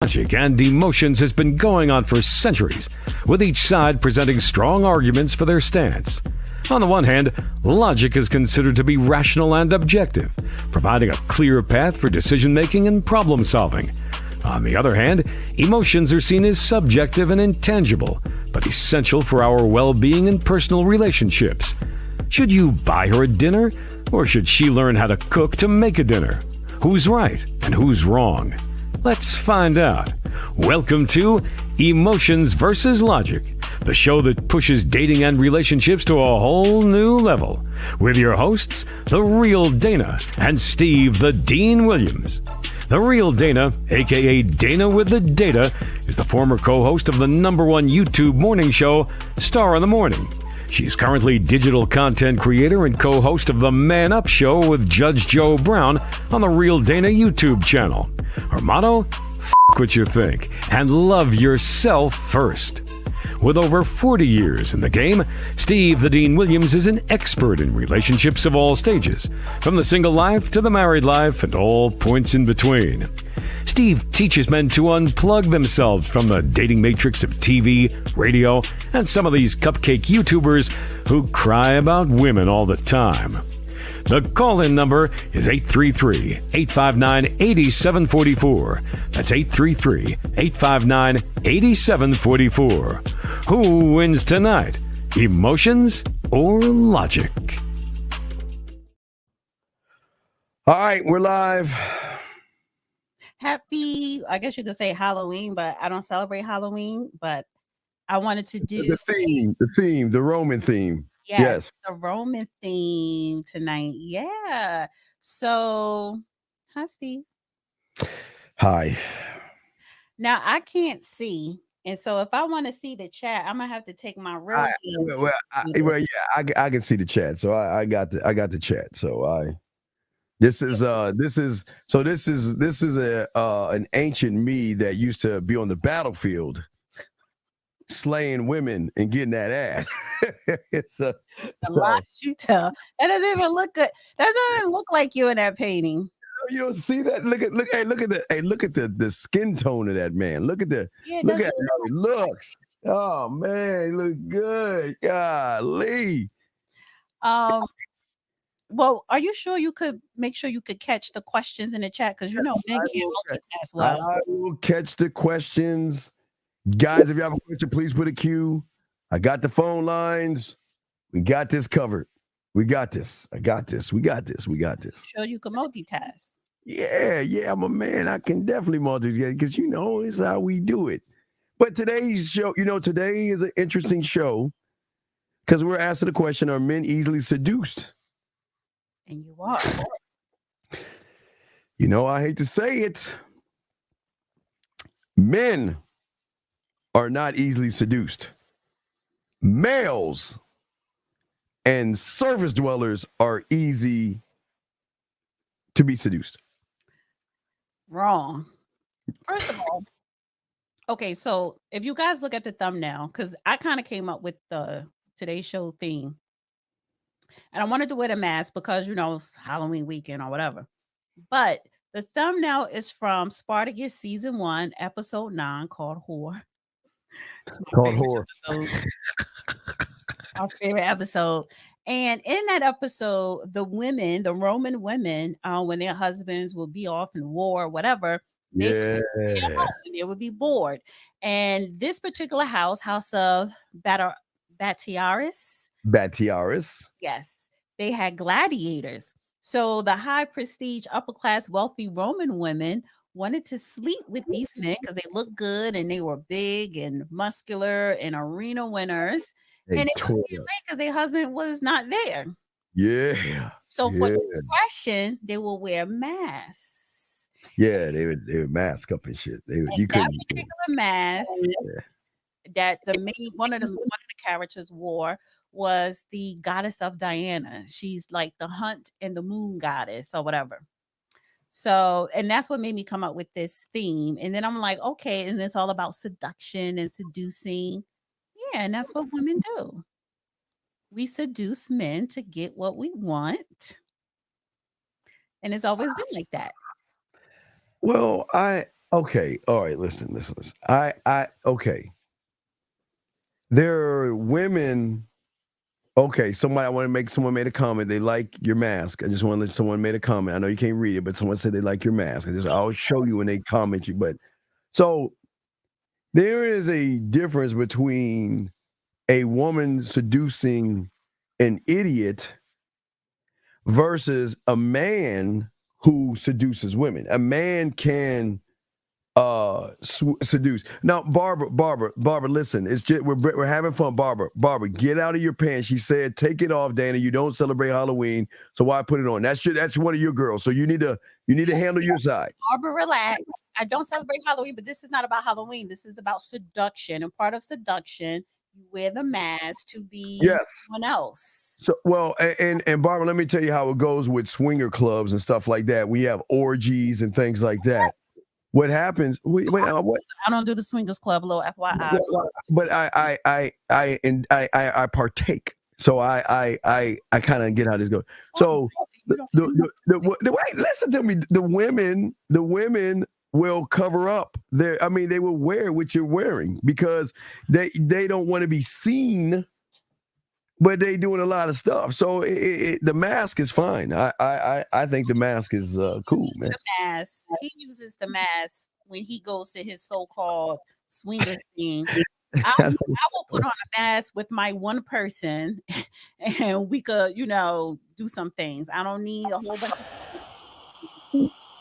Logic and emotions has been going on for centuries, with each side presenting strong arguments for their stance. On the one hand, logic is considered to be rational and objective, providing a clear path for decision-making and problem-solving. On the other hand, emotions are seen as subjective and intangible, but essential for our well-being and personal relationships. Should you buy her a dinner, or should she learn how to cook to make a dinner? Who's right and who's wrong? Let's find out. Welcome to Emotions versus Logic, the show that pushes dating and relationships to a whole new level, with your hosts, The Real Dana and Steve the Dean Williams. The Real Dana, aka Dana with the Data, is the former co-host of the #1 YouTube morning show, Star in the Morning. She's currently digital content creator and co-host of the Man Up Show with Judge Joe Brown on the Real Dana YouTube channel. Her motto? F*** what you think and love yourself first. With over 40 years in the game, Steve the Dean Williams is an expert in relationships of all stages, from the single life to the married life and all points in between. Steve teaches men to unplug themselves from the dating matrix of TV, radio, and some of these cupcake YouTubers who cry about women all the time. The call-in number is 833-859-8744. That's 833-859-8744. Who wins tonight? Emotions or logic? All right, we're live. Happy, I guess you could say Halloween, but I don't celebrate Halloween, but I wanted to do The Roman theme. yes, the Roman theme tonight. Yeah. So, hi, Steve. Hi. Now I can't see, and so if I want to see the chat, I'm gonna have to take my real. I can see the chat, so I got the chat. So this is an ancient me that used to be on the battlefield, slaying women and getting that ass. The lies you tell. That doesn't even look good. That doesn't even look like you in that painting. You don't see that? Look at the skin tone of that man. Look at how he looks. Oh man, he look good. Golly. Well, are you sure you could make sure you could catch the questions in the chat? Because men can't multitask well. I will catch the questions. Guys, if you have a question, please put a Q. I got the phone lines. We got this covered. We got this. I got this. We got this. Sure you can multitask. Yeah, I'm a man. I can definitely multitask because it's how we do it. But today's show, today is an interesting show because we're asking the question, are men easily seduced? And you are. I hate to say it. Men are not easily seduced. Males and surface dwellers are easy to be seduced. Wrong. First of all, okay, so if you guys look at the thumbnail, because I kind of came up with the today's show theme. And I wanted to wear a mask because, it's Halloween weekend or whatever. But the thumbnail is from Spartacus Season 1, Episode 9, called Whore. Called Whore. Our favorite episode. And in that episode, the Roman women, when their husbands would be off in war or whatever, they would be bored. And this particular house of Batiaris. Yes, they had gladiators. So the high prestige, upper class, wealthy Roman women wanted to sleep with these men because they looked good and they were big and muscular and arena winners. And it was late because their husband was not there. Yeah. So for discretion, they will wear masks. Yeah, they would mask up and shit. You couldn't. That particular mask that one of the characters wore was the goddess of Diana. She's like the hunt and the moon goddess or whatever. So, and that's what made me come up with this theme. And then I'm like, okay, and it's all about seduction and seducing. Yeah, and that's what women do. We seduce men to get what we want. And it's always been like that. Well, Okay, all right. Listen. Okay. There are women. Okay, someone made a comment. They like your mask. I just want to let someone made a comment. I know you can't read it, but someone said they like your mask. I'll show you when they comment you. But so there is a difference between a woman seducing an idiot versus a man who seduces women. A man can seduce. Now, Barbara, listen, it's just we're having fun. Barbara, get out of your pants. She said, take it off, Dana. You don't celebrate Halloween, so why put it on? That's one of your girls. So you need to handle your side. Barbara, relax. I don't celebrate Halloween, but this is not about Halloween. This is about seduction. And part of seduction, you wear the mask to be Yes. someone else. So well, and Barbara, let me tell you how it goes with swinger clubs and stuff like that. We have orgies and things like that. What happens? What? I don't do the swingers club, little FYI. But I partake. So I kind of get how this goes. So wait, listen to me. The women will cover up they will wear what you're wearing because they don't want to be seen, but they doing a lot of stuff. So the mask is fine. I think the mask is cool, man. The mask. He uses the mask when he goes to his so-called swinger thing. I will put on a mask with my one person, and we could, do some things. I don't need a whole bunch.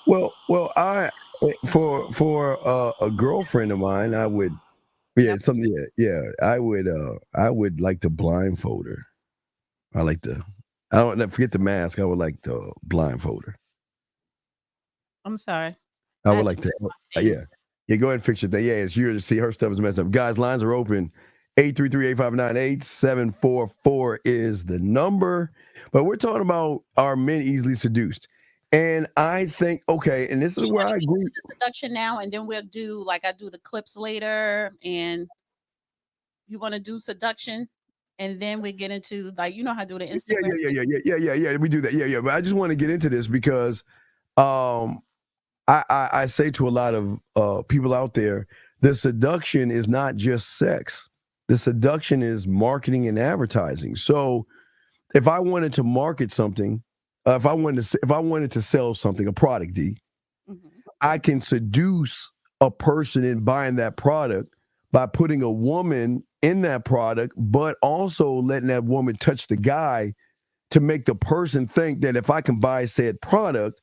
Well, I for a girlfriend of mine, I would. Yeah, something. Yeah. I would like to blindfold her. I don't forget the mask. I would like to blindfold her. I'm sorry. I would like to. Yeah. Go ahead and fix your thing. Yeah, it's yours to see her stuff is messed up. Guys, lines are open. 833-859-8744 is the number. But we're talking about are men easily seduced? And I think, okay, and this is where I agree. Seduction now, and then we'll do I do the clips later, and you want to do seduction, and then we get into how to do the Instagram. Yeah. We do that. Yeah. But I just want to get into this because I say to a lot of people out there, the seduction is not just sex. The seduction is marketing and advertising. So if I wanted to market something, if I wanted to sell something, a product, I can seduce a person in buying that product by putting a woman in that product, but also letting that woman touch the guy to make the person think that if I can buy said product,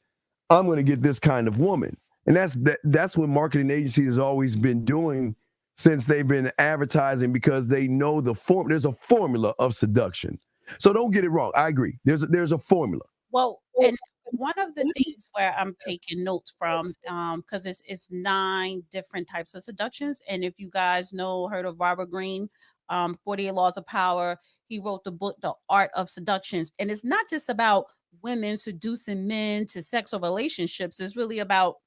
I'm going to get this kind of woman. And that's what marketing agencies has always been doing since they've been advertising, because they know there's a formula of seduction. So don't get it wrong. I agree. There's a formula. Well, and one of the things where I'm taking notes from, because it's 9 different types of seductions. And if you guys heard of Robert Greene, 48 Laws of Power, he wrote the book, The Art of Seductions. And it's not just about women seducing men to sex or relationships. It's really about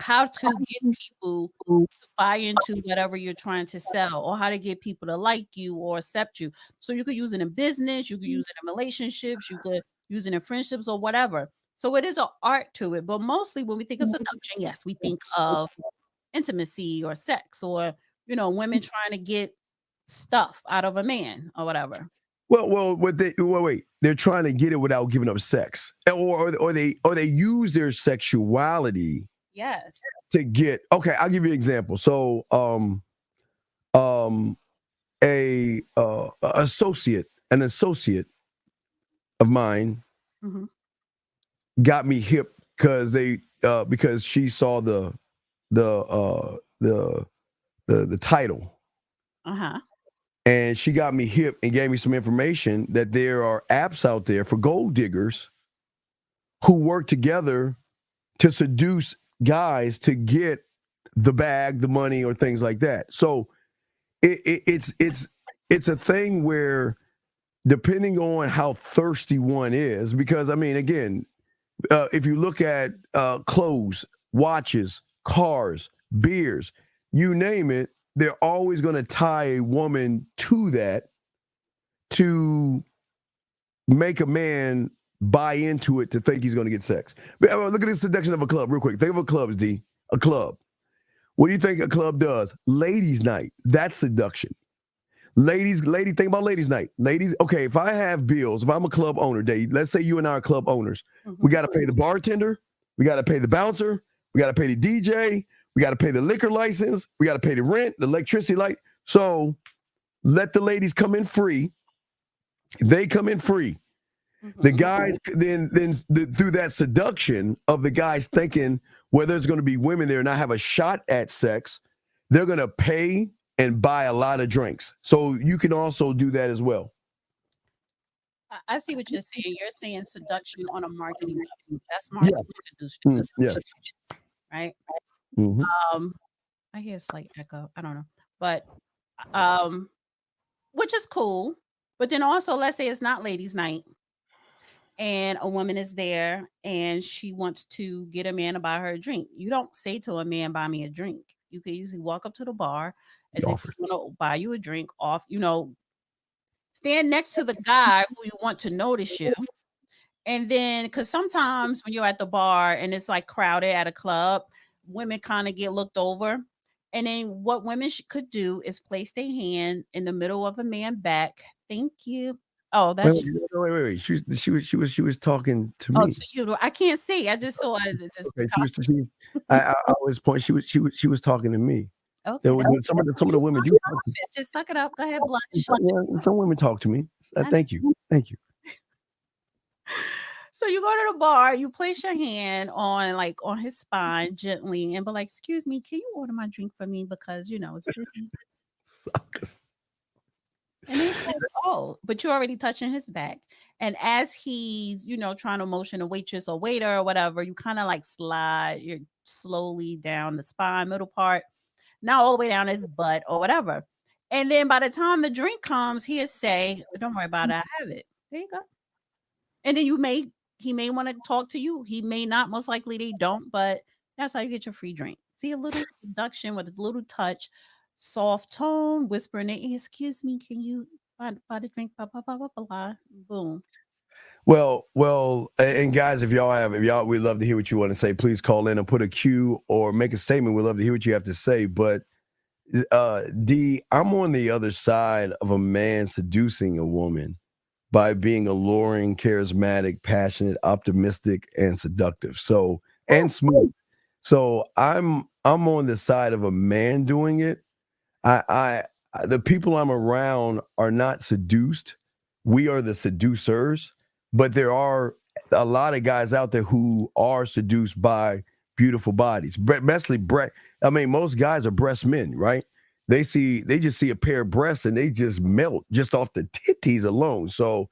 how to get people to buy into whatever you're trying to sell, or how to get people to like you or accept you. So you could use it in business, you could use it in relationships, you could use it in friendships or whatever. So it is an art to it. But mostly when we think of seduction, yes, we think of intimacy or sex, or, women trying to get stuff out of a man or whatever. Wait. They're trying to get it without giving up sex, or they use their sexuality. Yes. To get, okay, I'll give you an example. So, an associate of mine got me hip because she saw the title. And she got me hip and gave me some information that there are apps out there for gold diggers who work together to seduce guys to get the bag, the money, or things like that. So it's a thing where, depending on how thirsty one is, because again, if you look at clothes, watches, cars, beers, you name it, they're always going to tie a woman to that to make a man buy into it, to think he's going to get sex. But look at the seduction of a club real quick. Think of a club, D. A club. What do you think a club does? Ladies' night. That's seduction. Ladies, think about ladies' night. Ladies, okay, if I have bills, if I'm a club owner, Dave, let's say you and I are club owners, we got to pay the bartender, we got to pay the bouncer, we got to pay the DJ, we got to pay the liquor license, we got to pay the rent, the electricity light. So let the ladies come in free. They come in free. The guys then through that seduction of the guys thinking whether there's going to be women there and not have a shot at sex, they're going to pay and buy a lot of drinks. So you can also do that as well. I see what you're saying. You're saying seduction on a marketing level. That's marketing seduction, Yes. right? Mm-hmm. I hear a slight echo. I don't know, but which is cool. But then also, let's say it's not ladies' night, and a woman is there, and she wants to get a man to buy her a drink. You don't say to a man, "Buy me a drink." You can usually walk up to the bar as if you want to buy you a drink off. Stand next to the guy who you want to notice you. And then, because sometimes when you're at the bar and it's like crowded at a club, women kind of get looked over. And then what women could do is place their hand in the middle of a man's back. Thank you. Oh, that's wait. She was talking to me. to you. I can't see. I just saw it. Okay, I always point. She was talking to me. Okay. Some of the women do. Just suck it up. Go ahead, blush. Yeah, some women talk to me. Thank you. So you go to the bar, you place your hand on his spine gently and be like, "Excuse me, can you order my drink for me? Because it's busy." And he's like, "Oh, but you're already touching his back." And as he's, trying to motion a waitress or waiter or whatever, you kind of like slide you're slowly down the spine, middle part, not all the way down his butt or whatever. And then by the time the drink comes, he'll say, "Don't worry about it, I have it." There you go. And then he may want to talk to you. He may not. Most likely they don't, but that's how you get your free drink. See, a little seduction with a little touch, soft tone, whispering in ear, "Excuse me, can you buy the drink?" Blah, blah, blah, blah, blah. Boom. Well, and guys, if y'all, we'd love to hear what you want to say. Please call in and put a Q or make a statement. We'd love to hear what you have to say. But D, I'm on the other side of a man seducing a woman by being alluring, charismatic, passionate, optimistic, and seductive. So, and smooth. So I'm on the side of a man doing it. The people I'm around are not seduced. We are the seducers, but there are a lot of guys out there who are seduced by beautiful bodies. Most guys are breast men, right? They just see a pair of breasts and they just melt just off the titties alone. So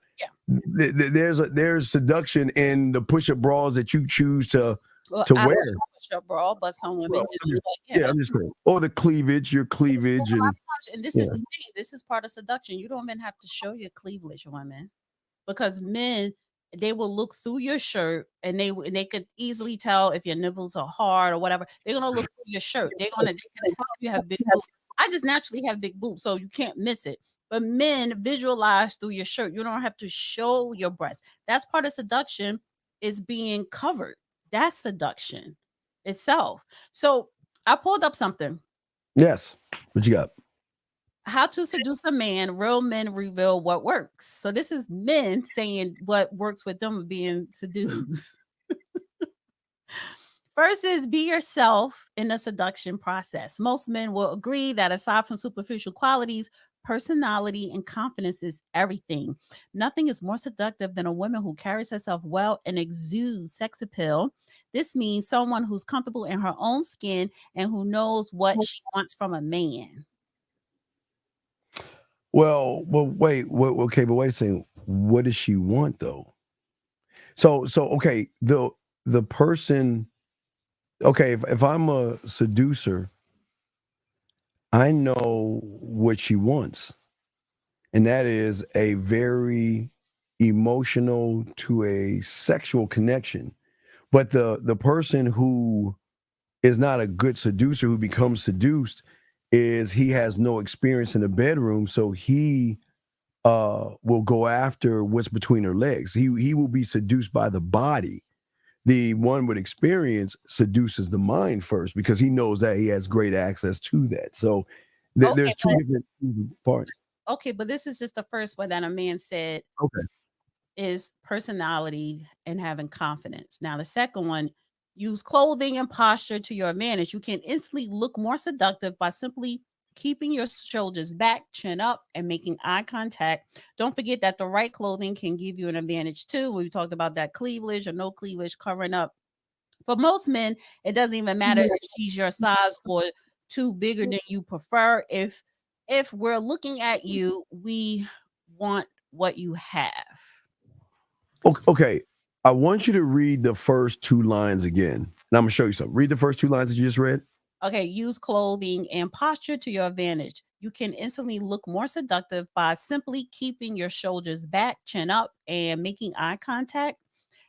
there's seduction in the push-up bras that you choose to wear. Push-up bra, but some women do. I'm just saying. Or the cleavage, your cleavage, and this is the thing. This is part of seduction. You don't even have to show your cleavage, women, because men, they will look through your shirt and they could easily tell if your nipples are hard or whatever. They're gonna look through your shirt. They can tell if you have big boobs. I just naturally have big boobs, so you can't miss it. But men visualize through your shirt. You don't have to show your breasts. That's part of seduction, is being covered. That's seduction itself. So I pulled up something. Yes. What you got? How to seduce a man. Real men reveal what works. So this is men saying what works with them being seduced. First is be yourself in the seduction process. Most men will agree that aside from superficial qualities, personality and confidence is everything. Nothing is more seductive than a woman who carries herself well and exudes sex appeal. This means someone who's comfortable in her own skin and who knows what she wants from a man. Well, wait, okay, but wait a second. What does she want though? So okay, the person. Okay, if I'm a seducer, I know what she wants, and that is a very emotional to a sexual connection. But the person who is not a good seducer, who becomes seduced, is he has no experience in the bedroom, so he will go after what's between her legs. He will be seduced by the body. the one with experience seduces the mind first because he knows that he has great access to that. So Okay, there's two different parts. okay, but this is just the first one that a man said Okay. is personality and having confidence. Now, the second one, use clothing and posture to your advantage. You can instantly look more seductive by simply keeping your shoulders back, chin up, and making eye contact. Don't forget that the right clothing can give you an advantage too. We talked about that cleavage or no cleavage covering up. For most men, it doesn't even matter if she's your size or too bigger than you prefer. If we're looking at you, we want what you have. Okay. I want you to read the first two lines again. And I'm gonna show you something. Read the first two lines that you just read. Okay, use clothing and posture to your advantage. You can instantly look more seductive by simply keeping your shoulders back, chin up, and making eye contact.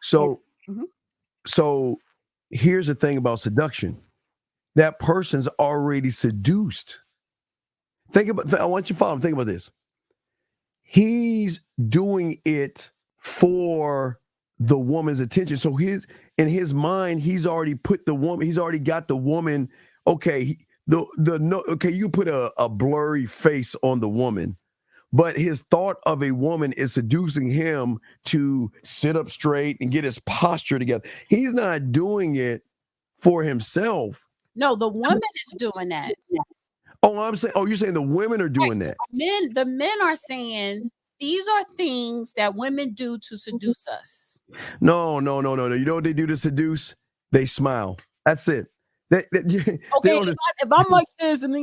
So Mhm. so here's the thing about seduction. That person's already seduced. I want you to follow him. Think about this. He's doing it for the woman's attention. So in his mind, he's already put the woman, he's already got the woman. Okay, okay, you put a blurry face on the woman, but his thought of a woman is seducing him to sit up straight and get his posture together. He's not doing it for himself. No, the woman is doing that. Oh, I'm saying, you're saying the women are doing that. The men are saying these are things that women do to seduce us. No. You know what they do to seduce? They smile. That's it. They Okay, if I'm like this and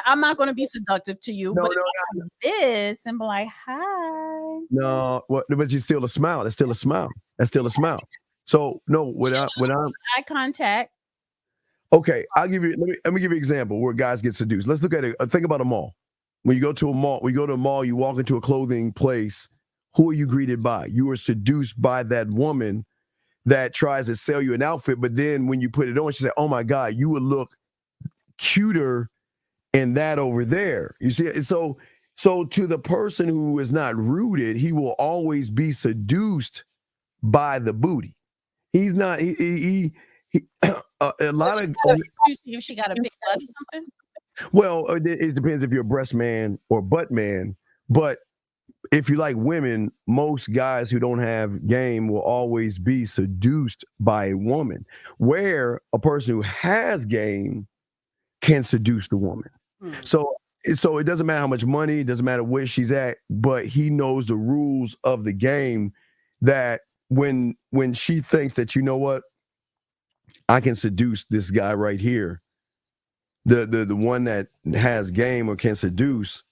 I'm not going to be seductive to you, but if I'm like this and be like, hi. No, but you still a smile. That's still a smile. That's still a smile. So no, when I'm eye contact. Okay, let me give you an example where guys get seduced. Let's look at it. Think about a mall. When you go to a mall, you walk into a clothing place. Who are you greeted by? You are seduced by that woman that tries to sell you an outfit, but then when you put it on, she said, "Oh my God, you would look cuter in that over there." You see, so to the person who is not rooted, he will always be seduced by the booty. He's not. He a lot of. You see if she got a big butt or something. Well, it depends if you're a breast man or butt man, but if you like women, most guys who don't have game will always be seduced by a woman, where a person who has game can seduce the woman. So it doesn't matter how much money, it doesn't matter where she's at, but he knows the rules of the game that when she thinks that, you know what, I can seduce this guy right here, the one that has game or can seduce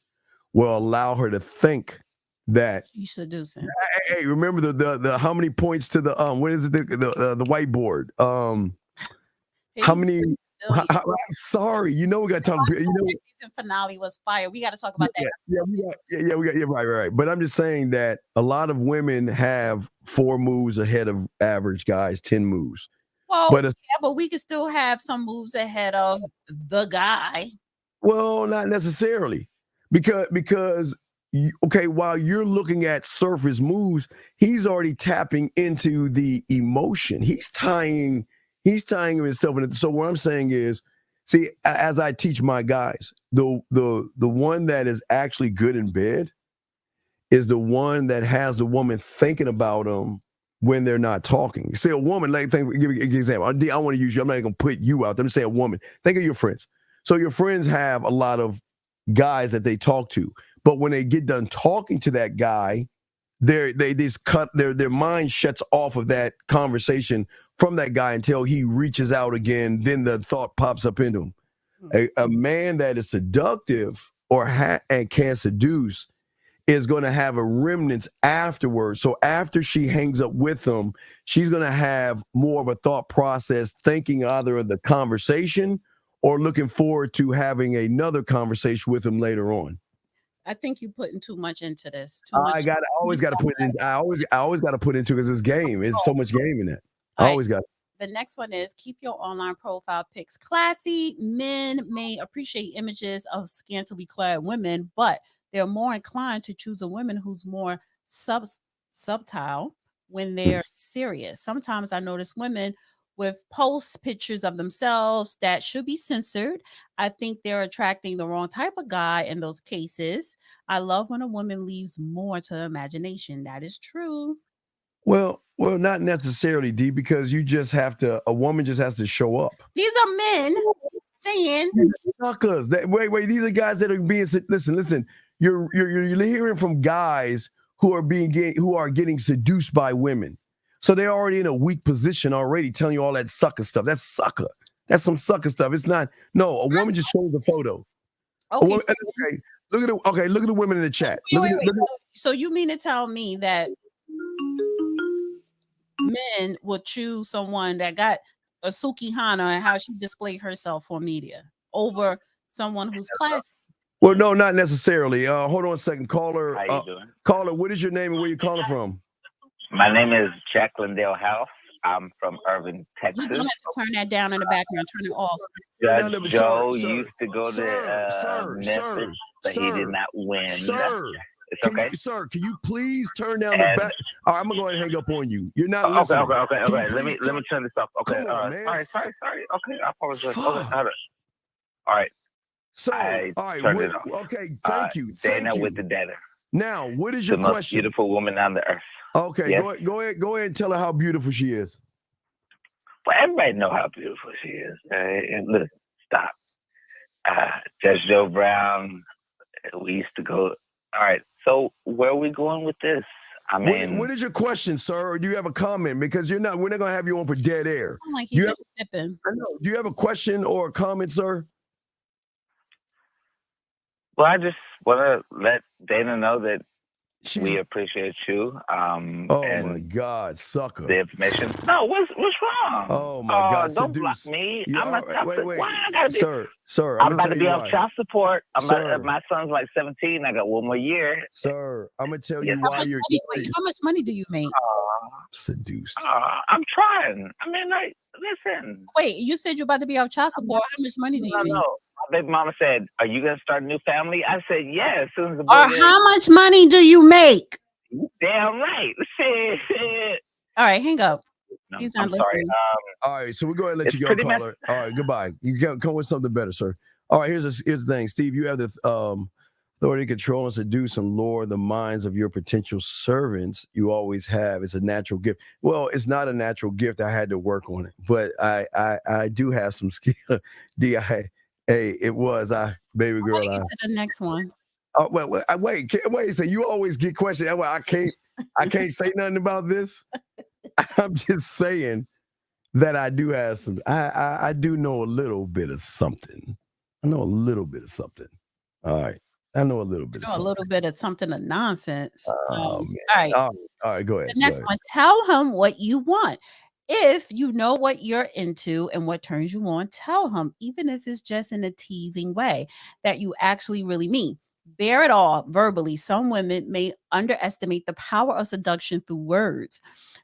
will allow her to think that she's seducing. Hey, remember the how many points to the what is it, the whiteboard? How many? Sorry, we got to talk. Season finale was fire. We got to talk about that. We got right. But I'm just saying that a lot of women have 4 moves ahead of average guys, 10 moves. Well, but we can still have some moves ahead of the guy. Well, not necessarily, because while you're looking at surface moves, he's already tapping into the emotion. He's tying himself in. So what I'm saying is, see, as I teach my guys, the one that is actually good in bed is the one that has the woman thinking about him when they're not talking. Say a woman, give me an example. I want to use you. I'm not going to put you out there. I'm just saying a woman. Think of your friends. So your friends have a lot of guys that they talk to, but when they get done talking to that guy, they just cut their mind shuts off of that conversation from that guy until he reaches out again. Then the thought pops up into him. A man that is seductive and can seduce is going to have a remnants afterwards. So after she hangs up with him, she's going to have more of a thought process, thinking either of the conversation or looking forward to having another conversation with him later on. I think you're putting too much into this. I always got to put in. I always got to put into because it's game. It's so much game in it. I always got. The next one is keep your online profile pics classy. Men may appreciate images of scantily clad women, but they're more inclined to choose a woman who's more subtle, when they're serious. Sometimes I notice women with post pictures of themselves that should be censored. I think they're attracting the wrong type of guy in those cases. I love when a woman leaves more to imagination. That is true. Well, not necessarily, D, because you just have to. A woman just has to show up. These are men saying Suckers. Wait. These are guys that are being. Listen. You're hearing from guys who are getting seduced by women. So they're already in a weak position already, telling you all that sucker stuff. That's sucker. That's some sucker stuff. It's not. No, a woman just shows a photo. okay. Woman, look at the women in the chat. Wait. So you mean to tell me that men would choose someone that got a Sukihana and how she displayed herself for media over someone who's classy? Well, no, not necessarily. Hold on a second. Caller, how you doing? Caller, what is your name and where you calling from? My name is Jacqueline Dale House. I'm from Irving, Texas. You don't have to turn that down in the background. Turn it off. Judge Joe used to go to Memphis, but he did not win. It's okay. Can you please turn down the back? All right, I'm gonna go ahead and hang up on you. You're not listening. Okay. Let me turn this off. Okay. Sorry. Okay, I apologize. All right. Sir, all right. Turn it off. Okay, thank you. Dana with the data. Now, what is your the question? Most beautiful woman on the earth. Okay, yes. go ahead and tell her how beautiful she is. Well, everybody know how beautiful she is. And listen, stop. Judge Joe Brown, we used to go. All right, so where are we going with this? I mean, what is your question, sir? Or do you have a comment? Because we're not going to have you on for dead air. Like do you have a question or a comment, sir? Well, I just want to let Dana know that we appreciate you. Oh my God, sucker! The information. No, what's wrong? Oh my God, don't block me. I'm a tough. Wait. Why I gotta be? Sir, I'm about to be on child support. My son's like 17. I got one more year. Sir, I'm gonna tell you why you're. How much money do you make? Seduced. I'm trying. I mean, like, listen. Wait, you said you're about to be on child support. How much money do you make? No. My baby mama said, "Are you gonna start a new family?" I said, "Yeah." As soon as the boy how much money do you make? Damn right. All right, hang up. No, He's not I'm listening. Sorry. All right, so we're going to let you go, caller. All right, goodbye. You can come with something better, sir. All right, here's the thing, Steve. You have the authority to control and seduce and lure the minds of your potential servants. You always have. It's a natural gift. Well, it's not a natural gift. I had to work on it, but I do have some skill. It was baby girl. Get to the next one. Oh well, wait. So you always get questions. I can't say nothing about this. I'm just saying that I do have some. I do know a little bit of something. I know a little bit of something. All right. I know a little bit. A little bit of something of nonsense. All right. All right. Go ahead. The next one. Tell him what you want. If you know what you're into and what turns you on, tell him, even if it's just in a teasing way that you actually really mean. Bear it all verbally. Some women may underestimate the power of seduction through words.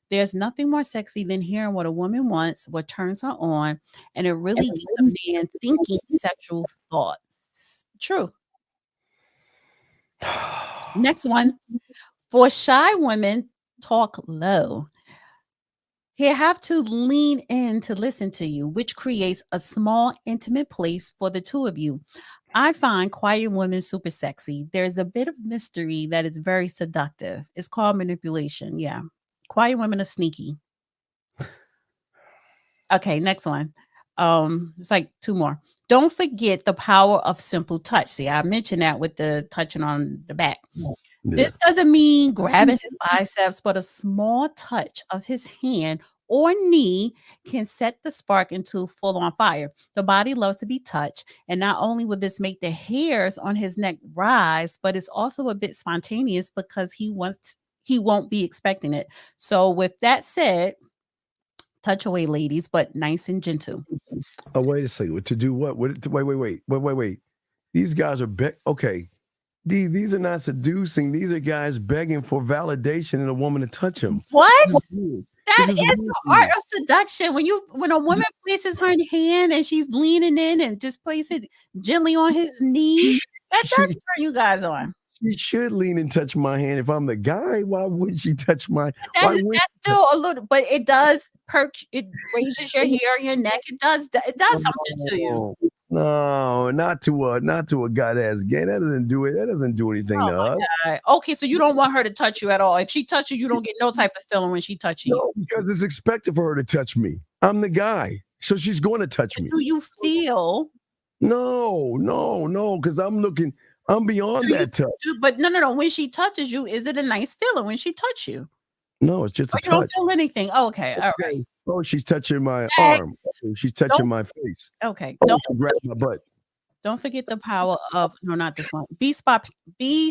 There's nothing more sexy than hearing what a woman wants, what turns her on, and it really gets a man thinking sexual thoughts. True. Next one. For shy women, talk low. He'll have to lean in to listen to you, which creates a small, intimate place for the two of you. I find quiet women super sexy. There's a bit of mystery that is very seductive. It's called manipulation. Yeah. Quiet women are sneaky. Okay, next one. It's like two more. Don't forget the power of simple touch. See, I mentioned that with the touching on the back. Yeah. This doesn't mean grabbing his biceps, but a small touch of his hand or knee can set the spark into full on fire. The body loves to be touched. And not only will this make the hairs on his neck rise, but it's also a bit spontaneous because he won't be expecting it. So with that said, touch away, ladies, but nice and gentle. Oh, wait a second. To do what? Wait. These guys are okay. These are not seducing. These are guys begging for validation and a woman to touch them. What? That is the art of seduction. When a woman places her hand and she's leaning in and just places it gently on his knee, that does turn you guys on. She should lean and touch my hand. If I'm the guy, why would she touch my? That's still a little, but it does perk. It raises your hair, your neck. It does something to you. No, not to a guy that has gay. That doesn't do it. That doesn't do anything to us. God. Okay, so you don't want her to touch you at all. If she touches you, you don't get no type of feeling when she touches you. Because it's expected for her to touch me. I'm the guy, so she's going to touch me. Do you feel? No, because I'm beyond that touch. But no. When she touches you, is it a nice feeling when she touches you? No, it's just a touch. You don't feel anything. Okay, all right. Oh, she's touching my arm. She's touching my face. Okay. She grabbed my butt. Don't forget the power of not this one. Be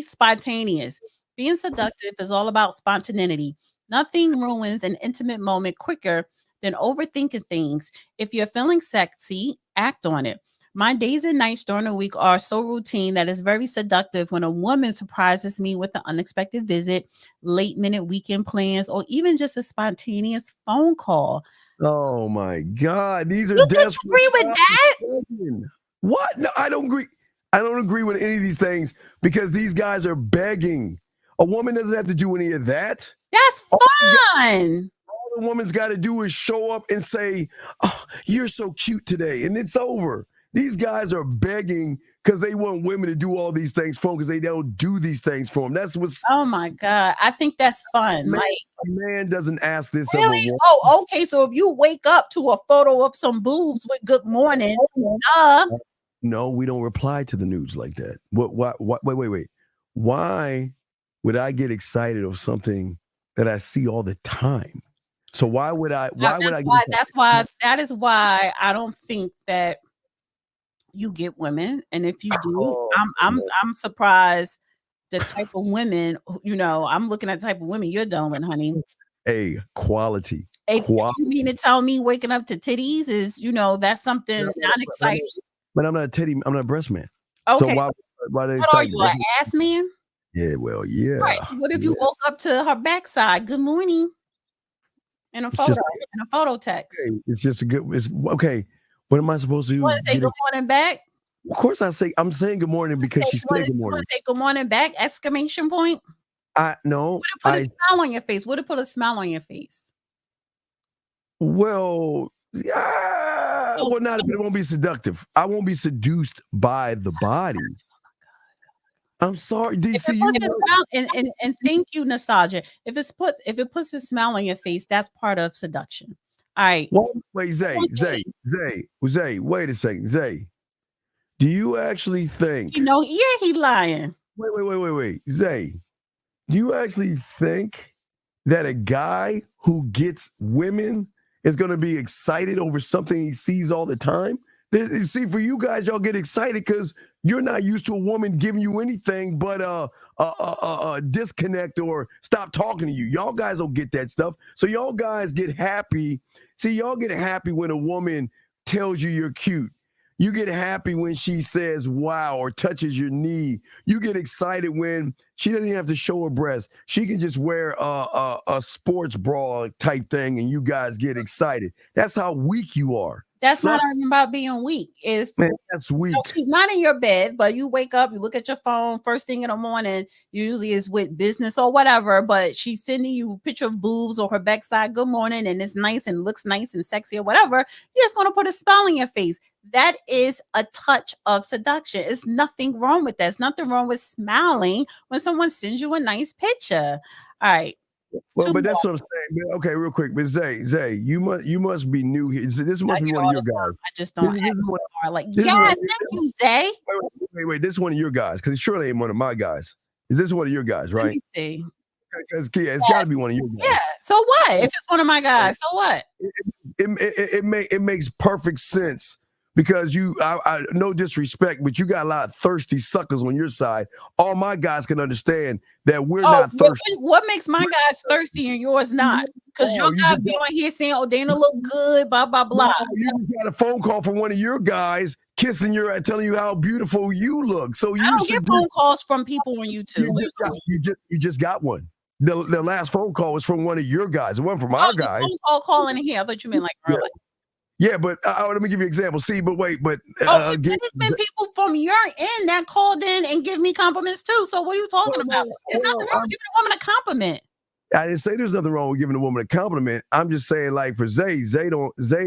spontaneous. Being seductive is all about spontaneity. Nothing ruins an intimate moment quicker than overthinking things. If you're feeling sexy, act on it. My days and nights during the week are so routine that it's very seductive when a woman surprises me with an unexpected visit, late-minute weekend plans, or even just a spontaneous phone call. Oh my God, these are you desperate. Disagree with that? What? No, I don't agree. I don't agree with any of these things because these guys are begging. A woman doesn't have to do any of that. That's fun. All the woman's got to do is show up and say, "Oh, you're so cute today," and it's over. These guys are begging because they want women to do all these things for them because they don't do these things for them. That's what's. Oh my God, I think that's fun. A man doesn't ask this. Really? Oh, okay. So if you wake up to a photo of some boobs with "Good morning," no, we don't reply to the nudes like that. What? Wait. Why would I get excited of something that I see all the time? So why would I? That is why I don't think that you get women, and if you do, I'm surprised the type of women, I'm looking at the type of women you're dealing with, honey. Quality. You mean to tell me waking up to titties is, that's something not exciting? But I'm not a titty. I'm not a breast man. Okay. So why they what are you, an ass man? Yeah, well, yeah. Right. So what if you woke up to her backside? Good morning. In a photo text. Okay, it's just it's okay. What am I supposed to do? You want to say good morning back? Of course I'm saying good morning because she said good morning. You want to say good morning back? Exclamation point. No. Would it put a smile on your face? Would it put a smile on your face? Well, not if it won't be seductive. I won't be seduced by the body. I'm sorry. And thank you, nostalgia. If it puts a smile on your face, that's part of seduction. All right. Well, wait, Zay, wait a second. Zay, do you actually think? He lying. Wait. Zay, do you actually think that a guy who gets women is going to be excited over something he sees all the time? See, for you guys, y'all get excited because you're not used to a woman giving you anything but a disconnect or stop talking to you. Y'all guys don't get that stuff. So y'all guys get happy. See, y'all get happy when a woman tells you you're cute. You get happy when she says wow or touches your knee. You get excited when she doesn't even have to show her breast. She can just wear a sports bra type thing and you guys get excited. That's how weak you are. That's not even about being weak. That's weak. She's not in your bed, but you wake up, you look at your phone first thing in the morning, usually is with business or whatever, but she's sending you a picture of boobs or her backside, good morning, and it's nice and looks nice and sexy or whatever. You're just going to put a smile on your face. That is a touch of seduction. There's nothing wrong with that. There's nothing wrong with smiling when someone sends you a nice picture. All right. Well, but that's what I'm saying. Okay, real quick. But Zay, you must be new here. This must be one of your guys. I just don't act like, yes, thank you, Zay. Wait. This is one of your guys, because it surely ain't one of my guys. Is this one of your guys, right? Let me see. Because it's got to be one of your guys. Yeah. So what? If it's one of my guys, so what? It makes perfect sense. Because I no disrespect, but you got a lot of thirsty suckers on your side. All my guys can understand that we're not thirsty. What makes my guys thirsty and yours not? Because your guys be on here saying, "Oh, Dana look good," blah blah blah. No, you got a phone call from one of your guys kissing your, telling you how beautiful you look. So I don't get phone calls from people on YouTube. You just got one. The last phone call was from one of your guys. It wasn't from our guy. Phone call calling here. I thought you meant like early. Yeah, but let me give you an example. See, but wait, but there's been people from your end that called in and give me compliments too. So what are you talking about? It's nothing wrong with giving a woman a compliment. I didn't say there's nothing wrong with giving a woman a compliment. I'm just saying, like for Zay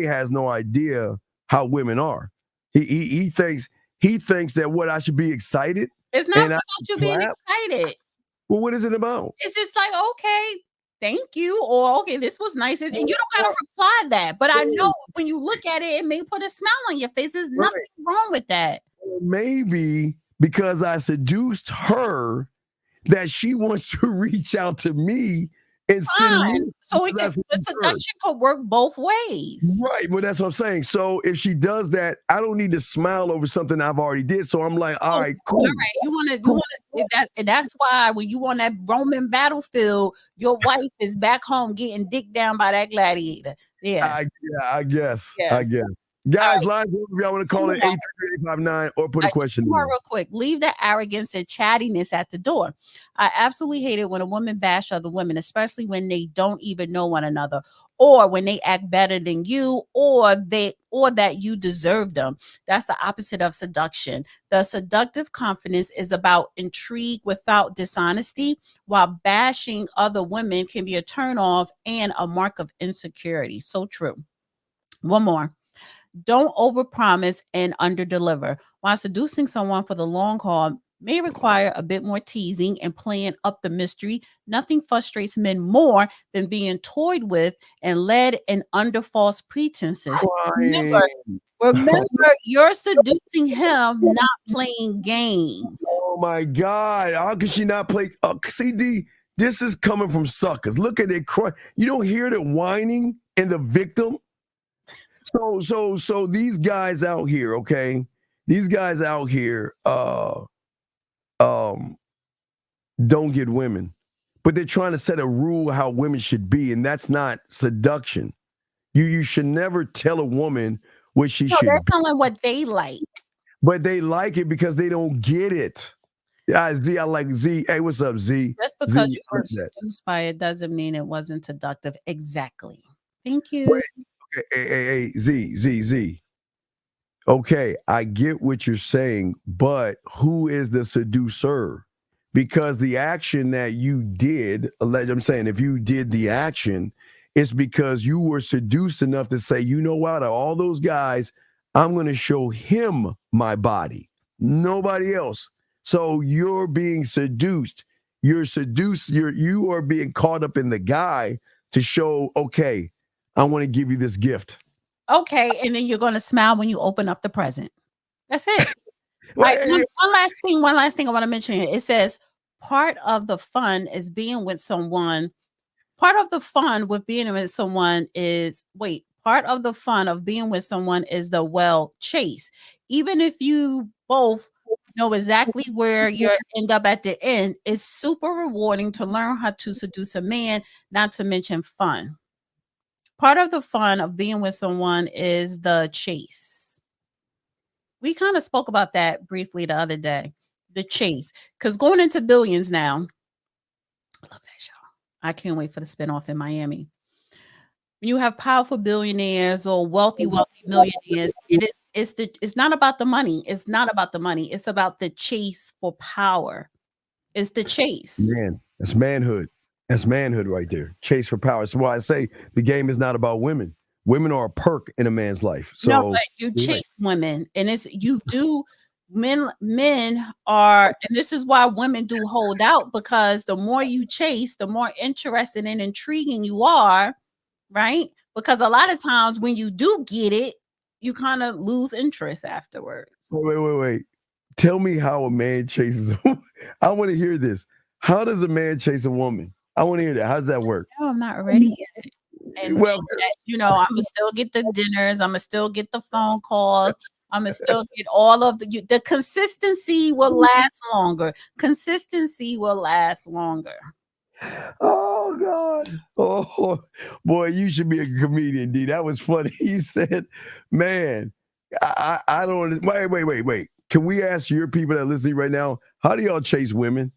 has no idea how women are. He thinks that what I should be excited. It's not about you being excited. Well, what is it about? It's just like, okay, thank you, or okay, this was nice, and you don't gotta reply that. But I know when you look at it, it may put a smile on your face. There's nothing wrong with that. Maybe because I seduced her, that she wants to reach out to me and send me. So the seduction could work both ways. Right. Well, that's what I'm saying. So if she does that, I don't need to smile over something I've already did. So I'm like, all right, cool. All right. You want to, that's why when you on that Roman battlefield, your wife is back home getting dicked down by that gladiator. Yeah. I guess. Guys, lines if y'all want to call it 83859 or put a question in. Real quick, leave the arrogance and chattiness at the door. I absolutely hate it when a woman bash other women, especially when they don't even know one another, or when they act better than you, or that you deserve them. That's the opposite of seduction. The seductive confidence is about intrigue without dishonesty, while bashing other women can be a turnoff and a mark of insecurity. So true. One more. Don't overpromise and underdeliver. While seducing someone for the long haul may require a bit more teasing and playing up the mystery, nothing frustrates men more than being toyed with and led and under false pretenses. Remember, you're seducing him, not playing games. Oh my God. How could she not play? CD, this is coming from suckers. Look at it cry. You don't hear the whining and the victim? So these guys out here, okay? These guys out here don't get women, but they're trying to set a rule how women should be, and that's not seduction. You should never tell a woman what she should they're be. telling what they like. But they like it because they don't get it. Z, I like Z. Hey, what's up, Z? Just because you were seduced by it doesn't mean it wasn't seductive. Exactly. Thank you. Wait. Hey, Z. Okay, I get what you're saying, but who is the seducer? Because the action that you did, I'm saying if you did the action, it's because you were seduced enough to say, you know what, all those guys, I'm going to show him my body, nobody else. So you're being seduced. You are being caught up in the guy to show, okay, I want to give you this gift. Okay, and then you're going to smile when you open up the present. That's it. One last thing I want to mention here. It says part of the fun is being with someone. Part of the fun with being with someone is part of the fun of being with someone is the chase. Even if you both know exactly where you end up at the end, it's super rewarding to learn how to seduce a man, not to mention fun. Part of the fun of being with someone is the chase. We kind of spoke about that briefly the other day, the chase. Because going into Billions now, I love that show. I can't wait for the spinoff in Miami. When you have powerful billionaires or wealthy millionaires, it's not about the money. It's not about the money. It's about the chase for power. It's the chase. Man, that's manhood. That's manhood right there. Chase for power. That's why I say the game is not about women. Women are a perk in a man's life. So no, but you chase women, and men are, and this is why women do hold out, because the more you chase, the more interested and intriguing you are, right? Because a lot of times when you do get it, you kind of lose interest afterwards. Wait. Tell me how a man chases a woman. I want to hear this. How does a man chase a woman? I want to hear that. How does that work? No, I'm not ready yet. And I'm gonna still get the dinners. I'm gonna still get the phone calls. I'm gonna still get all of the consistency will last longer. Consistency will last longer. Oh God. Oh boy, you should be a comedian, D. That was funny. He said, man, I don't wait. Can we ask your people that are listening right now, how do y'all chase women?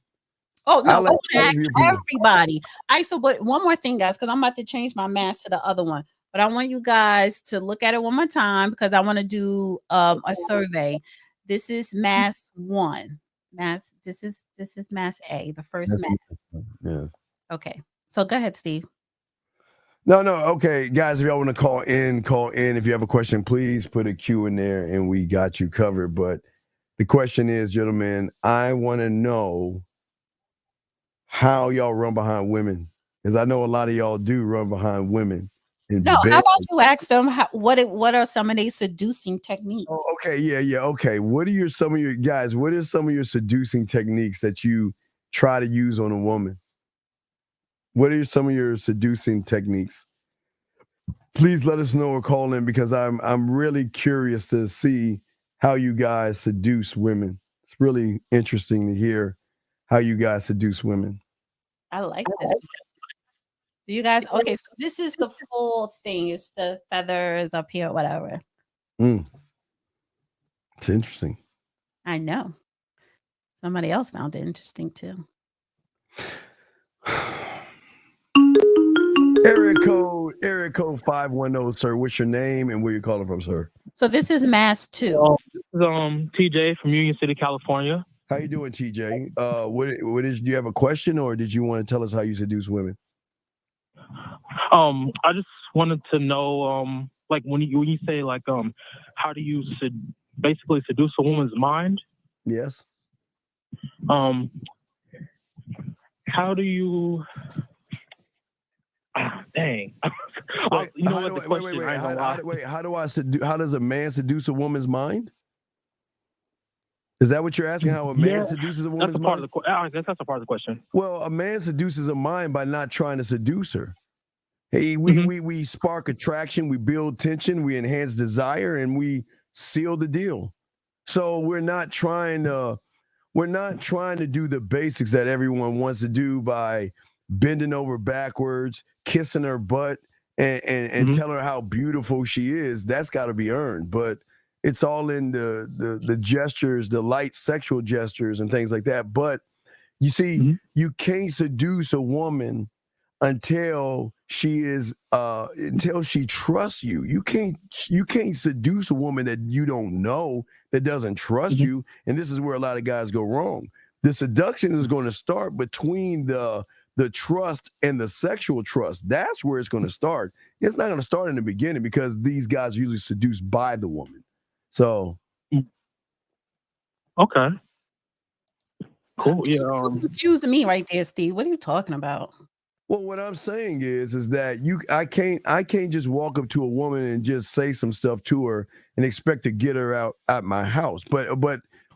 Oh no, I want to ask everybody. But one more thing, guys, because I'm about to change my mask to the other one. but I want you guys to look at it one more time because I want to do a survey. This is mask 1. This is mask A, the first mask. Yeah. Okay. So go ahead, Steve. No. Okay, guys, if y'all want to call in. If you have a question, please put a Q in there and we got you covered. But the question is, gentlemen, I want to know how y'all run behind women. Because I know a lot of y'all do run behind women. No, how about you ask them what are some of these seducing techniques? Oh, okay, yeah. Okay. What are some of your seducing techniques that you try to use on a woman? What are some of your seducing techniques? Please let us know or call in because I'm really curious to see how you guys seduce women. It's really interesting to hear how you guys seduce women. I like this. Do you guys? Okay, so this is the full thing. It's the feathers up here, whatever. It's interesting. I know. Somebody else found it interesting too. Area code 510, sir. What's your name and where you calling from, sir? So this is mask 2. This is TJ from Union City, California. How you doing, TJ? Do you have a question or did you want to tell us how you seduce women? I just wanted to know, like when you say like, how do you basically seduce a woman's mind? Yes. How do you? Dang. How does a man seduce a woman's mind? Is that what you're asking? How a man seduces a woman's mind? I guess that's a part of the question. Well, a man seduces a mind by not trying to seduce her. Hey, we spark attraction, we build tension, we enhance desire, and we seal the deal. So we're not trying to do the basics that everyone wants to do by bending over backwards, kissing her butt, and telling her how beautiful she is. That's got to be earned. But it's all in the gestures, the light sexual gestures and things like that. But you see, you can't seduce a woman until she trusts you. You can't seduce a woman that you don't know, that doesn't trust you. And this is where a lot of guys go wrong. The seduction is going to start between the trust and the sexual trust. That's where it's going to start. It's not going to start in the beginning because these guys are usually seduced by the woman. So okay. Cool. Yeah. You confused me right there, Steve. What are you talking about? Well, what I'm saying is that I can't just walk up to a woman and just say some stuff to her and expect to get her out at my house. But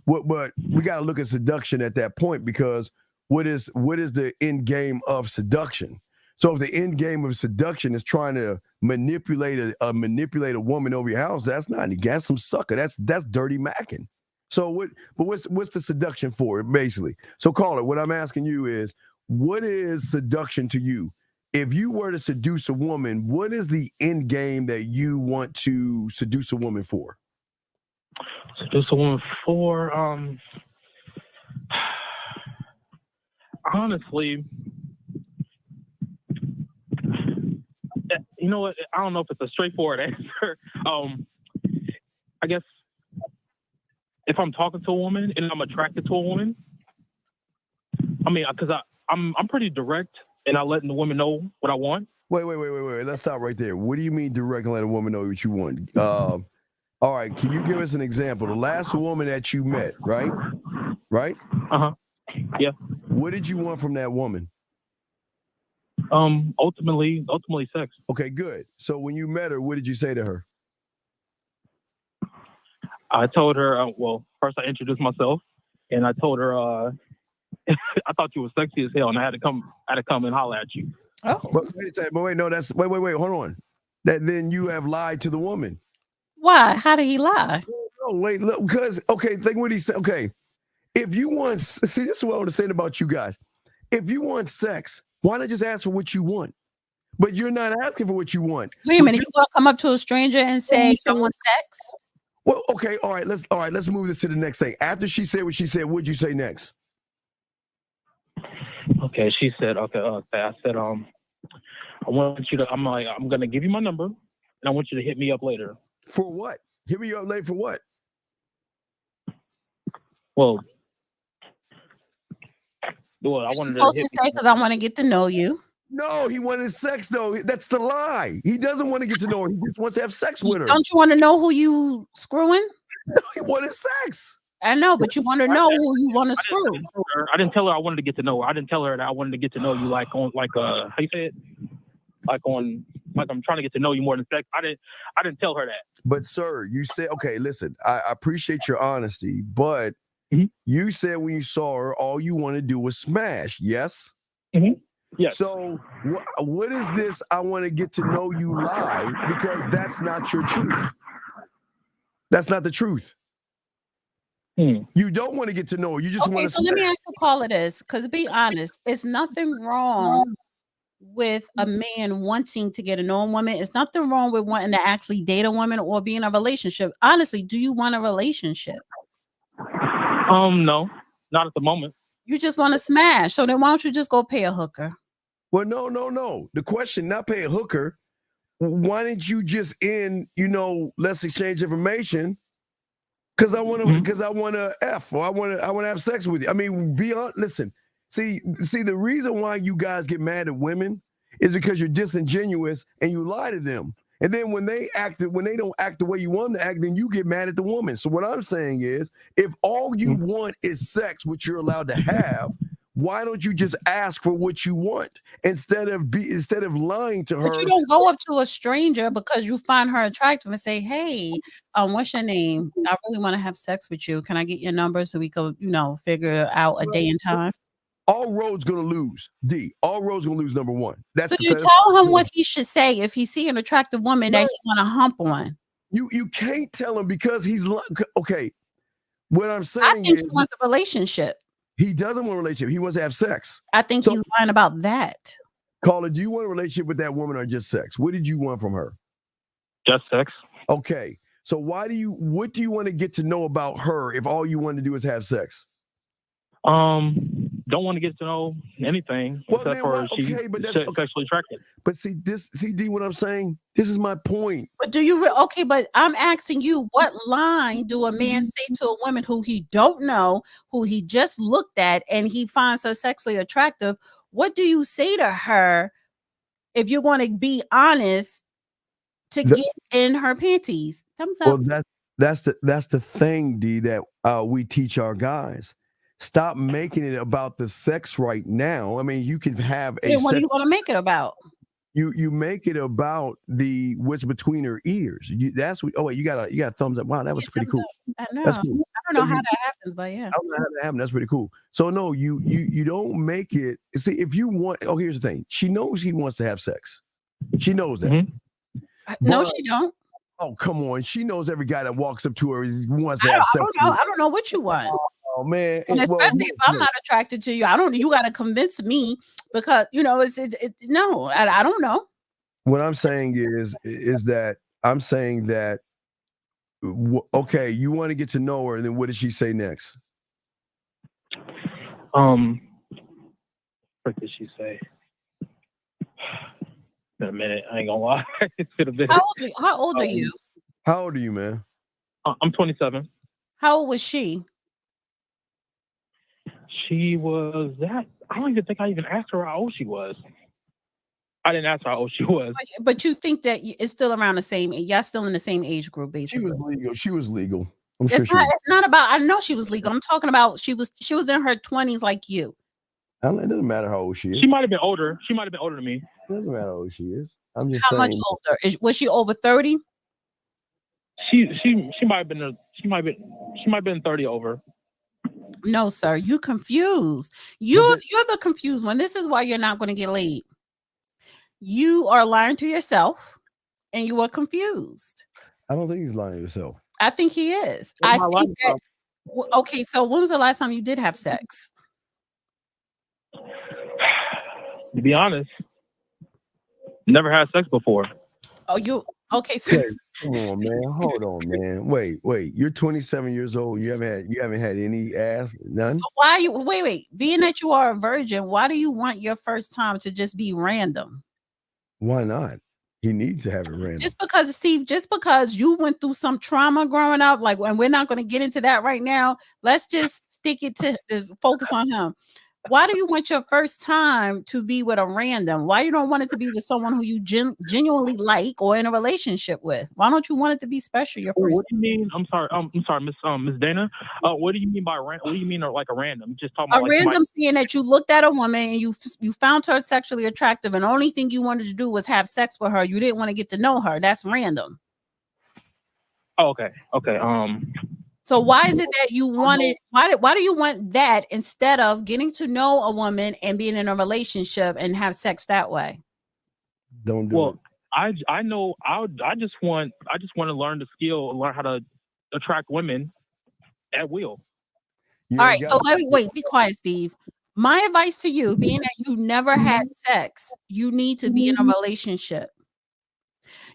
we got to look at seduction at that point because what is the end game of seduction? So if the end game of seduction is trying to manipulate a woman over your house, that's some sucker. That's dirty macking. So what's the seduction for, basically? So call it. What I'm asking you is, what is seduction to you? If you were to seduce a woman, what is the end game that you want to seduce a woman for? Seduce a woman for, honestly, you know what? I don't know if it's a straightforward answer. I guess if I'm talking to a woman and I'm attracted to a woman, I mean, because I'm pretty direct and I letting the woman know what I want. Wait. Let's stop right there. What do you mean direct and let a woman know what you want? All right. Can you give us an example? The last woman that you met, right? Right? Uh-huh. Yeah. What did you want from that woman? Ultimately sex. Okay, good. So when you met her, what did you say to her? I told her, first I introduced myself and I told her, I thought you were sexy as hell and I had to come and holler at you. Oh. But wait, hold on. Then you have lied to the woman. Why? How did he lie? Oh, wait, look, because, think what he said. Okay, if you want, see, this is what I understand about you guys. If you want sex, why not just ask for what you want? But you're not asking for what you want. Wait a minute, you want to come up to a stranger and say, I want sex? Well, okay, all right, let's move this to the next thing. After she said what she said, what'd you say next? Okay, she said, I said, I want you to, I'm gonna give you my number and I want you to hit me up later. For what? Hit me up late for what? Well, I wanted to supposed hit to say because I want to get to know you. No, he wanted sex though. That's the lie. He doesn't want to get to know her. He just wants to have sex with her. Don't you want to know who you screwing? No, he wanted sex. I know, but you want to know who you want to screw. I didn't tell her I wanted to get to know her. I didn't tell her that I wanted to get to know you like on how you say it? Like I'm trying to get to know you more than sex. I didn't tell her that. But sir, you said, okay, listen, I appreciate your honesty, but you said when you saw her, all you want to do was smash. Yes? Mm-hmm. Yes. So what is this I want to get to know you lie? Because that's not your truth. That's not the truth. You don't want to get to know her. You just want to. So let me ask you, call it this, because to be honest, it's nothing wrong with a man wanting to get to know a woman. It's nothing wrong with wanting to actually date a woman or be in a relationship. Honestly, do you want a relationship? No, not at the moment. You just want to smash. So then why don't you just go pay a hooker? Well, no. The question, not pay a hooker. Why didn't you just let's exchange information? Because I want to F or I want to have sex with you. I mean, listen. See, the reason why you guys get mad at women is because you're disingenuous and you lie to them. And then when they don't act the way you want them to act, then you get mad at the woman. So what I'm saying is, if all you want is sex, which you're allowed to have, why don't you just ask for what you want instead of lying to her? But you don't go up to a stranger because you find her attractive and say, "Hey, what's your name? I really want to have sex with you. Can I get your number so we could, figure out a day and time?" All roads gonna lose. D. All roads gonna lose. Number one. So you tell him what he should say if he see an attractive woman that he want to hump on. You can't tell him because he's okay. What I'm saying I think he wants a relationship. He doesn't want a relationship. He wants to have sex. I think he's lying about that. Caller, do you want a relationship with that woman or just sex? What did you want from her? Just sex. Okay. So what do you want to get to know about her if all you want to do is have sex? Don't want to get to know anything except for she's sexually attracted. But see, D, what I'm saying? This is my point. But but I'm asking you, what line do a man say to a woman who he don't know, who he just looked at, and he finds her sexually attractive? What do you say to her if you're going to be honest to get in her panties? Thumbs up. Well, that's the thing, D, that we teach our guys. Stop making it about the sex right now. I mean, you can have a. What do you want to make it about? You make it about what's between her ears. That's what. Oh wait, you got a thumbs up. Wow, that was pretty cool. I know. That's cool. I don't know how that happens, but yeah. I don't know how that happened. That's pretty cool. So no, you don't make it. See, if you want. Oh, here's the thing. She knows he wants to have sex. She knows that. No, she don't. Oh, come on. She knows every guy that walks up to her wants to have sex. I don't know what you want. Oh man, and especially if I'm not attracted to you, you got to convince me because no, I don't know. What I'm saying is that I'm saying that okay, you want to get to know her, and then what did she say next? What did she say? In a minute, I ain't gonna lie. It's been a bit. How old are you? How old are you, man? I'm 27. How old was she? She was that. I don't even think I even asked her how old she was. I didn't ask her how old she was. But you think that it's still around the same age? Y'all still in the same age group, basically. She was legal. It's not about. I know she was legal. I'm talking about she was in her 20s, like you. It doesn't matter how old she is. She might have been older. She might have been older than me. It doesn't matter how old she is. I'm just saying. How much older? Was she over 30? She might have been. She might have been 30 over. No, sir, you confused. You're the confused one. This is why you're not going to get laid. You are lying to yourself, and you are confused. I don't think he's lying to himself. I think he is. Okay, so when was the last time you did have sex? To be honest, never had sex before. Oh, okay? So come on, man. Hold on, man. Wait. You're 27 years old. You haven't had any ass, none. So why you wait? Being that you are a virgin, why do you want your first time to just be random? Why not? He needs to have it random. Just because, Steve, just because you went through some trauma growing up, like, and we're not going to get into that right now. Let's just stick it to focus on him. Why do you want your first time to be with a random? Why you don't want it to be with someone who you genuinely like or in a relationship with? Why don't you want it to be special your first? What do you mean? I'm sorry, Miss Dana. What do you mean by what do you mean like a random? Just talking about a random seeing that you looked at a woman and you found her sexually attractive, and the only thing you wanted to do was have sex with her. You didn't want to get to know her. That's random. Oh, okay. So why is it that you wanted? Why do you want that instead of getting to know a woman and being in a relationship and have sex that way? Don't do it. I know. I just want to learn the skill, learn how to attract women at will. All right. So wait. Be quiet, Steve. My advice to you, being that you never had sex, you need to be in a relationship.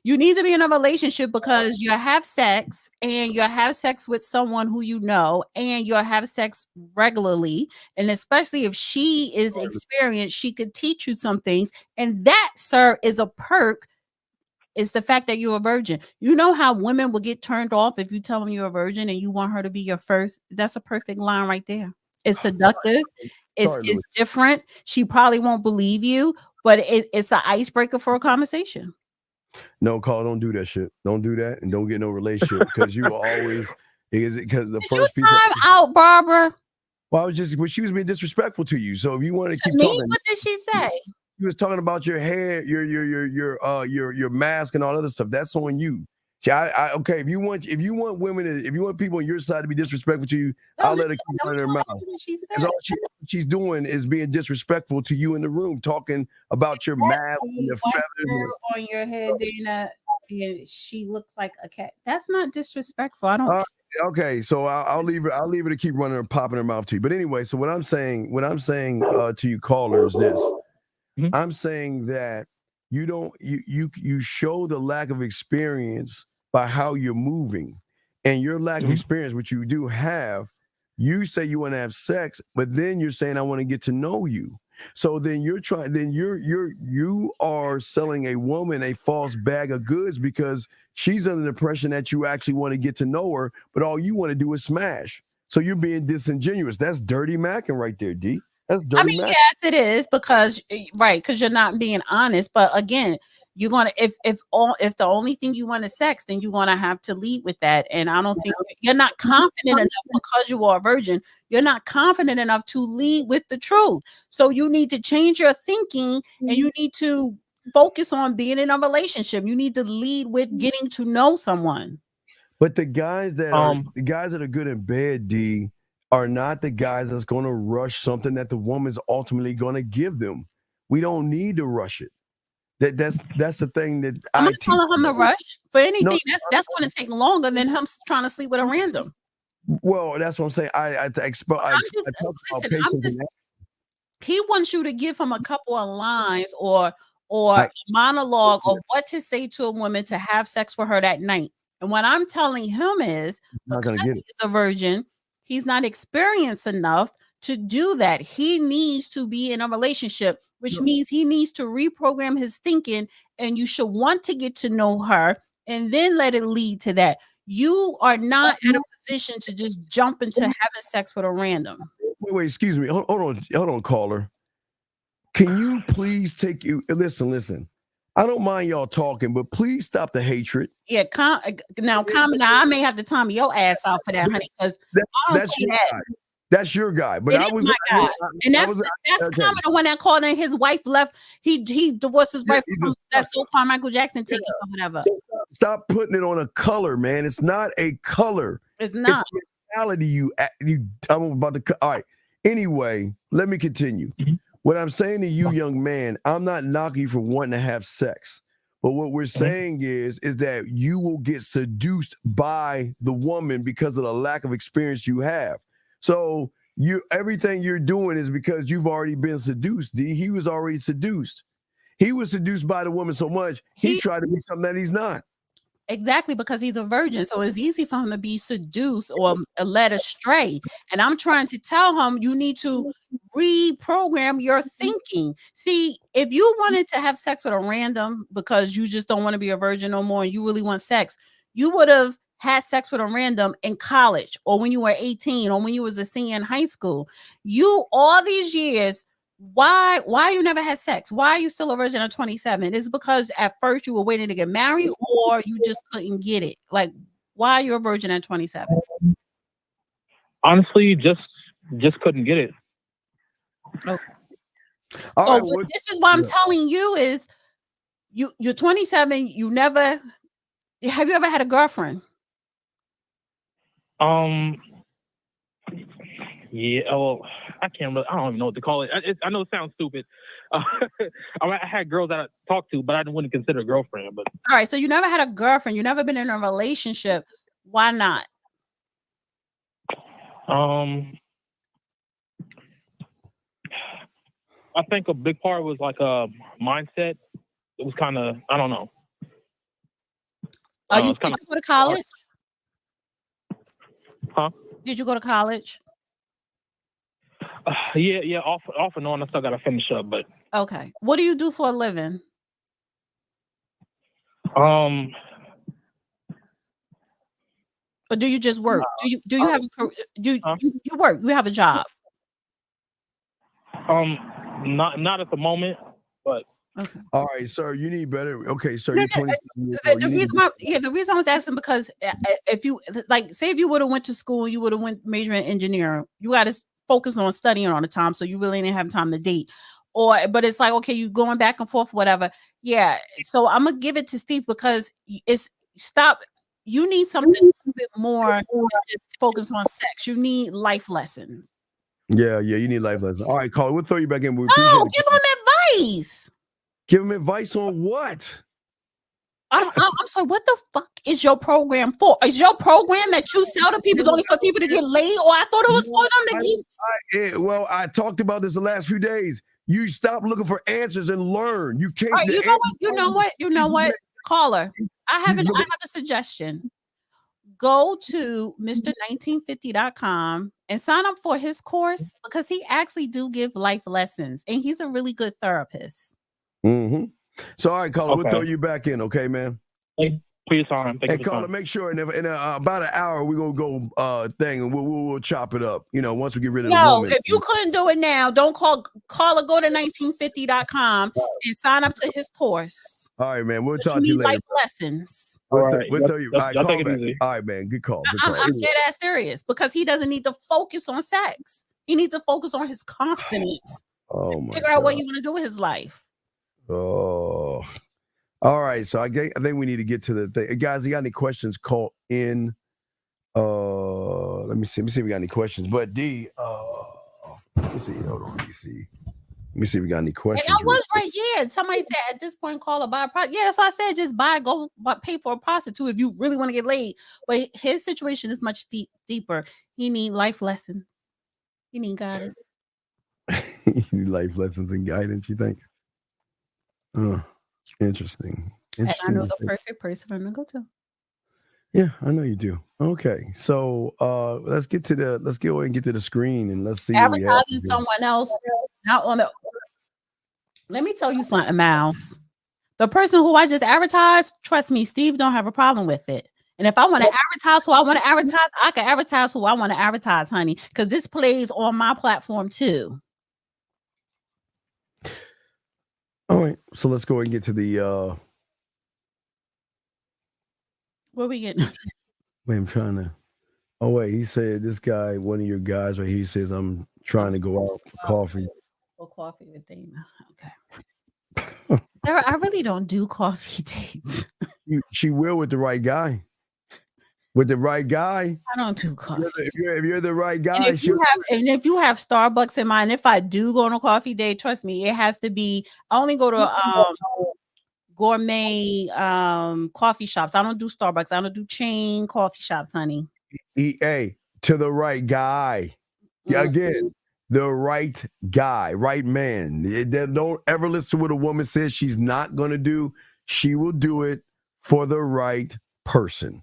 You need to be in a relationship because you have sex and you have sex with someone who you know, and you'll have sex regularly. And especially if she is experienced, she could teach you some things. And that, sir, is a perk. Is the fact that you're a virgin. You know how women will get turned off if you tell them you're a virgin and you want her to be your first. That's a perfect line right there. It's seductive. It's different. She probably won't believe you, but it's an icebreaker for a conversation. No, Carl, don't do that shit. Don't do that, and don't get no relationship because you always because the first people out, Barbara. Well, she was being disrespectful to you. So if you want to keep me, talking, what did she say? She was talking about your hair, your mask, and all other stuff. That's on you. Okay, if you want women, if you want people on your side to be disrespectful to you, I'll let her keep running her mouth. Because all she's doing is being disrespectful to you in the room, talking about your mask and your feathers on your head, Dana. And she looks like a cat. That's not disrespectful. I don't. Okay, so I'll leave her to keep running her, popping her mouth to you. But anyway, so what I'm saying to you callers is this. Mm-hmm. I'm saying that you show the lack of experience by how you're moving, and your lack of experience, which you do have. You say you want to have sex, but then you're saying I want to get to know you. So then you are selling a woman a false bag of goods because she's under the impression that you actually want to get to know her, but all you want to do is smash. So you're being disingenuous. That's dirty macking right there, D. That's dirty macking. Yes, it is because you're not being honest. But again, you're gonna if the only thing you want is sex, then you're gonna have to lead with that. And I don't think you're not confident enough because you are a virgin. You're not confident enough to lead with the truth. So you need to change your thinking, and you need to focus on being in a relationship. You need to lead with getting to know someone. But the guys that are good in bed, D, are not the guys that's going to rush something that the woman's ultimately going to give them. We don't need to rush it. That's the thing that I'm not telling him to rush for anything. No, that's going to take longer than him trying to sleep with a random. Well, that's what I'm saying. He wants you to give him a couple of lines or a monologue of what to say to a woman to have sex with her that night. And what I'm telling him is, because he's a virgin, he's not experienced enough to do that. He needs to be in a relationship, which means he needs to reprogram his thinking, and you should want to get to know her and then let it lead to that. You are not in a position to just jump into having sex with a random. Wait, excuse me. Hold on, caller. Can you please listen. I don't mind y'all talking, but please stop the hatred. Yeah, now I may have to time your ass off for that, honey, because that's your guy. But I was my guy. And that's Common, the one that called in his wife left. He divorced his wife from that so-called Michael Jackson ticket or whatever. Stop putting it on a color, man. It's not a color. It's not. It's a mentality I'm about to all right. Anyway, let me continue. Mm-hmm. What I'm saying to you, young man, I'm not knocking you for wanting to have sex. But what we're saying is that you will get seduced by the woman because of the lack of experience you have. So everything you're doing is because you've already been seduced, D. He was already seduced. He was seduced by the woman so much, he tried to be something that he's not. Exactly, because he's a virgin. So it's easy for him to be seduced or led astray. And I'm trying to tell him you need to reprogram your thinking. See, if you wanted to have sex with a random because you just don't want to be a virgin no more and you really want sex, you would have had sex with a random in college or when you were 18 or when you was a senior in high school. You all these years, why you never had sex? Why are you still a virgin at 27? It's because at first you were waiting to get married or you just couldn't get it. Like, why are you a virgin at 27? Honestly, just couldn't get it. Okay. All So right, well, this is what I'm telling you is you're 27. You never have you ever had a girlfriend? Yeah. Well, I can't really. I don't even know what to call it. I know it sounds stupid. I had girls that I talked to, but I wouldn't consider a girlfriend. But all right, so you never had a girlfriend. You never been in a relationship. Why not? I think a big part was like a mindset. It was kind of, I don't know. Did you go to college? Huh? Did you go to college? Yeah. Off and on. I still got to finish up, but. Okay. What do you do for a living? Or do you just work? Do you have a career? You work? You have a job? Not at the moment, but. Okay. All right, sir. You need better. Okay, sir. You're 27 years old. The reason I was asking because if you say if you would have went to school, you would have went major in engineering. You got to focus on studying all the time, so you really didn't have time to date. But it's like okay, you going back and forth, whatever. Yeah. So I'm gonna give it to Steve because it's stop. You need something a bit more than just focus on sex. You need life lessons. Yeah. You need life lessons. All right, Carl. We'll throw you back in. Give him advice. Give him advice on what? I'm sorry. What the fuck is your program for? Is your program that you sell to people only for people to get laid, or I thought it was for them to get? Well, I talked about this the last few days. You stop looking for answers and learn. You can't. Right, you know what, caller. I have a suggestion. Go to Mr.1950.com and sign up for his course because he actually do give life lessons and he's a really good therapist. Mm-hmm. So, all right, caller, we'll throw you back in, okay, man? Thank you for your time. And caller, make sure in about an hour we're gonna go and we'll chop it up. Once we get rid of the woman. If you couldn't do it now, don't call or go to 1950.com and sign up to his course. All right, man. We'll talk to you later. Life lessons. We'll tell you. All right, call back. Easy. All right, man. Good call. I'm dead ass serious because he doesn't need to focus on sex. He needs to focus on his confidence. Figure out what you want to do with his life. Oh, all right. So I think we need to get to the thing, guys. You got any questions? Call in. Let me see if we got any questions. But D, let me see. Hold on. Let me see if we got any questions. And I was right. Yeah, somebody said at this point, call or buy a prostitute. Yeah, so I said just pay for a prostitute if you really want to get laid. But his situation is much deeper. He need life lessons. He need guidance. You need life lessons and guidance. You think? Interesting. And I know the perfect person for him to go to. Yeah, I know you do. Okay, so let's go and get to the screen and let's see. Advertising someone else, not on the. Let me tell you something, Miles. The person who I just advertised, trust me, Steve don't have a problem with it. And if I want to advertise who I want to advertise, I can advertise who I want to advertise, honey, because this plays on my platform too. All right, so let's go and get to the. What are we getting? Wait, I'm trying to. Oh wait, he said this guy, one of your guys, right? He says I'm trying to go out for coffee. For coffee with Dana. Okay. Sarah, I really don't do coffee dates. She will with the right guy. With the right guy. I don't do coffee. If you're the right guy. And if you have Starbucks in mind, if I do go on a coffee date, trust me, it has to be. I only go to gourmet coffee shops. I don't do Starbucks. I don't do chain coffee shops, honey. Hey, to the right guy. Yeah, again, the right guy, right man. Don't ever listen to what a woman says she's not going to do. She will do it for the right person.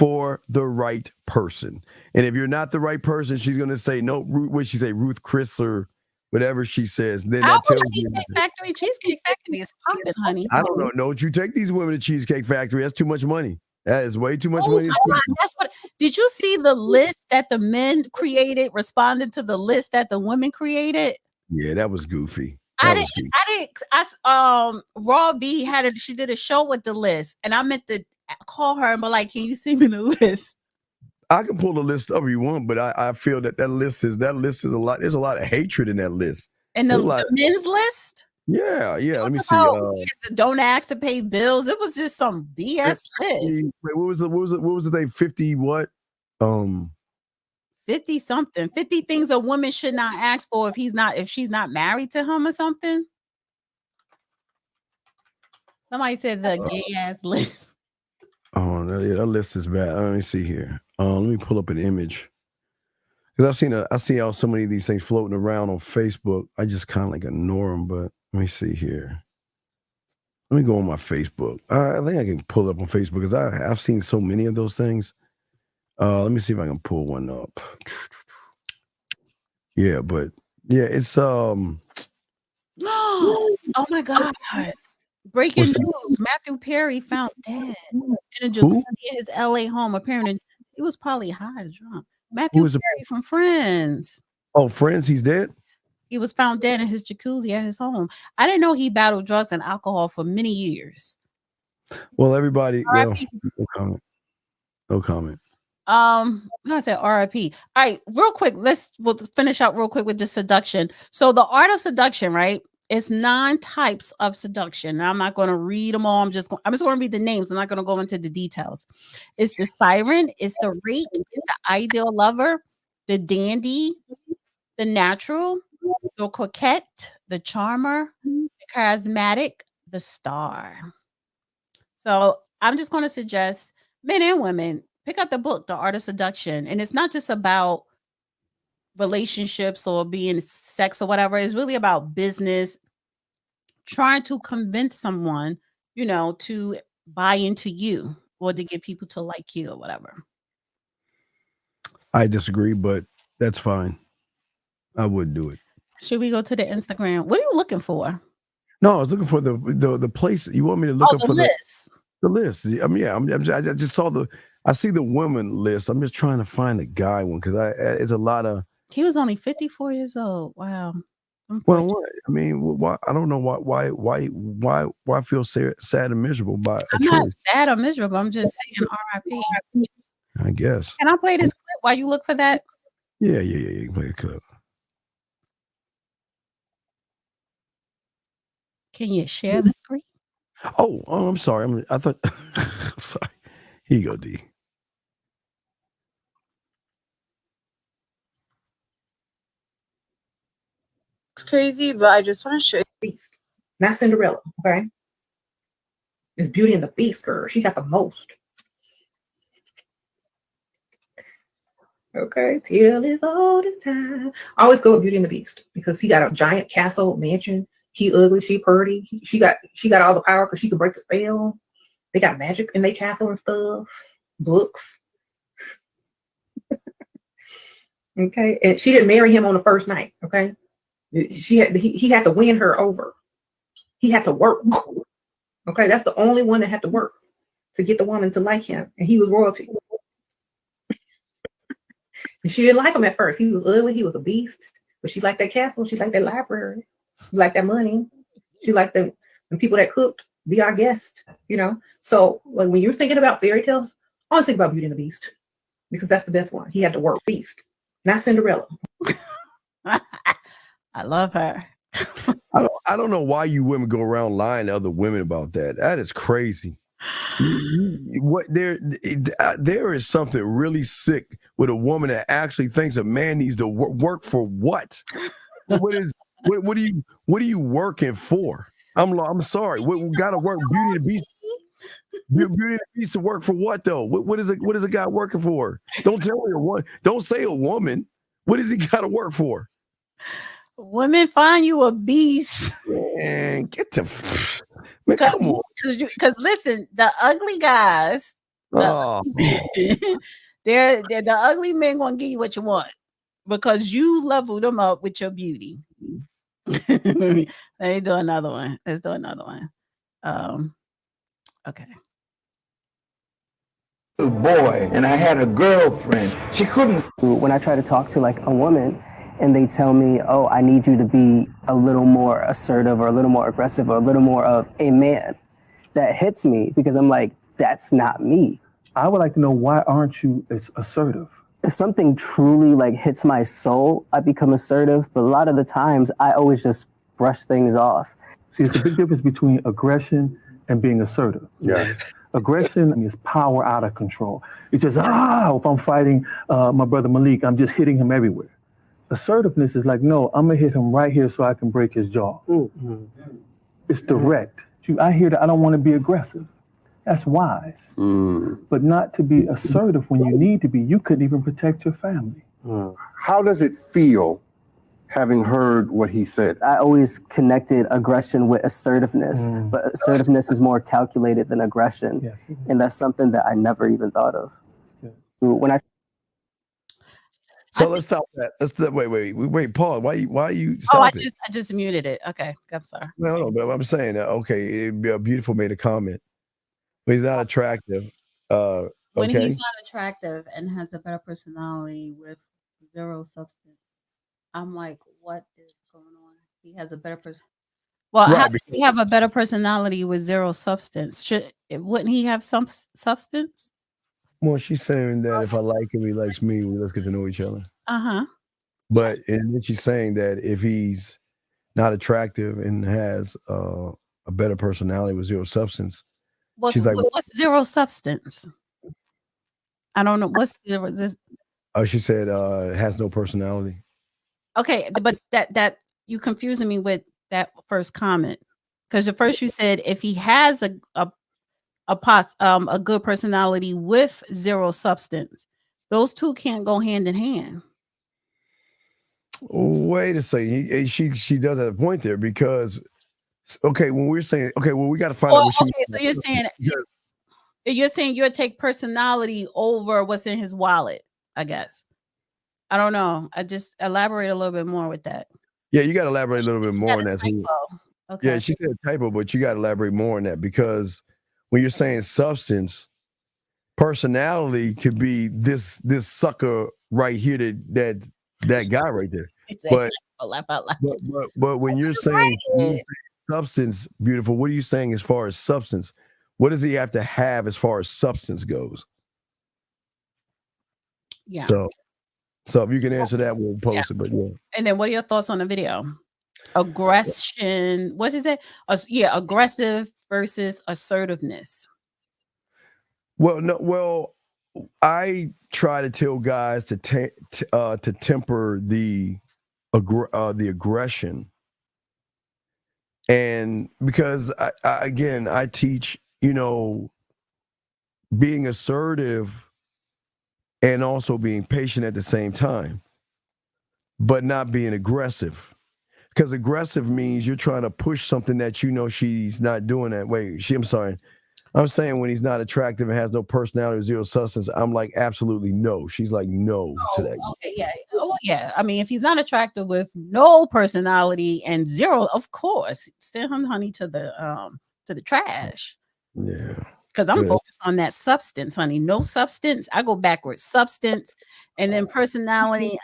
for the right person. And if you're not the right person, she's going to say, no, what she say, Ruth Chris or whatever she says. Then that tells you. Cheesecake Factory is popping, honey. I don't know. No, you take these women to Cheesecake Factory. That's too much money. That is way too much money. That's what. Did you see the list that the men created, responded to the list that the women created? Yeah, that was goofy. Raw B she did a show with the list, and I meant to call her and be like, can you send me the list? I can pull the list up if you want, but I feel that list is a lot. There's a lot of hatred in that list. And the men's list? Yeah. Let me see. Don't ask to pay bills. It was just some BS list. Wait, what was the thing? 50 what? 50 something. 50 things a woman should not ask for if she's not married to him or something. Somebody said the gay ass list. Oh, that list is bad. Let me see here. Let me pull up an image. Because I see how so many of these things floating around on Facebook. I just kind of like ignore them, but let me see here. Let me go on my Facebook. I think I can pull it up on Facebook because I've seen so many of those things. Let me see if I can pull one up. Yeah, but yeah, it's oh my God. Breaking news. Matthew Perry found dead in a jacuzzi in his LA home. Apparently, he was probably high drunk. Matthew Perry from Friends. Oh, Friends, he's dead? He was found dead in his jacuzzi at his home. I didn't know he battled drugs and alcohol for many years. Well, everybody, no comment. I said RIP. All right, real quick. We'll finish out real quick with the seduction. So the art of seduction, right? It's 9 types of seduction. Now, I'm not going to read them all. I'm just going to read the names. I'm not going to go into the details. It's the siren. It's the rake. It's the ideal lover. The dandy. The natural. The coquette. The charmer. The charismatic. The star. So I'm just going to suggest men and women pick up the book, The Art of Seduction. And it's not just about relationships or being sex or whatever. It's really about business, trying to convince someone, to buy into you or to get people to like you or whatever. I disagree, but that's fine. I would do it. Should we go to the Instagram? What are you looking for? No, I was looking for the place. You want me to look up for list. The list. I mean, yeah, I just saw I see the women list. I'm just trying to find a guy one because it's a lot of. He was only 54 years old. Wow. Well, what? I mean, why? I don't know why I feel sad and miserable by a I'm choice. not sad or miserable. I'm just saying RIP. I guess. Can I play this clip while you look for that? Yeah. You can play a clip. Can you share the screen? Oh, I'm sorry. I thought. Sorry. Here you go, D. It's crazy, but I just want to show you Beast. Not Cinderella, okay? It's Beauty and the Beast, girl. She got the most. Okay, till it's all this time. I always go with Beauty and the Beast because he got a giant castle mansion. He ugly, she pretty. She got all the power because she could break the spell. They got magic in their castle and stuff. Books. Okay, and she didn't marry him on the first night. Okay. He had to win her over. He had to work. Okay, that's the only one that had to work to get the woman to like him, and he was royalty. And she didn't like him at first. He was ugly. He was a beast. But she liked that castle. She liked that library. She liked that money. She liked the people that cooked. Be our guest. So when you're thinking about fairy tales, always think about Beauty and the Beast because that's the best one. He had to work. Beast, not Cinderella. I love her. I don't know why you women go around lying to other women about that. That is crazy. What there is something really sick with a woman that actually thinks a man needs to work for what? What are you working for? I'm sorry. We got to work Beauty and the Beast. Beauty and the Beast to work for what though? What is a guy working for? Don't tell me don't say a woman. What does he got to work for? Women find you a beast. Man, get the man, come on. Because listen, the ugly guys Oh, they're the ugly men gonna give you what you want because you level them up with your beauty. Let me do another one. Let's do another one. Okay. Boy, and I had a girlfriend. She couldn't. When I try to talk to like a woman and they tell me, oh, I need you to be a little more assertive or a little more aggressive or a little more of a man, that hits me because I'm like, that's not me. I would like to know, why aren't you as assertive? If something truly like hits my soul, I become assertive, but a lot of the times I always just brush things off. See, it's a big difference between aggression and being assertive. yes. Aggression is power out of control. It's just, if I'm fighting my brother Malik, I'm just hitting him everywhere. Assertiveness is like, no, I'm gonna hit him right here so I can break his jaw. Mm-hmm. It's direct. I hear that I don't want to be aggressive. That's wise. But not to be assertive when you need to be. You couldn't even protect your family. How does it feel having heard what he said? I always connected aggression with assertiveness, but assertiveness is more calculated than aggression. Yes. And that's something that I never even thought of. When I So let's stop that. Wait, Paul. Why you stop it? I just muted it. Okay, I'm sorry. No, but I'm saying that okay, Beautiful made a comment. But he's not attractive. When Okay. he's not attractive and has a better personality with zero substance, I'm like, what is going on? He has a better person. Well, Right, how does he have a better personality with zero substance? Wouldn't he have some substance? Well, she's saying that if I like him, he likes me. Let's get to know each other. But and then she's saying that if he's not attractive and has a better personality with zero substance, she's like, what's zero substance? I don't know. What's this? Oh, she said has no personality. Okay, but that you confusing me with that first comment because at first you said if he has a good personality with zero substance, those two can't go hand in hand. Wait a second. She does have a point there because when we're saying we got to find out what she. Okay, so you're saying you'll take personality over what's in his wallet, I guess. I don't know. I just elaborate a little bit more with that. Yeah, you got to elaborate a little bit more on that. Okay. Yeah, she said a typo, but you got to elaborate more on that because when you're saying substance, personality could be this sucker right here that guy right there. But when you're saying substance, Beautiful, what are you saying as far as substance? What does he have to have as far as substance goes? Yeah. So if you can answer that, we'll post it. But yeah. And then what are your thoughts on the video? Aggression. What's it say? Aggressive versus assertiveness. Well, I try to tell guys to temper the aggression, and because I teach, being assertive and also being patient at the same time, but not being aggressive. Because aggressive means you're trying to push something that she's not doing that way. I'm saying when he's not attractive and has no personality or zero substance, I'm like, absolutely no. She's like, no to that. Okay, yeah. Oh, yeah. I mean, if he's not attractive with no personality and zero, of course, send him, honey, to the trash. Yeah. Because I'm focused on that substance, honey. No substance. I go backwards. Substance and then personality.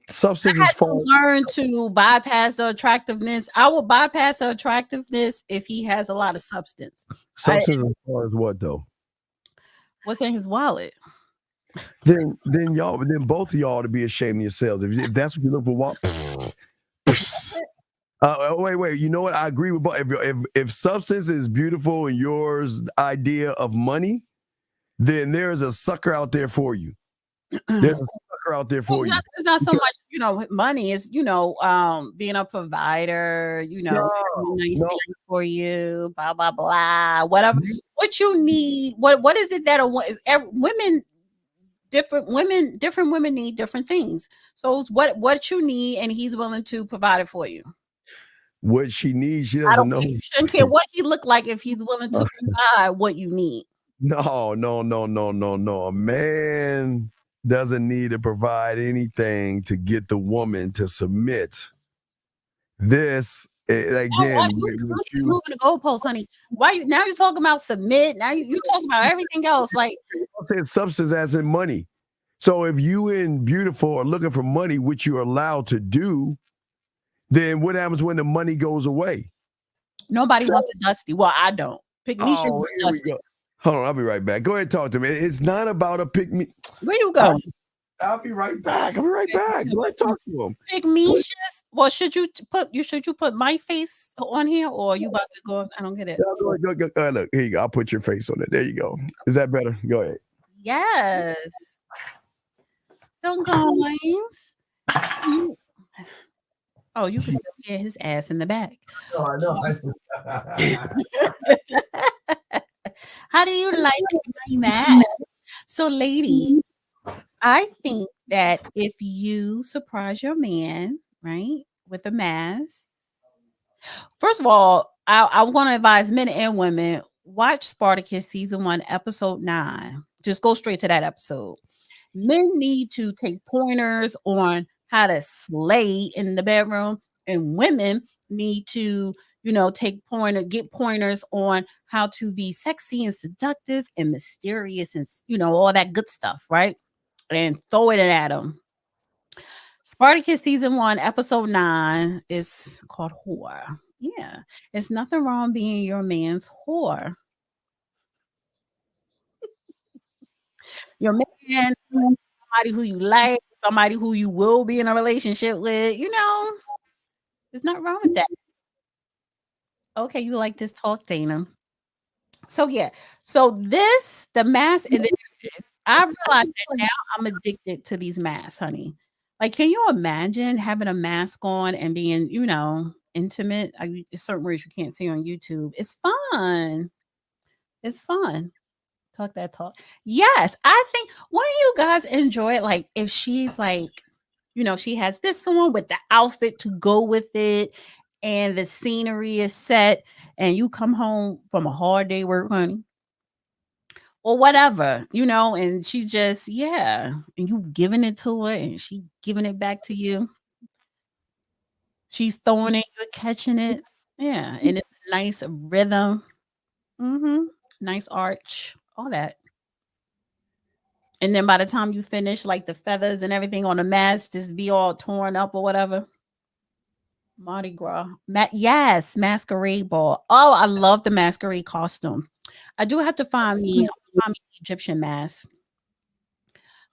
Substance I had is fun. to learn to bypass the attractiveness. I will bypass the attractiveness if he has a lot of substance. Substance as far as what though? What's in his wallet? Then both of y'all to be ashamed of yourselves. If that's what you look for, wait. You know what? I agree with both. If substance is beautiful and yours idea of money, then there's a sucker out there for you. There's a sucker out there for you. It's not so much, money is, being a provider, nice things for you, blah, blah, blah, whatever. What you need, what is it that different women need different things. So it's what you need, and he's willing to provide it for you. What she needs, she doesn't know. You shouldn't care what he look like if he's willing to provide what you need. No. A man doesn't need to provide anything to get the woman to submit. This Why you constantly moving the goalposts, honey? Why you now? You talking about submit? Now you talking about everything else. Like I'm saying substance as in money. So if you and beautiful are looking for money, which you're allowed to do, then what happens when the money goes away? Nobody wants a Dusty. Well, I don't. Pick me. Oh, here we go. Hold on, I'll be right back. Go ahead and talk to me. It's not about a pick me. Where you go? I'll be right back. Go ahead and talk to him. Pick me. Well, should you put my face on here, or you about to go? I don't get it. Go. Look, here you go. I'll put your face on it. There you go. Is that better? Go ahead. Yes. So guys, you can still hear his ass in the back. Oh, I know. How do you like my mask? So, ladies, I think that if you surprise your man, right, with a mask, first of all, I want to advise men and women, watch Spartacus season 1, episode 9. Just go straight to that episode. Men need to take pointers on how to slay in the bedroom, and women need to, get pointers on how to be sexy and seductive and mysterious and, all that good stuff, right? And throw it at them. Spartacus season 1, episode 9 is called Whore. Yeah, it's nothing wrong being your man's whore. Your man, somebody who you like, somebody who you will be in a relationship with, there's nothing wrong with that. Okay, you like this talk, Dana. So yeah, the mask, and I realized that now I'm addicted to these masks, honey. Like, can you imagine having a mask on and being, intimate? Certain words you can't see on YouTube. It's fun. It's fun. Talk that talk. Yes, I think. Wouldn't you guys enjoy it? Like, if she's like, she has this on with the outfit to go with it, and the scenery is set, and you come home from a hard day work, honey, or whatever, and she just, and you've given it to her, and she giving it back to you. She's throwing it, you're catching it. Yeah, and it's a nice rhythm. Nice arch, all that. And then by the time you finish, like the feathers and everything on the mask just be all torn up or whatever. Mardi Gras. Yes, masquerade ball. Oh, I love the masquerade costume. I do have to find the Egyptian mask.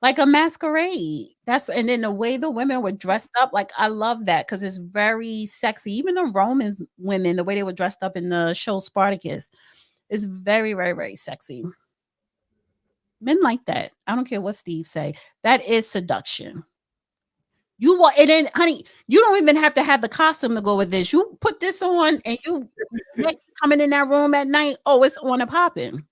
Like a masquerade. And then the way the women were dressed up, like I love that because it's very sexy. Even the Roman women, the way they were dressed up in the show Spartacus, is very, very, very sexy. Men like that. I don't care what Steve say. That is seduction. You want, and then, honey, you don't even have to have the costume to go with this. You put this on, and you coming in that room at night. Oh, it's on and popping.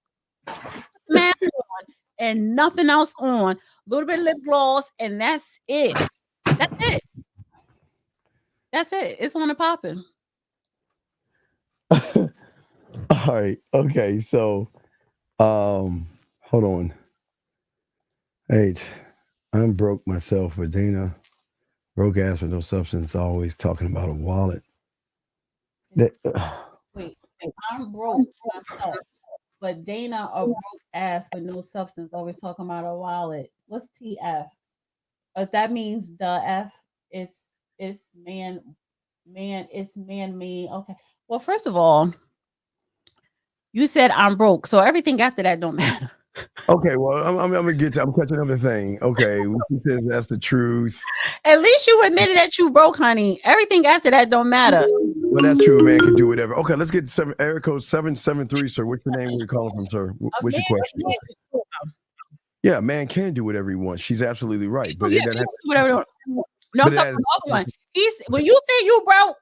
Mask on and nothing else on. A little bit of lip gloss, and that's it. That's it. That's it. It's on and popping. All right. Okay. So, hold on. Hey, I'm broke myself, but Dana, broke ass with no substance, always talking about a wallet. Wait, I'm broke myself, but Dana, a broke ass with no substance, always talking about a wallet. What's TF? That means the F it's man, it's me. Okay. Well, first of all, you said I'm broke, so everything after that don't matter. Okay, well, I'm gonna get to. I'm catching another thing. Okay, she says that's the truth. At least you admitted that you broke, honey. Everything after that don't matter. Well, that's true. A man can do whatever. Okay, let's get area code 773, sir. What's your name? Where you calling from, sir? What's your question? Yeah, man can do whatever he wants. She's absolutely right. But it doesn't have whatever. No, I'm talking about the other one. When you say you broke,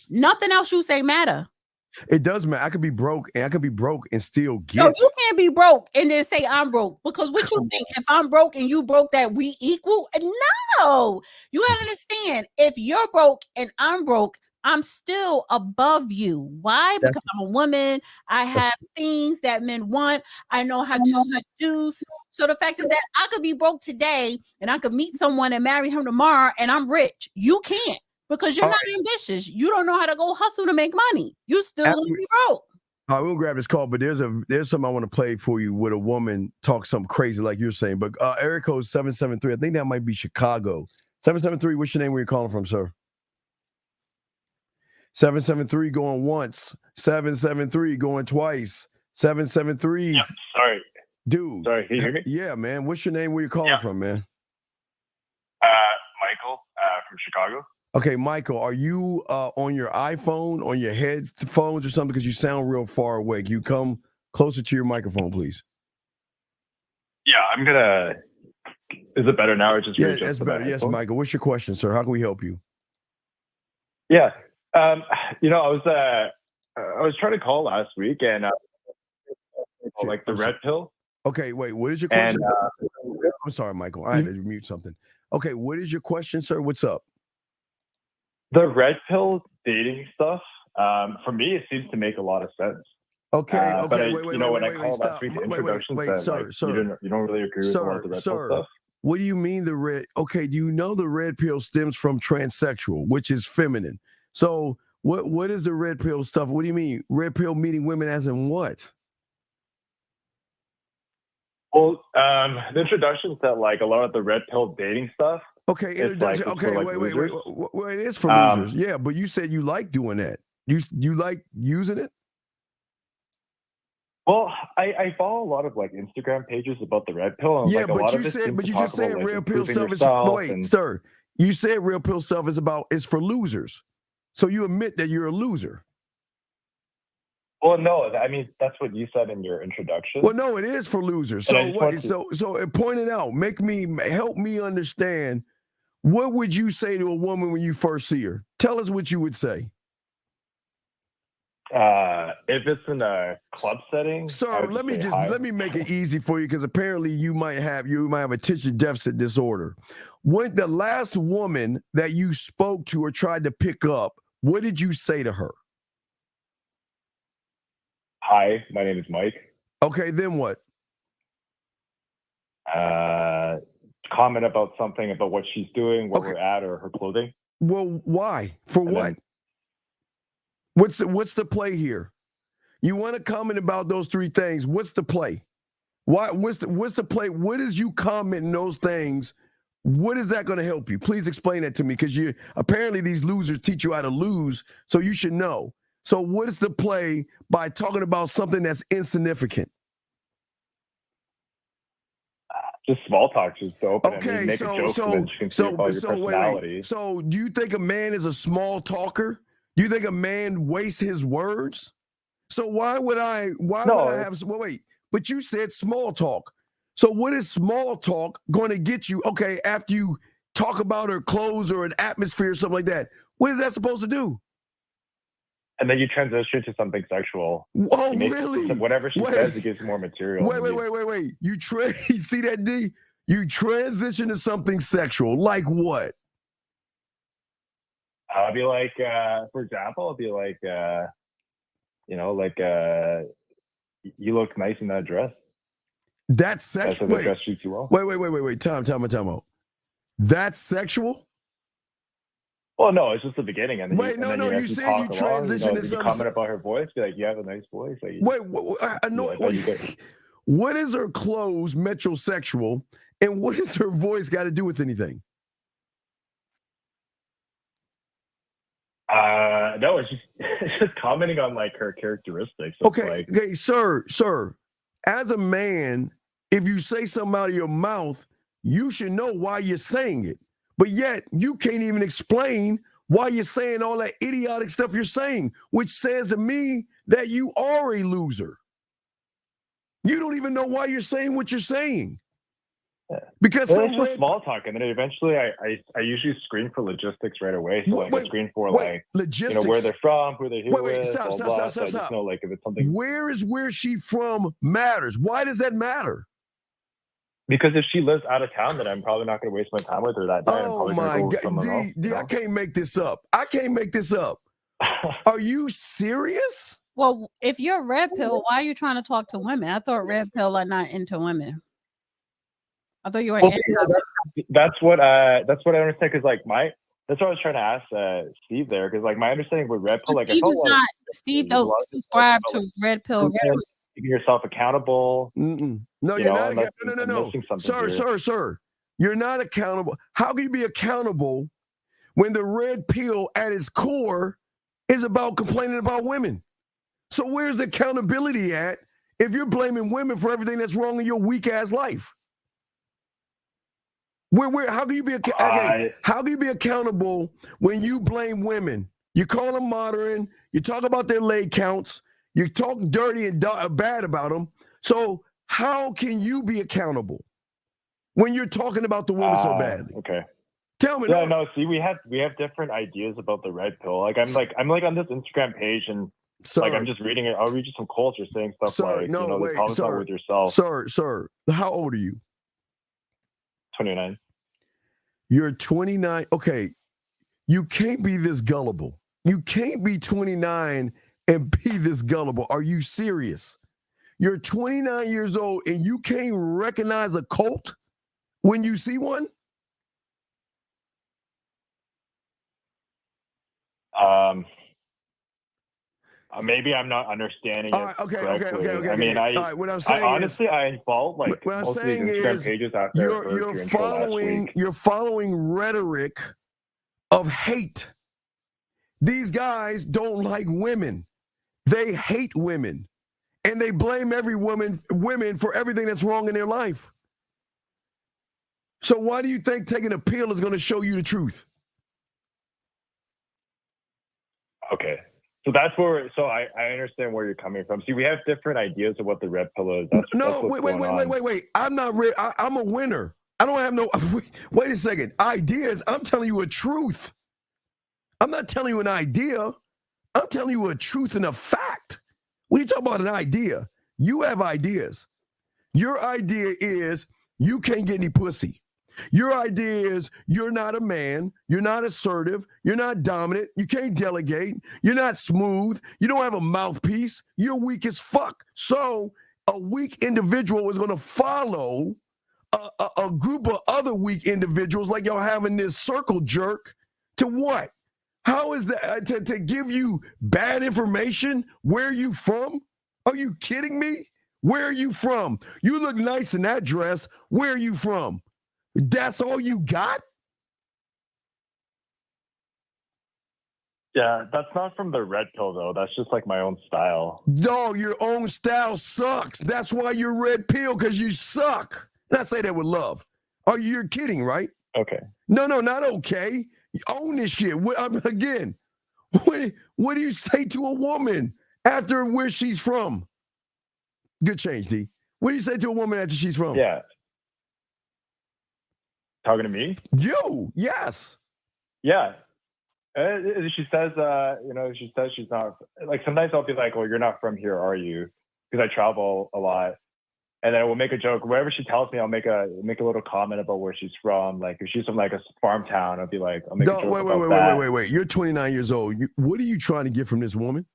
nothing else you say matter. It does matter. I could be broke and still get. No, you can't be broke and then say I'm broke, because what you think, if I'm broke and you broke, that we equal? No, you gotta understand, if you're broke and I'm broke, I'm still above you. Why? That's- Because I'm a woman. I have things that men want. I know how to seduce. So the fact is that I could be broke today and I could meet someone and marry him tomorrow and I'm rich. You can't because you're not ambitious. You don't know how to go hustle to make money. You still gonna be broke. I will grab this call, but there's something I want to play for you with a woman talk something crazy like you're saying. But area code 773, I think that might be Chicago. 773, what's your name? Where you calling from, sir? 773 going once. 773 going twice. 773. Yep, sorry. Dude. Sorry, can you hear me? Yeah, man. What's your name? Where you calling from, man? Michael from Chicago. Okay, Michael, are you on your iPhone, on your headphones or something? Because you sound real far away. Can you come closer to your microphone, please? Yeah, I'm gonna. Is it better now or just yeah, that's better. Yes, Michael. What's your question, sir? How can we help you? Yeah, you know, I was trying to call last week and like the red pill. Okay, wait. What is your question? I'm sorry, Michael. I had to mute something. Okay, what is your question, sir? What's up? The red pill dating stuff. For me, it seems to make a lot of sense. Okay, but wait, when I called last week, the introductions sir, you don't really agree with a lot of the red pill stuff. What do you mean the red? Okay, do you know the red pill stems from transsexual, which is feminine? So what is the red pill stuff? What do you mean red pill meeting women as in what? Well, the introductions that like a lot of the red pill dating stuff. Okay, introduction. Like, okay, wait. Well, it is for losers. Yeah, but you said you like doing that. You like using it? Well, I follow a lot of like Instagram pages about the red pill. And, yeah, like, a but lot you of it said, but you just said about, red like, pill stuff is. Wait, sir, you said red pill stuff is for losers. So you admit that you're a loser. Well, no, I mean that's what you said in your introduction. Well, no, it is for losers. So what? So point it out. Help me understand. What would you say to a woman when you first see her? Tell us what you would say. If it's in a club setting, sir, let me make it easy for you because apparently you might have attention deficit disorder. When the last woman that you spoke to or tried to pick up, what did you say to her? Hi, my name is Mike. Okay, then what? Comment about something about what she's doing, where we're at, or her clothing. Well, why? For what? What's the play here? You want to comment about those three things. What's the play? Why? What's the play? What is you commenting those things? What is that going to help you? Please explain that to me because apparently these losers teach you how to lose, so you should know. So what is the play by talking about something that's insignificant? Just small talk, just to open it. Okay, make a joke so that you can see about your personality. Wait. So do you think a man is a small talker? Do you think a man wastes his words? So why would I have wait, but you said small talk. So what is small talk going to get you? Okay, after you talk about her clothes or an atmosphere or something like that, what is that supposed to do? And then you transition to something sexual. Oh, really? Whatever she says, it gives you more material. Wait. You see that, D? You transition to something sexual. Like what? I'll be like, for example, I'll be like, you look nice in that dress. That's sexual. That dress suits you well. Wait. Time out. That's sexual? Well, no, it's just the beginning. And then you said you transitioned to something. Comment about her voice, be like, you have a nice voice. Like, what is her clothes metrosexual, and what does her voice got to do with anything? No, it's just commenting on like her characteristics. Okay, sir. As a man, if you say something out of your mouth, you should know why you're saying it. But yet, you can't even explain why you're saying all that idiotic stuff you're saying, which says to me that you are a loser. You don't even know why you're saying what you're saying. Because it's just small talk, and then eventually I usually screen for logistics right away. So I screen for logistics. Where they're from, who they're here with. Stop. So I just know like if it's something. Where she from matters. Why does that matter? Because if she lives out of town, then I'm probably not going to waste my time with her that night. Oh my God, D, I can't make this up. Are you serious? Well, if you're red pill, why are you trying to talk to women? I thought red pill are not into women. I thought you were Well, anti. that's what I understand. Because like that's what I was trying to ask Steve there. Because like my understanding with red pill, like I Steve felt is a lot of not. Steve there's a doesn't lot of subscribe about, to red pill. like, keeping yourself accountable. Mm-mm. No, You you're know, not. unless No, no, I'm no, missing something sir, here. sir. You're not accountable. How can you be accountable when the red pill at its core is about complaining about women? So where's the accountability at if you're blaming women for everything that's wrong in your weak ass life? How can you be how can you be accountable when you blame women? You call them modern, you talk about their leg counts, you talk dirty and bad about them. So how can you be accountable when you're talking about the women so badly? Okay. Tell me. Yeah, no. See, we have different ideas about the red pill. Like I'm on this Instagram page and like I'm just reading it. I'll read you some quotes or saying stuff like, no, you know, wait, the problems are with yourself. Sir, how old are you? 29. You're 29. Okay, you can't be this gullible. You can't be 29 and be this gullible. Are you serious? You're 29 years old and you can't recognize a cult when you see one? Maybe I'm not understanding it correctly. Okay. I mean, All right, what I'm saying honestly, I unfollowed like what I'm most of these saying Instagram is pages after I heard your intro last week. You're following rhetoric of hate. These guys don't like women. They hate women. And they blame every women for everything that's wrong in their life. So why do you think taking a pill is going to show you the truth? Okay. So that's where. So I understand where you're coming from. See, we have different ideas of what the red pill is. That's wait. I'm not red. I'm a winner. I don't have no. Wait a second. Ideas. I'm telling you a truth. I'm not telling you an idea. I'm telling you a truth and a fact. When you talk about an idea, you have ideas. Your idea is you can't get any pussy. Your idea is you're not a man, you're not assertive, you're not dominant, you can't delegate, you're not smooth, you don't have a mouthpiece, you're weak as fuck. So a weak individual is going to follow a group of other weak individuals like y'all having this circle jerk to what? How is that to give you bad information? Where are you from? Are you kidding me? Where are you from? You look nice in that dress. Where are you from? That's all you got? Yeah, that's not from the red pill though. That's just like my own style. No, your own style sucks. That's why you're red pill, because you suck. And I say that with love. You're kidding, right? Okay. No, not okay. You own this shit. Again, what do you say to a woman after where she's from? Good change, D. What do you say to a woman after she's from? Yeah. Talking to me? You, yes. Yeah. She says, she says she's not, like, sometimes I'll be like, well, you're not from here, are you? Because I travel a lot. And then we'll make a joke. Wherever she tells me, I'll make a little comment about where she's from. Like, if she's from, like, a farm town, I'll be like, I'll make a joke about that. Wait. You're 29 years old. What are you trying to get from this woman?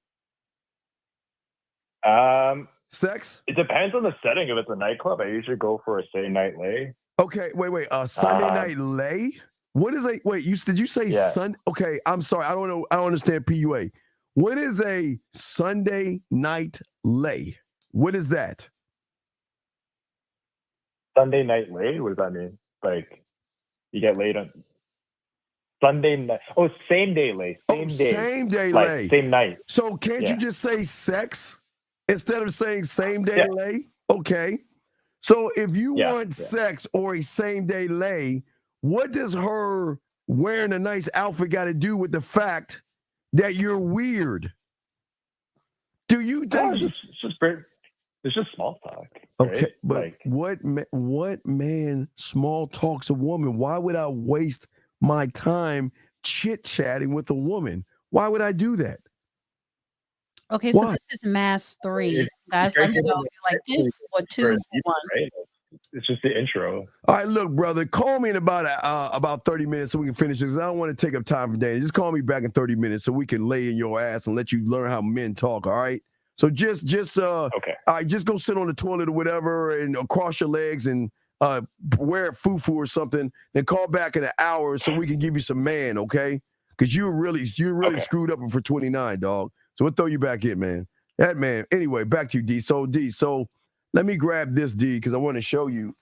Sex? It depends on the setting. If it's a nightclub, I usually go for a Sunday night lay. Okay, wait. Sunday night lay? What is a did you say Sunday? Okay, I'm sorry. I don't know. I don't understand PUA. What is a Sunday night lay? What is that? Sunday night lay? What does that mean? Like you get laid on Sunday night. Oh, same day lay. Same day lay. Same night. So can't you just say sex instead of saying same day lay? Okay. So if you want sex or a same day lay, what does her wearing a nice outfit got to do with the fact that you're weird? Do you think it's just small talk? Okay, right? but like, what man small talks a woman? Why would I waste my time chit-chatting with a woman? Why would I do that? Okay, so this is Mass 3. Guys, let me know if you like this or 2 or 1. Right? it's just the intro. All right, look, brother, call me in about 30 minutes so we can finish this. I don't want to take up time from Danny. Just call me back in 30 minutes so we can lay in your ass and let you learn how men talk, all right? So just Okay. all right, just go sit on the toilet or whatever and cross your legs and wear a fufu or something, then call back in an hour so we can give you some man, okay? Because you're really Okay. screwed up for 29, dog. So we'll throw you back in, man. That man. Anyway, back to you, D. So let me grab this, D, because I want to show you.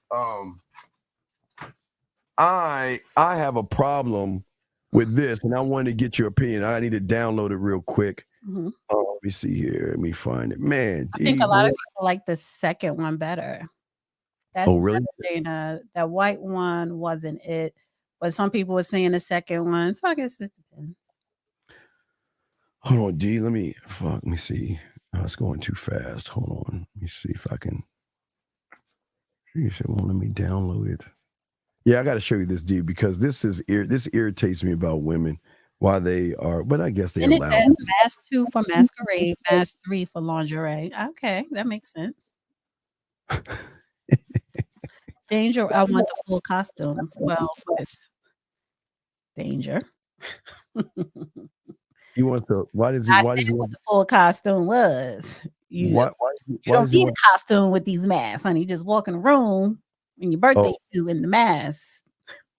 I have a problem with this, and I want to get your opinion. I need to download it real quick. Mhm. Let me see here. Let me find it. Man, I think a lot of people like the second one better. That's Oh, really? Dana. That white one wasn't it, but some people were saying the second one. So I guess it depends. Hold on, D. Let me see. Oh, it's going too fast. Hold on. Let me see if I can. You should want let me download it. Yeah, I got to show you this, D, because this irritates me about women. Why they are, but I guess they're And it allowed. says mask 2 for masquerade, mask 3 for lingerie. Okay, that makes sense. Danger, I want the full costumes. Well, it's danger. He wants to. Why does he? I Why said does he what want? the full costume was. You Why don't does he need want? a costume with these masks, honey. You just walk in the room in your birthday Oh, suit in the mask.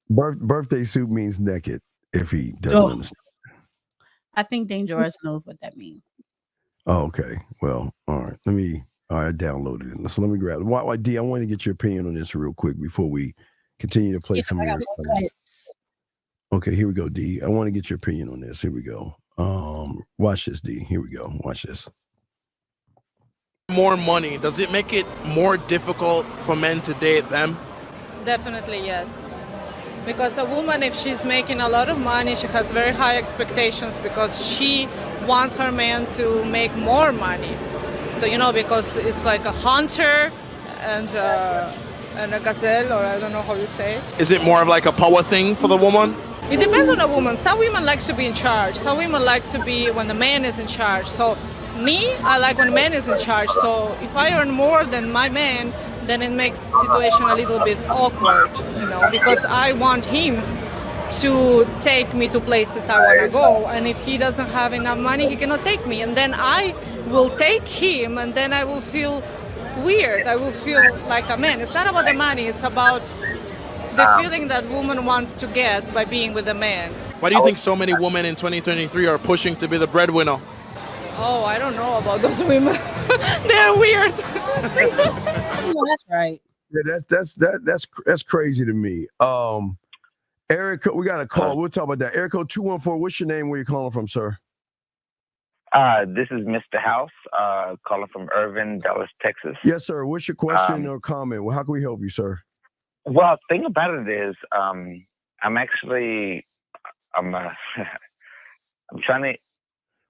birthday suit means naked. If he doesn't Oh. understand. I think Dangerous knows what that means. Oh, okay. Well, all right. I downloaded it. So let me grab it. Why, D? I want to get your opinion on this real quick before we continue to play some of your. Okay, here we go, D. I want to get your opinion on this. Here we go. Watch this, D. Here we go. Watch this. More money, does it make it more difficult for men to date them? Definitely, yes. Because a woman, if she's making a lot of money, she has very high expectations because she wants her man to make more money. So, because it's like a hunter and a gazelle, or I don't know how you say. Is it more of like a power thing for the woman? It depends on a woman. Some women like to be in charge. Some women like to be when the man is in charge. So me, I like when man is in charge. So if I earn more than my man, then it makes the situation a little bit awkward, because I want him to take me to places I want to go. And if he doesn't have enough money, he cannot take me. And then I will take him, and then I will feel weird. I will feel like a man. It's not about the money. It's about the feeling that woman wants to get by being with a man. Why do you think so many women in 2023 are pushing to be the breadwinner? Oh, I don't know about those women. They're weird. That's right. Yeah, that's crazy to me. Eric, we got a call. We'll talk about that. Eric 214. What's your name? Where you calling from, sir? This is Mr. House, calling from Irving, Dallas, Texas. Yes, sir. What's your question or comment? Well, how can we help you, sir? Well, the thing about it is, I'm trying to.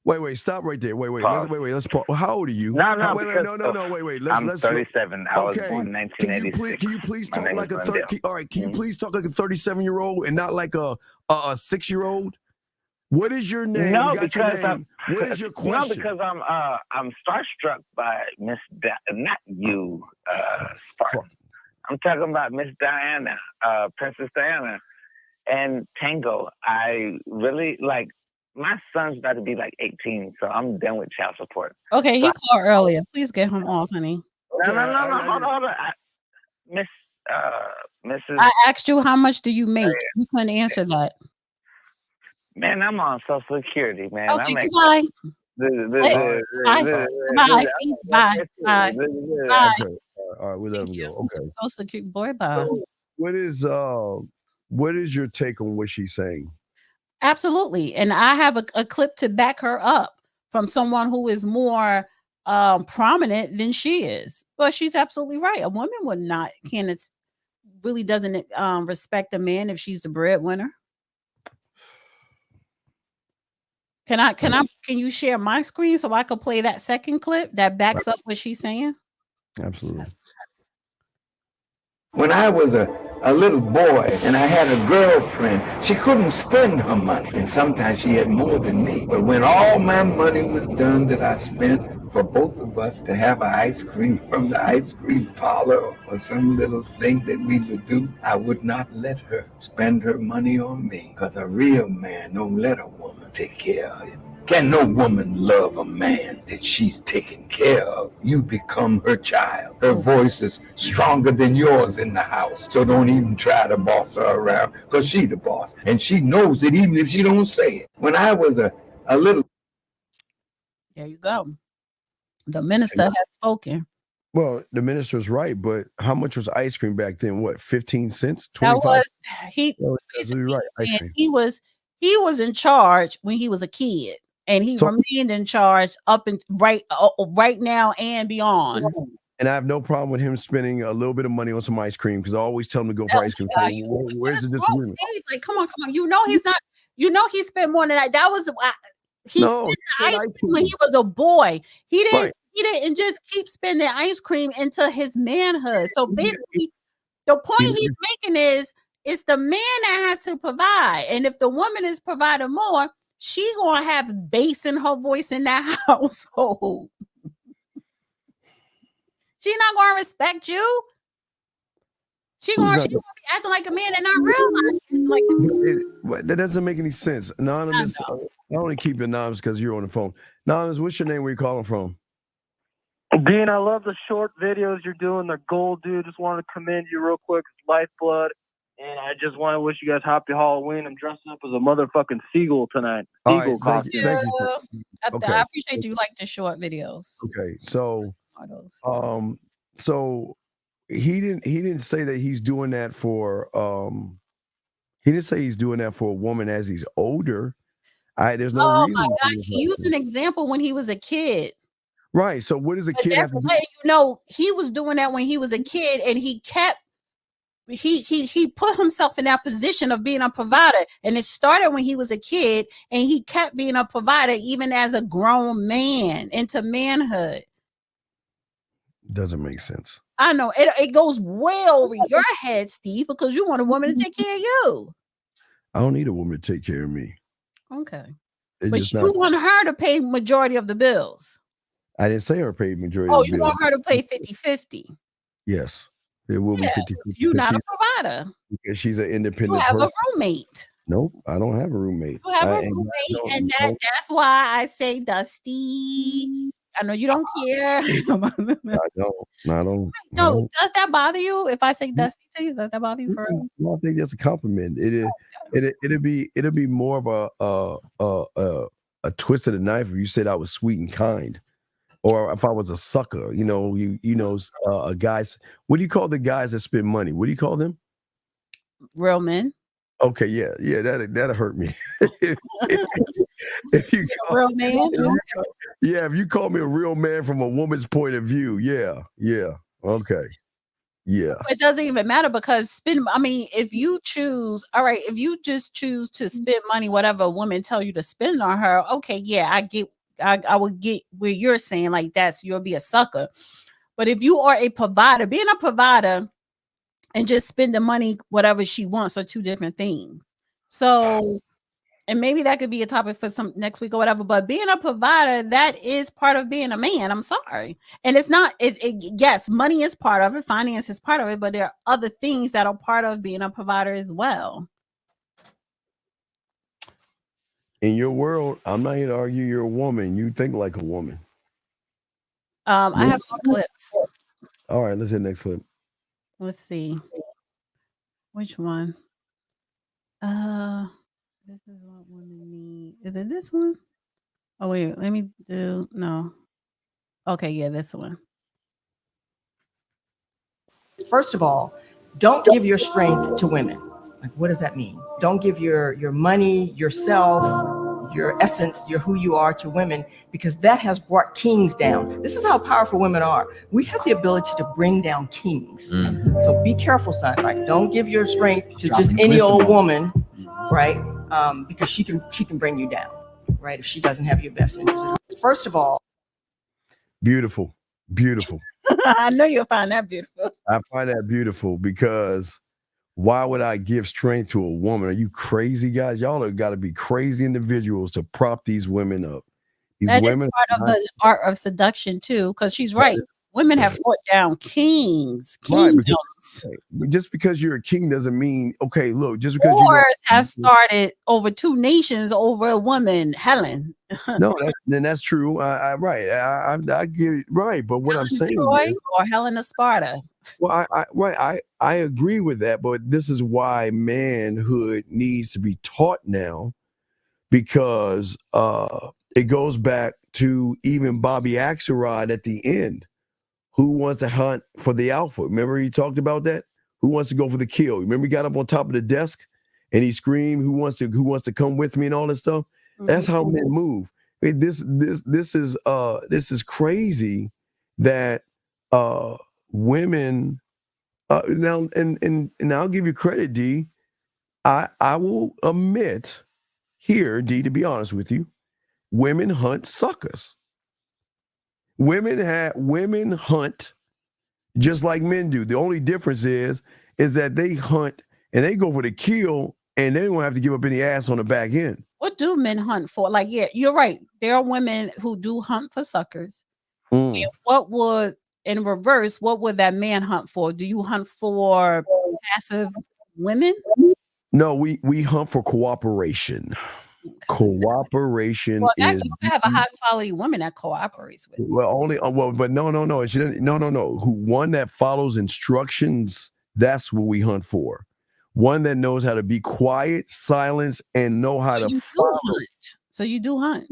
Wait, stop right there. Wait, Pause. let's pause. How old are you? No, Wait. I'm 37. I was born in 1986. Can you please talk like a Rondell. 30? All right, can you please talk like a 37-year-old and not like a 6-year-old? What is your name? No, You got because your name. What is your question? No, because I'm starstruck by Miss not you, Spartan. I'm talking about Miss Diana, Princess Diana, and Tango. I really like. My son's about to be like 18, so I'm done with child support. Okay, he called earlier. Please get him off, honey. No. Hold on. Mrs. I asked you how much do you make? You couldn't answer that. Man, I'm on Social Security, man. Okay, I'm goodbye. Bye. Bye. Okay. All right, we let him go. Okay. Social Security, boy, bye. So what is your take on what she's saying? Absolutely. And I have a clip to back her up from someone who is more prominent than she is. But she's absolutely right. A woman would not, Candace really doesn't respect a man if she's the breadwinner. Can you share my screen so I could play that second clip that backs up what she's saying? Absolutely. When I was a little boy and I had a girlfriend, she couldn't spend her money. And sometimes she had more than me. But when all my money was done that I spent for both of us to have an ice cream from the ice cream parlor or some little thing that we would do, I would not let her spend her money on me. Because a real man don't let a woman take care of him. Can no woman love a man that she's taking care of? You become her child. Her voice is stronger than yours in the house. So don't even try to boss her around, because she the boss. And she knows it even if she don't say it. When I was a little... There you go. The minister has spoken. Well, the minister's right, but how much was ice cream back then? What, 15 cents? That 25? was he. That was Basically right. Ice saying cream. he was in charge when he was a kid, and he So- remained in charge up and right now and beyond. And I have no problem with him spending a little bit of money on some ice cream, because I always tell him to go for ice cream. So where's the disagreement? Like, come on. You know he's not. You know he spent more than that. That was he spent the ice cream when he was a boy. He didn't. Right. He didn't just keep spending ice cream into his manhood. So basically, the point he's making is it's the man that has to provide, and if the woman is providing more, she gonna have bass in her voice in that household. She not gonna respect you. She gonna be acting like a man and not realize she's like That doesn't make any sense. Anonymous, I only keep it anonymous because you're on the phone. Anonymous, what's your name? Where you calling from? Dean, I love the short videos you're doing. They're gold, dude. Just wanted to commend you real quick. It's Lifeblood. And I just want to wish you guys happy Halloween. I'm dressing up as a motherfucking seagull tonight. Seagull costume. Thank you. Okay. I appreciate you like the short videos. Okay, so so he didn't say that he's doing that for he didn't say he's doing that for a woman as he's older. There's no reason. My God, he used an example when he was a kid. Right. So what does a kid have to do? He was doing that when he was a kid, and he kept he put himself in that position of being a provider, and it started when he was a kid, and he kept being a provider even as a grown man into manhood. Doesn't make sense. I know it goes way over your head, Steve, because you want a woman to take care of you. I don't need a woman to take care of me. Okay. It's But just you not- want her to pay majority of the bills. I didn't say her paid majority Oh, of the you bill. want her to pay 50-50. Yes. It will be 50. You're not a provider. Because she's an independent You have person. a roommate. Nope, I don't have a roommate. You have a and roommate, and that's why I say Dusty. I know you don't care. I don't. No, does that bother you if I say Dusty to you? Does that bother you for real? No, I think that's a compliment. It'll be more of a twist of the knife if you said I was sweet and kind, or if I was a sucker. A guys. What do you call the guys that spend money? What do you call them? Real men. Okay, yeah, that'll hurt me. if you call, real man. If you call me a real man from a woman's point of view, okay. Yeah. It doesn't even matter because if you choose, all right, if you just choose to spend money, whatever a woman tell you to spend on her, okay, yeah, I would get where you're saying like you'll be a sucker. But if you are a provider, being a provider and just spending money, whatever she wants, are two different things. So, and maybe that could be a topic for some next week or whatever, but being a provider, that is part of being a man. I'm sorry. And it's not, yes, money is part of it. Finance is part of it, but there are other things that are part of being a provider as well. In your world, I'm not here to argue you're a woman. You think like a woman. I have more clips. All right, let's hit the next clip. Let's see. Which one? This is what women need. Is it this one? Oh, wait, let me do, no. Okay, yeah, this one. First of all, don't give your strength to women. Like, what does that mean? Don't give your money, yourself, your essence, your who you are to women, because that has brought kings down. This is how powerful women are. We have the ability to bring down kings. So be careful, son. Right? Don't give your strength to just any old woman, right? Because she can bring you down, right? If she doesn't have your best interest at heart. First of all, beautiful. I know you'll find that beautiful. I find that beautiful because why would I give strength to a woman? Are you crazy, guys? Y'all have got to be crazy individuals to prop these women up. These That is women part of the art of seduction too, because she's right. Women have brought down kings, right, kingdoms. just because you're a king doesn't mean okay. Look, just because you Wars don't have started over 2 nations over a woman, Helen. no, that's true. I get it right, but what I'm saying Troy is, or Helen of Sparta. well, I agree with that, but this is why manhood needs to be taught now, because it goes back to even Bobby Axelrod at the end. Who wants to hunt for the alpha? Remember he talked about that? Who wants to go for the kill? Remember he got up on top of the desk and he screamed, who wants to come with me and all this stuff? That's how men move. This is crazy that women now and I'll give you credit, D. I will admit here, D, to be honest with you, women hunt suckers. Women hunt just like men do. The only difference is that they hunt and they go for the kill and they don't have to give up any ass on the back end. What do men hunt for? Like, yeah, you're right. There are women who do hunt for suckers. And what would, in reverse, what would that man hunt for? Do you hunt for passive women? No, we hunt for cooperation. Cooperation Well, is you can have a high quality woman that cooperates with. but no. She didn't. No. One that follows instructions. That's what we hunt for. One that knows how to be quiet, silence, and know how to follow. So you do hunt.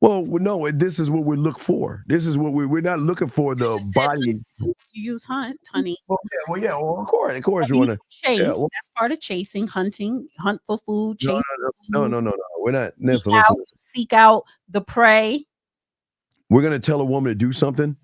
Well, no. This is what we look for. This is what we're not looking for. The body. You use hunt, honey. Well, of course, you want to chase. That's part of chasing, hunting, hunt for food, chase. No. We're not. Seek out the prey. We're gonna tell a woman to do something,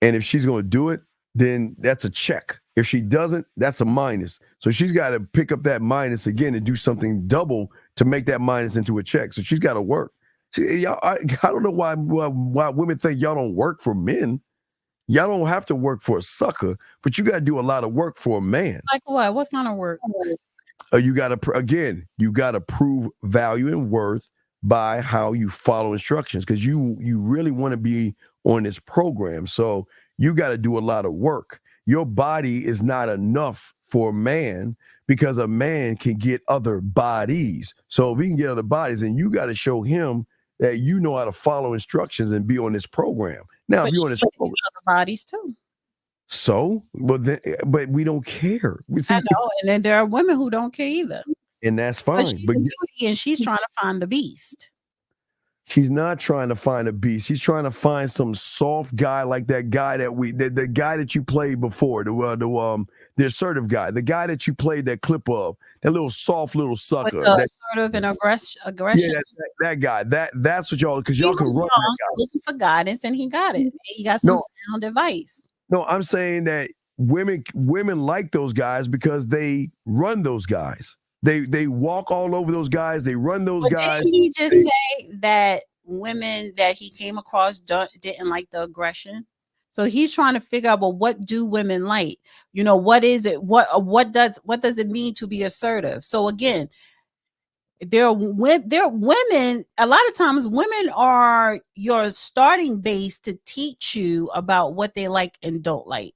and if she's gonna do it, then that's a check. If she doesn't, that's a minus. So she's got to pick up that minus again and do something double to make that minus into a check. So she's got to work. I don't know why women think y'all don't work for men. Y'all don't have to work for a sucker, but you got to do a lot of work for a man. Like what? What kind of work? You got to prove value and worth by how you follow instructions, because you really want to be on this program. So you got to do a lot of work. Your body is not enough for a man, because a man can get other bodies. So if he can get other bodies, then you got to show him that you know how to follow instructions and be on this program. Now, if you're on this program, other bodies too. So, but we don't care. I know, and then there are women who don't care either. And that's fine. But beauty, and she's trying to find the beast. She's not trying to find a beast. She's trying to find some soft guy like that guy the guy that you played before, the assertive guy, the guy that you played that clip of, that little soft little sucker. Assertive and aggression. Yeah, that guy. That's what y'all, because y'all can run that guy. Looking for guidance, and he got it. He got some sound advice. No, I'm saying that women like those guys because they run those guys. They walk all over those guys. They run those guys. Didn't he just say that women that he came across didn't like the aggression? So he's trying to figure out, well, what do women like? You know, what is it? What does it mean to be assertive? So again, there are women. A lot of times, women are your starting base to teach you about what they like and don't like.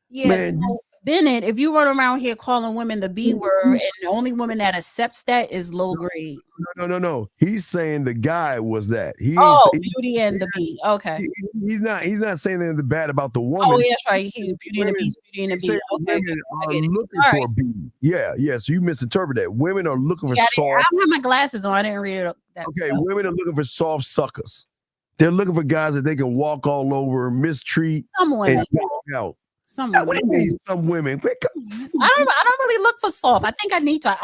Yeah. Man, Bennett, if you run around here calling women the B word, and the only woman that accepts that is low grade. No. He's saying the guy was that. Beauty and the B. Okay. He's not saying anything bad about the woman. Oh, yeah, that's right. Beauty and the Beast, Beauty and the B. Okay. Women are looking for a B. Yeah. So you misinterpret that. Women are looking for soft. I don't have my glasses on. I didn't read it. Okay, women are looking for soft suckers. They're looking for guys that they can walk all over, mistreat, and walk out. Some women. I don't really look for soft. I think I need to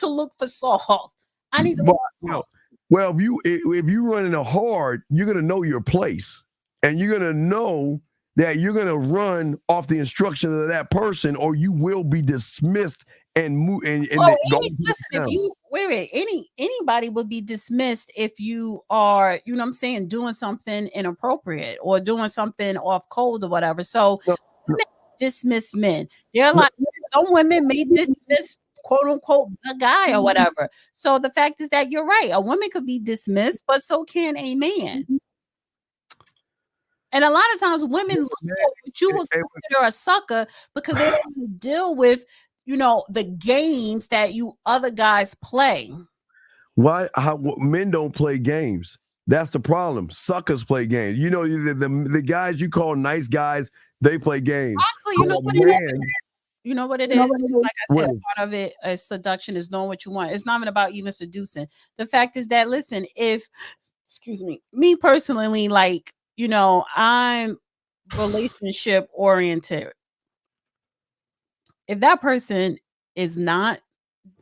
look for soft. I need to look for soft. Well, if you running a hard, you're gonna know your place, and you're gonna know that you're gonna run off the instruction of that person, or you will be dismissed and move. Anybody would be dismissed if you are, you know what I'm saying, doing something inappropriate or doing something off code or whatever. So dismiss men. There are some women may dismiss quote unquote the guy or whatever. So the fact is that you're right. A woman could be dismissed, but so can a man. And a lot of times women look for what you would consider a sucker because they don't even deal with, the games that you other guys play. Why? Men don't play games? That's the problem. Suckers play games. The guys you call nice guys, they play games. Actually, you know what it is? You know what it is? Like I said, part of it is seduction is knowing what you want. It's not even about even seducing. The fact is that, listen, excuse me personally, like, I'm relationship oriented. If that person is not,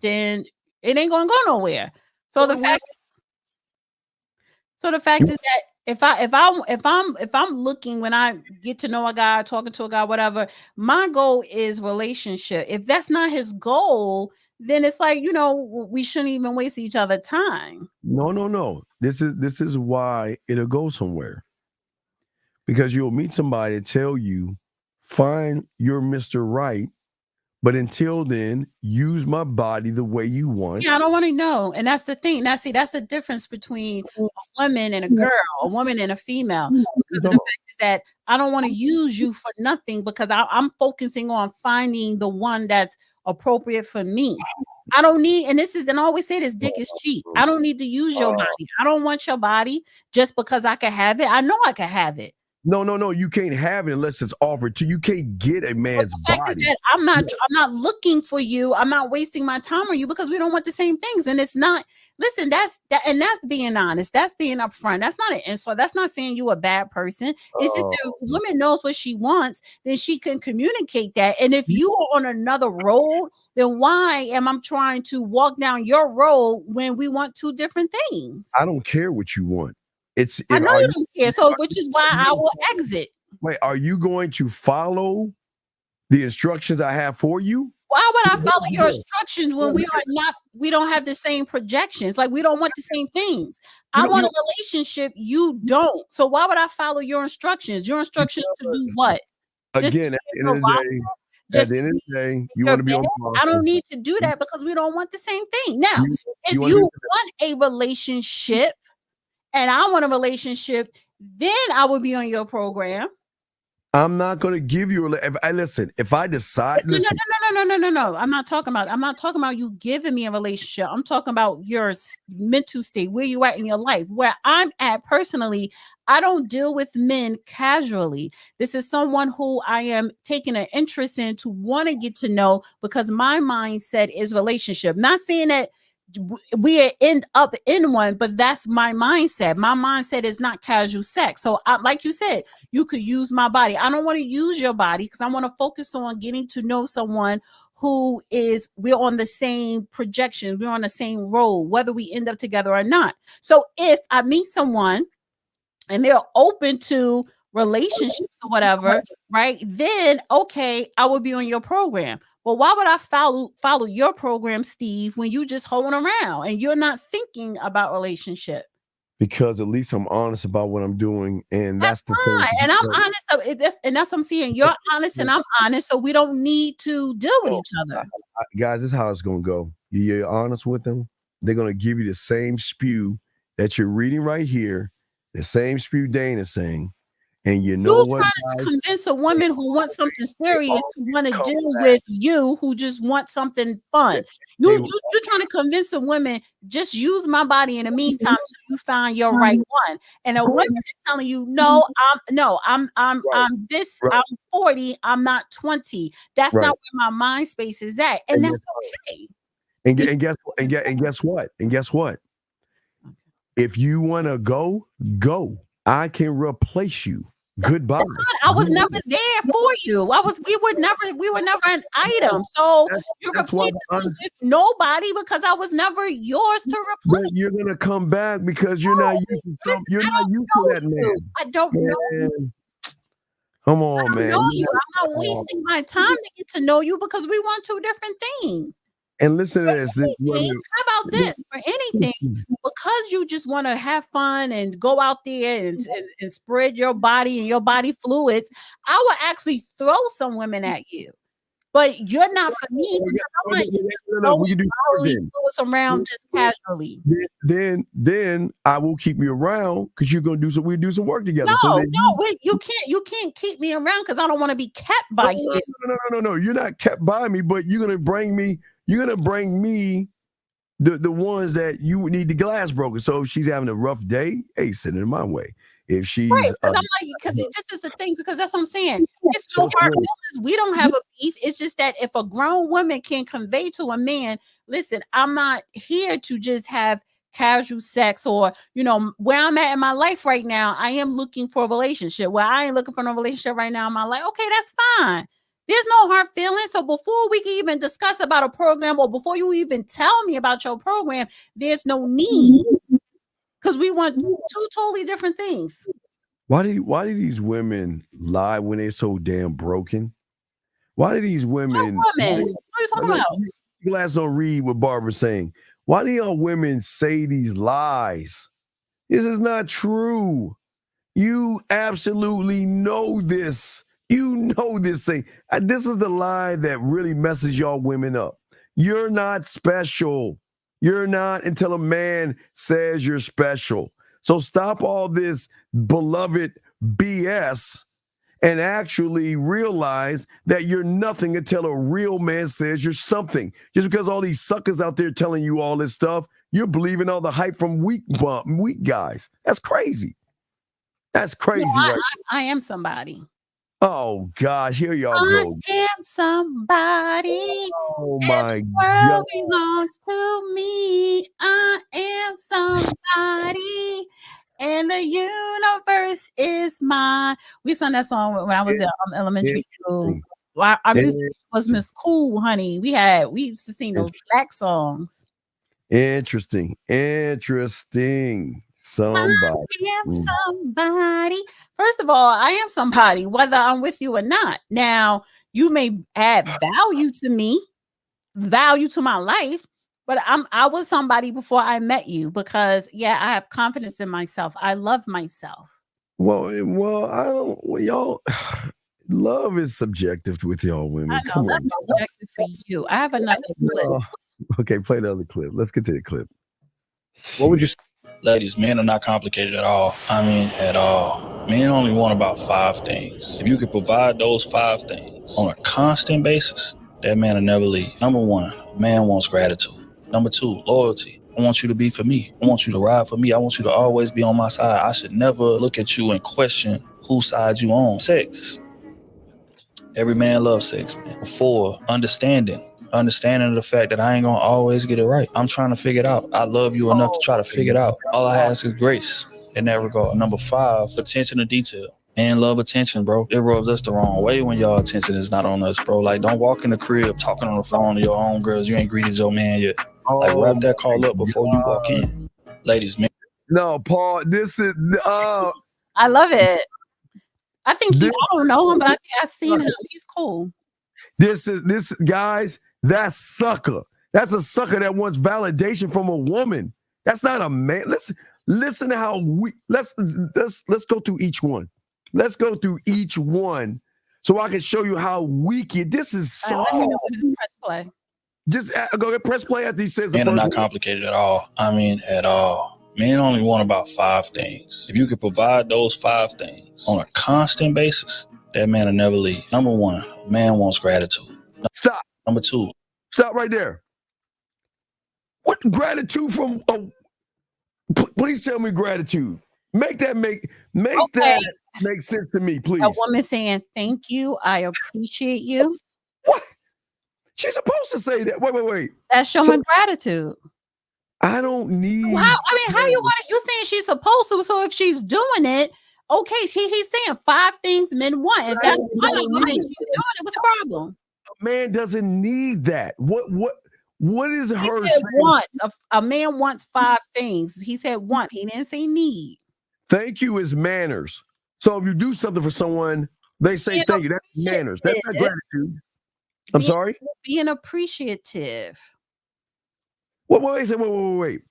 then it ain't gonna go nowhere. So the fact is that if I'm looking, when I get to know a guy, talking to a guy, whatever, my goal is relationship. If that's not his goal, then it's like, we shouldn't even waste each other's time. No. This is why it'll go somewhere. Because you'll meet somebody and tell you, fine, you're Mr. Right, but until then, use my body the way you want. Yeah, I don't want to know. And that's the thing. Now, see, that's the difference between a woman and a girl, a woman and a female. Because of the fact is that I don't want to use you for nothing because I'm focusing on finding the one that's appropriate for me. I don't need, and I always say this, dick is cheap. I don't need to use your body. I don't want your body just because I can have it. I know I can have it. No. You can't have it unless it's offered to you. You can't get a man's body. I'm not looking for you. I'm not wasting my time on you because we don't want the same things. And it's not, listen, that's being honest. That's being upfront. That's not an insult. That's not saying you a bad person. It's just that if a woman knows what she wants, then she can communicate that. And if you are on another road, then why am I trying to walk down your road when we want two different things? I don't care what you want. I know you don't care, so which is why I will exit. Wait, are you going to follow the instructions I have for you? Why would I follow your instructions when we don't have the same projections? Like, we don't want the same things. I want a relationship, you don't. So why would I follow your instructions? Your instructions to do what? Again, at the end of the day, you want to be on the I don't need to do that because we don't want the same thing. Now, if you want a relationship, and I want a relationship, then I will be on your program. I'm not going to give you if I decide. No. I'm not talking about you giving me a relationship. I'm talking about your mental state, where you at in your life. Where I'm at personally, I don't deal with men casually. This is someone who I am taking an interest in to want to get to know because my mindset is relationship. Not saying that we end up in one, but that's my mindset. My mindset is not casual sex. So like you said, you could use my body. I don't want to use your body because I want to focus on getting to know someone who we're on the same projection. We're on the same road, whether we end up together or not. So if I meet someone and they're open to relationships or whatever, right? Then, okay, I will be on your program. But why would I follow your program, Steve, when you just holding around and you're not thinking about relationship? Because at least I'm honest about what I'm doing, and that's the thing. And I'm honest, and that's what I'm saying. You're honest, and I'm honest, so we don't need to deal with each other. Guys, this is how it's gonna go. You're honest with them, they're gonna give you the same spew that you're reading right here, the same spew Dane is saying. And you know what? Trying to convince a woman who wants something serious to want to deal with you who just want something fun. You're trying to convince a woman, just use my body in the meantime till you find your right one. And a woman is telling you, I'm 40, I'm not 20. That's not where my mind space is at. And that's okay. And guess what? If you want to go. I can replace you. Goodbye. I was never there for you. We were never an item. So you're replacing with nobody because I was never yours to replace. But you're gonna come back because you're not used to that man. I don't know you. Come on, man. I'm not wasting my time to get to know you because we want two different things. And listen to this. How about this? For anything, because you just want to have fun and go out there and spread your body and your body fluids, I will actually throw some women at you. but you're not for me because I'm not No, we can do around just casually. Then I will keep you around because you're gonna we'll do some work together. You can't keep me around because I don't want to be kept by you. No. You're not kept by me, but you're gonna bring me the ones that you need the glass broken. So if she's having a rough day, hey, send it my way. If she's because I'm like, because this is the thing, because that's what I'm saying. It's no hard feelings. We don't have a beef. It's just that if a grown woman can convey to a man, listen, I'm not here to just have casual sex, or where I'm at in my life right now, I am looking for a relationship. Well, I ain't looking for no relationship right now in my life. Okay, that's fine. There's no hard feelings. So before we can even discuss about a program, or before you even tell me about your program, there's no need, because we want two totally different things. Why do these women lie when they're so damn broken? Why do these women? What are you talking about? Glass don't read what Barbara's saying. Why do y'all women say these lies? This is not true. You absolutely know this. You know this thing. This is the lie that really messes y'all women up. You're not special. You're not until a man says you're special. So stop all this beloved BS and actually realize that you're nothing until a real man says you're something. Just because all these suckers out there telling you all this stuff, you're believing all the hype from weak guys. That's crazy. That's crazy. I am somebody. Oh gosh, here y'all go. I am somebody. Oh my God. The world belongs to me. I am somebody. And the universe is mine. We sang that song when I was in elementary school. Our music was Miss Cool, honey. We used to sing those black songs. Interesting. Somebody. I am somebody. First of all, I am somebody, whether I'm with you or not. Now, you may add value to me, value to my life, but I was somebody before I met you, because I have confidence in myself. I love myself. Well, I don't. Well, y'all, love is subjective with y'all women. I know that's subjective for you. I have another clip. Okay, play the other clip. Let's get to the clip. What would you say? Ladies, men are not complicated at all. I mean, at all. Men only want about 5 things. If you could provide those 5 things on a constant basis, that man will never leave. Number 1, man wants gratitude. Number 2, loyalty. I want you to be for me. I want you to ride for me. I want you to always be on my side. I should never look at you and question whose side you on. 6. Every man loves sex, man. 4, understanding of the fact that I ain't gonna always get it right. I'm trying to figure it out. I love you enough to try to figure it out. All I ask is grace in that regard. Number 5, attention to detail. Men love attention, bro. It rubs us the wrong way when y'all attention is not on us, bro. Like, don't walk in the crib talking on the phone to your own girls. You ain't greeted your man yet. Like, wrap that call up before you walk in. Ladies, man. No, Paul, this is I love it. I think I don't know him, but I think I've seen him. He's cool. This guys, that's sucker. That's a sucker that wants validation from a woman. That's not a man. Listen to how let's go through each one. Let's go through each one so I can show you how weak it. This is so. Let me know when to press play. Just go ahead, press play after he says. Men are not complicated at all. I mean, at all. Men only want about 5 things. If you could provide those 5 things on a constant basis, that man will never leave. Number 1, man wants gratitude. Stop. Number 2. Stop right there. What gratitude from? Please tell me gratitude. Make that make sense to me, please. A woman saying thank you, I appreciate you. What? She's supposed to say that. Wait. That's showing gratitude. I don't need. How you want it? You saying she's supposed to? So if she's doing it, okay. He's saying 5 things men want. If that's one of them, she's doing it. What's the problem? A man doesn't need that. What is her? Want a man wants 5 things. He said want. He didn't say need. Thank you is manners. So if you do something for someone, they say thank you. That's manners. That's not gratitude. I'm sorry? Being appreciative. Wait.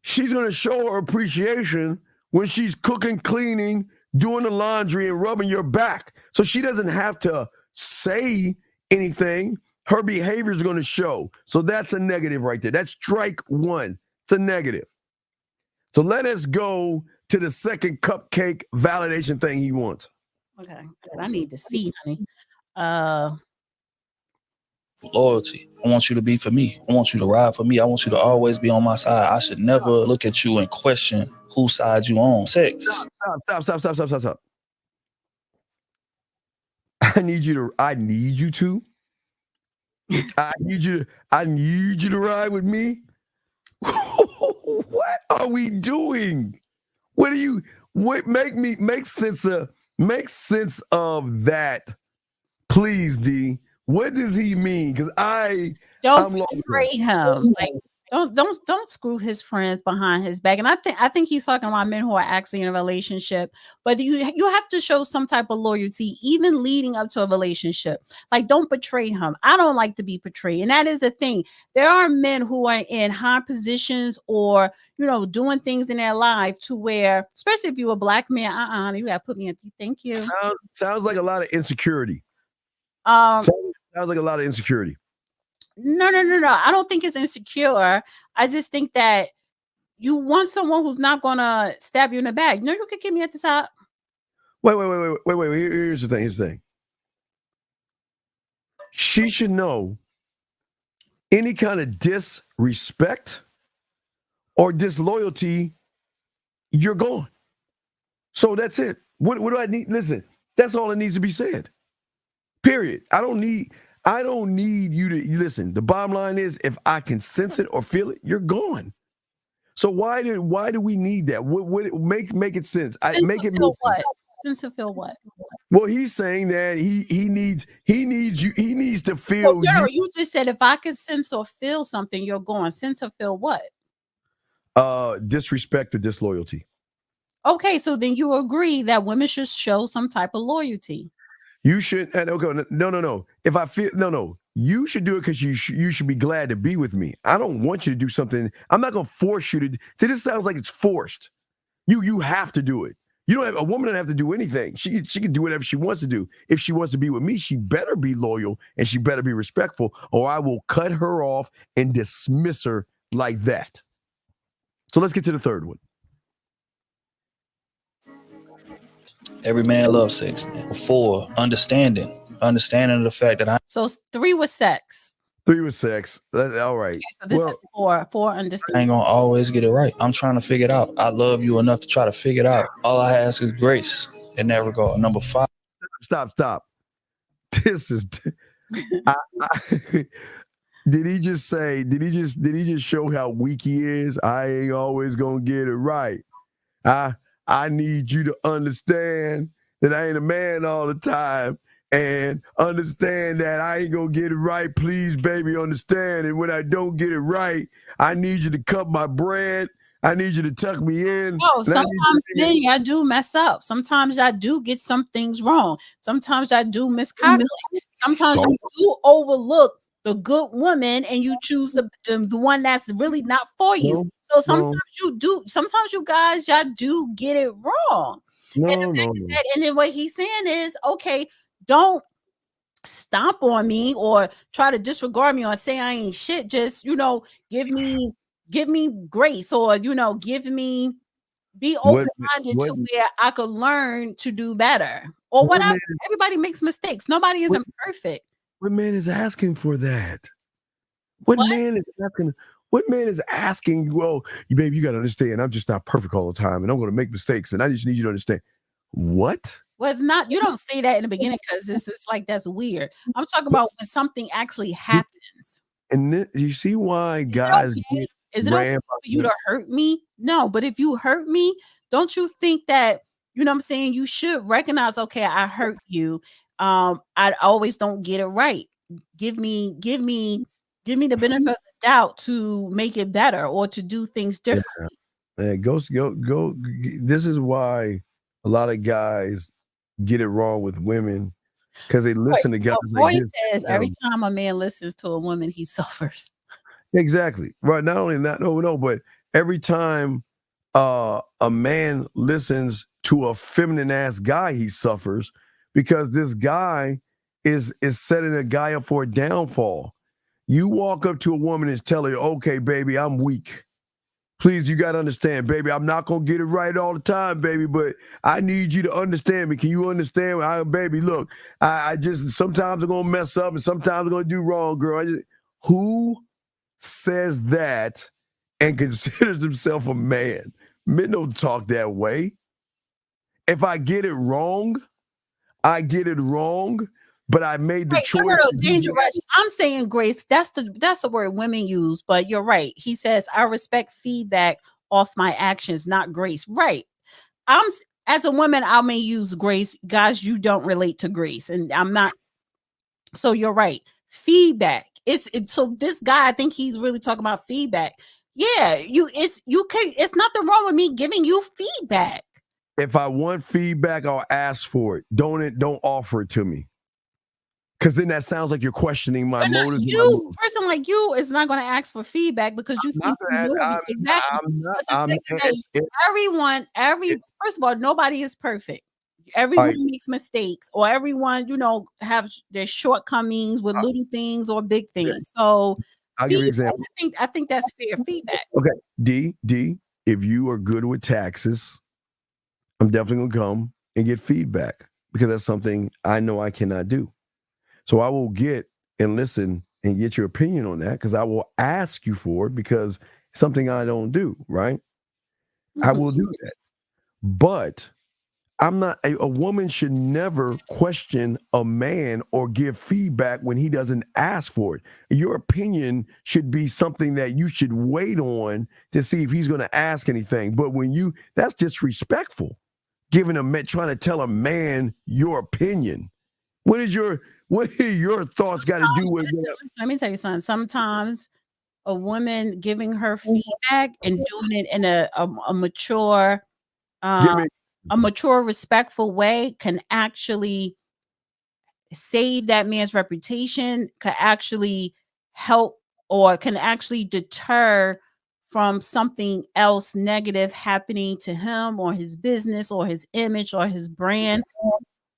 She's going to show her appreciation when she's cooking, cleaning, doing the laundry, and rubbing your back. So she doesn't have to say anything, her behavior is going to show. So that's a negative right there. That's strike one. It's a negative. So let us go to the second cupcake validation thing he wants. Okay. I need to see, honey. Loyalty. I want you to be for me. I want you to ride for me. I want you to always be on my side. I should never look at you and question whose side you on. Sex. Stop. I need you to I need you to ride with me. What are we doing? Make sense of that, please, D. What does he mean? Because don't betray him. Like don't screw his friends behind his back. And I think he's talking about men who are actually in a relationship. But you have to show some type of loyalty, even leading up to a relationship. Like, don't betray him. I don't like to be betrayed, and that is the thing. There are men who are in high positions or doing things in their life to where, especially if you're a black man, you gotta put me in. Thank you. Sounds like a lot of insecurity. Sounds like a lot of insecurity. No. I don't think it's insecure. I just think that you want someone who's not gonna stab you in the back. No, you can get me at the top. Wait. Here's the thing. She should know any kind of disrespect or disloyalty, you're gone. So that's it. What do I need? Listen, that's all that needs to be said. Period. I don't need you to listen. The bottom line is, if I can sense it or feel it, you're gone. So why do we need that? What make it sense? Make it make sense. Sense to feel what? Well, he's saying that he needs to feel. Well, you just said if I can sense or feel something, you're gone. Sense or feel what? Disrespect or disloyalty. Okay, so then you agree that women should show some type of loyalty. You should. Okay, no. If I feel no, you should do it because you should be glad to be with me. I don't want you to do something. I'm not gonna force you to. See, this sounds like it's forced. You have to do it. You don't have a woman doesn't have to do anything. She can do whatever she wants to do. If she wants to be with me, she better be loyal and she better be respectful, or I will cut her off and dismiss her like that. So let's get to the third one. Every man loves sex, man. 4, understanding the fact that So 3 was sex. 3 was sex. All right. Okay, so this is 4 understanding. I ain't gonna always get it right. I'm trying to figure it out. I love you enough to try to figure it out. All I ask is grace in that regard. Number 5. Stop. This is. Did he just say? Did he just show how weak he is? I ain't always gonna get it right. I need you to understand that I ain't a man all the time, and understand that I ain't gonna get it right. Please, baby, understand. And when I don't get it right, I need you to cut my bread. I need you to tuck me in. No, sometimes I do mess up. Sometimes I do get some things wrong. Sometimes I do miscalculate. Sometimes you do overlook the good woman and you choose the one that's really not for you. So sometimes you do. Sometimes you guys, y'all do get it wrong. And then what he's saying is, okay, don't stomp on me or try to disregard me or say I ain't shit. Just give me grace, or be open-minded to where I could learn to do better or whatever. Everybody makes mistakes. Nobody isn't perfect. What man is asking for that? What man is asking? Well, baby, you got to understand, I'm just not perfect all the time, and I'm going to make mistakes, and I just need you to understand. What? Well, it's not. You don't say that in the beginning because it's just like that's weird. I'm talking about when something actually happens. And you see why guys get. Is it okay for you to hurt me? No, but if you hurt me, don't you think that, what I'm saying, you should recognize, okay, I hurt you. I always don't get it right. Give me the benefit of the doubt to make it better or to do things differently. Yeah. Go. This is why a lot of guys get it wrong with women, because they listen to guys like this. Says every time a man listens to a woman, he suffers. Exactly. Right. Not only that, but every time a man listens to a feminine ass guy, he suffers, because this guy is setting a guy up for a downfall. You walk up to a woman and tell her, okay, baby, I'm weak. Please, you got to understand, baby, I'm not going to get it right all the time, baby, but I need you to understand me. Can you understand me? Baby, look, I just, sometimes I'm going to mess up and sometimes I'm going to do wrong, girl. Who says that and considers himself a man? Men don't talk that way. If I get it wrong, I get it wrong, but I made the choice. No, Danger Rush. I'm saying, Grace, that's the word women use, but you're right. He says, I respect feedback off my actions, not grace. Right. As a woman, I may use grace. Guys, you don't relate to grace, and I'm not. So you're right. Feedback. So this guy, I think he's really talking about feedback. Yeah, it's nothing wrong with me giving you feedback. If I want feedback, I'll ask for it. Don't offer it to me. Because then that sounds like you're questioning my motives. You, a person like you, is not going to ask for feedback because you think you know exactly. First of all, nobody is perfect. Everyone makes mistakes, or everyone, have their shortcomings with little things or big things. So I'll give you an example. I think that's fair feedback. Okay, D, if you are good with taxes, I'm definitely gonna come and get feedback because that's something I know I cannot do. So I will get and listen and get your opinion on that because I will ask you for it because it's something I don't do, right? I will do that. But I'm not a woman should never question a man or give feedback when he doesn't ask for it. Your opinion should be something that you should wait on to see if he's going to ask anything. But that's disrespectful. Trying to tell a man your opinion. What are your thoughts got to do with that? Let me tell you something. Sometimes a woman giving her feedback and doing it in a mature, respectful way can actually save that man's reputation, can actually help, or can actually deter from something else negative happening to him or his business or his image or his brand.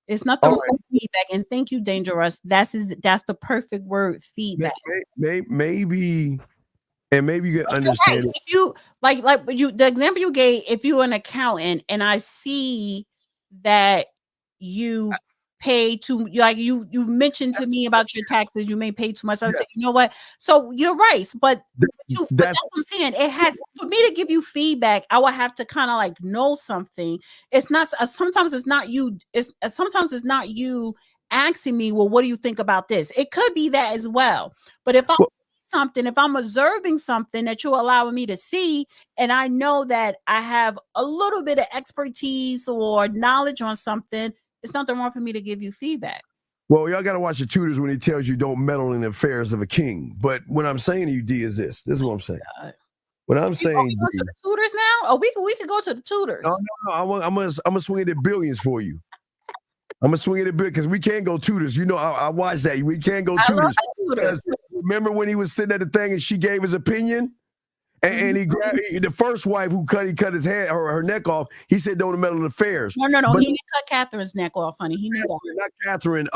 It's nothing wrong with feedback. And thank you, Dangerous. That's the perfect word, feedback. Maybe you can understand it. If you the example you gave, if you're an accountant and I see that you pay too, like you mentioned to me about your taxes, you may pay too much. I said, you know what? So you're right, but that's what I'm saying. It has, for me to give you feedback, I would have to kind of like know something. It's not sometimes it's not you. Sometimes it's not you asking me, well, what do you think about this? It could be that as well. But if I'm observing something that you're allowing me to see, and I know that I have a little bit of expertise or knowledge on something, it's nothing wrong for me to give you feedback. Well, y'all got to watch the Tudors when he tells you don't meddle in the affairs of a king. But what I'm saying to you, D, is this. This is what I'm saying. What I'm saying, we go to the Tudors now? Oh, we could go to the Tudors. No. I'm gonna swing it at billions for you. I'm gonna swing it at billions because we can't go Tudors. I watched that. We can't go Tudors. Remember when he was sitting at the thing and she gave his opinion? And he grabbed the first wife who cut his head or her neck off. He said, "Don't meddle in affairs." No. But he didn't cut Catherine's neck off, honey. He knew that. Not Catherine.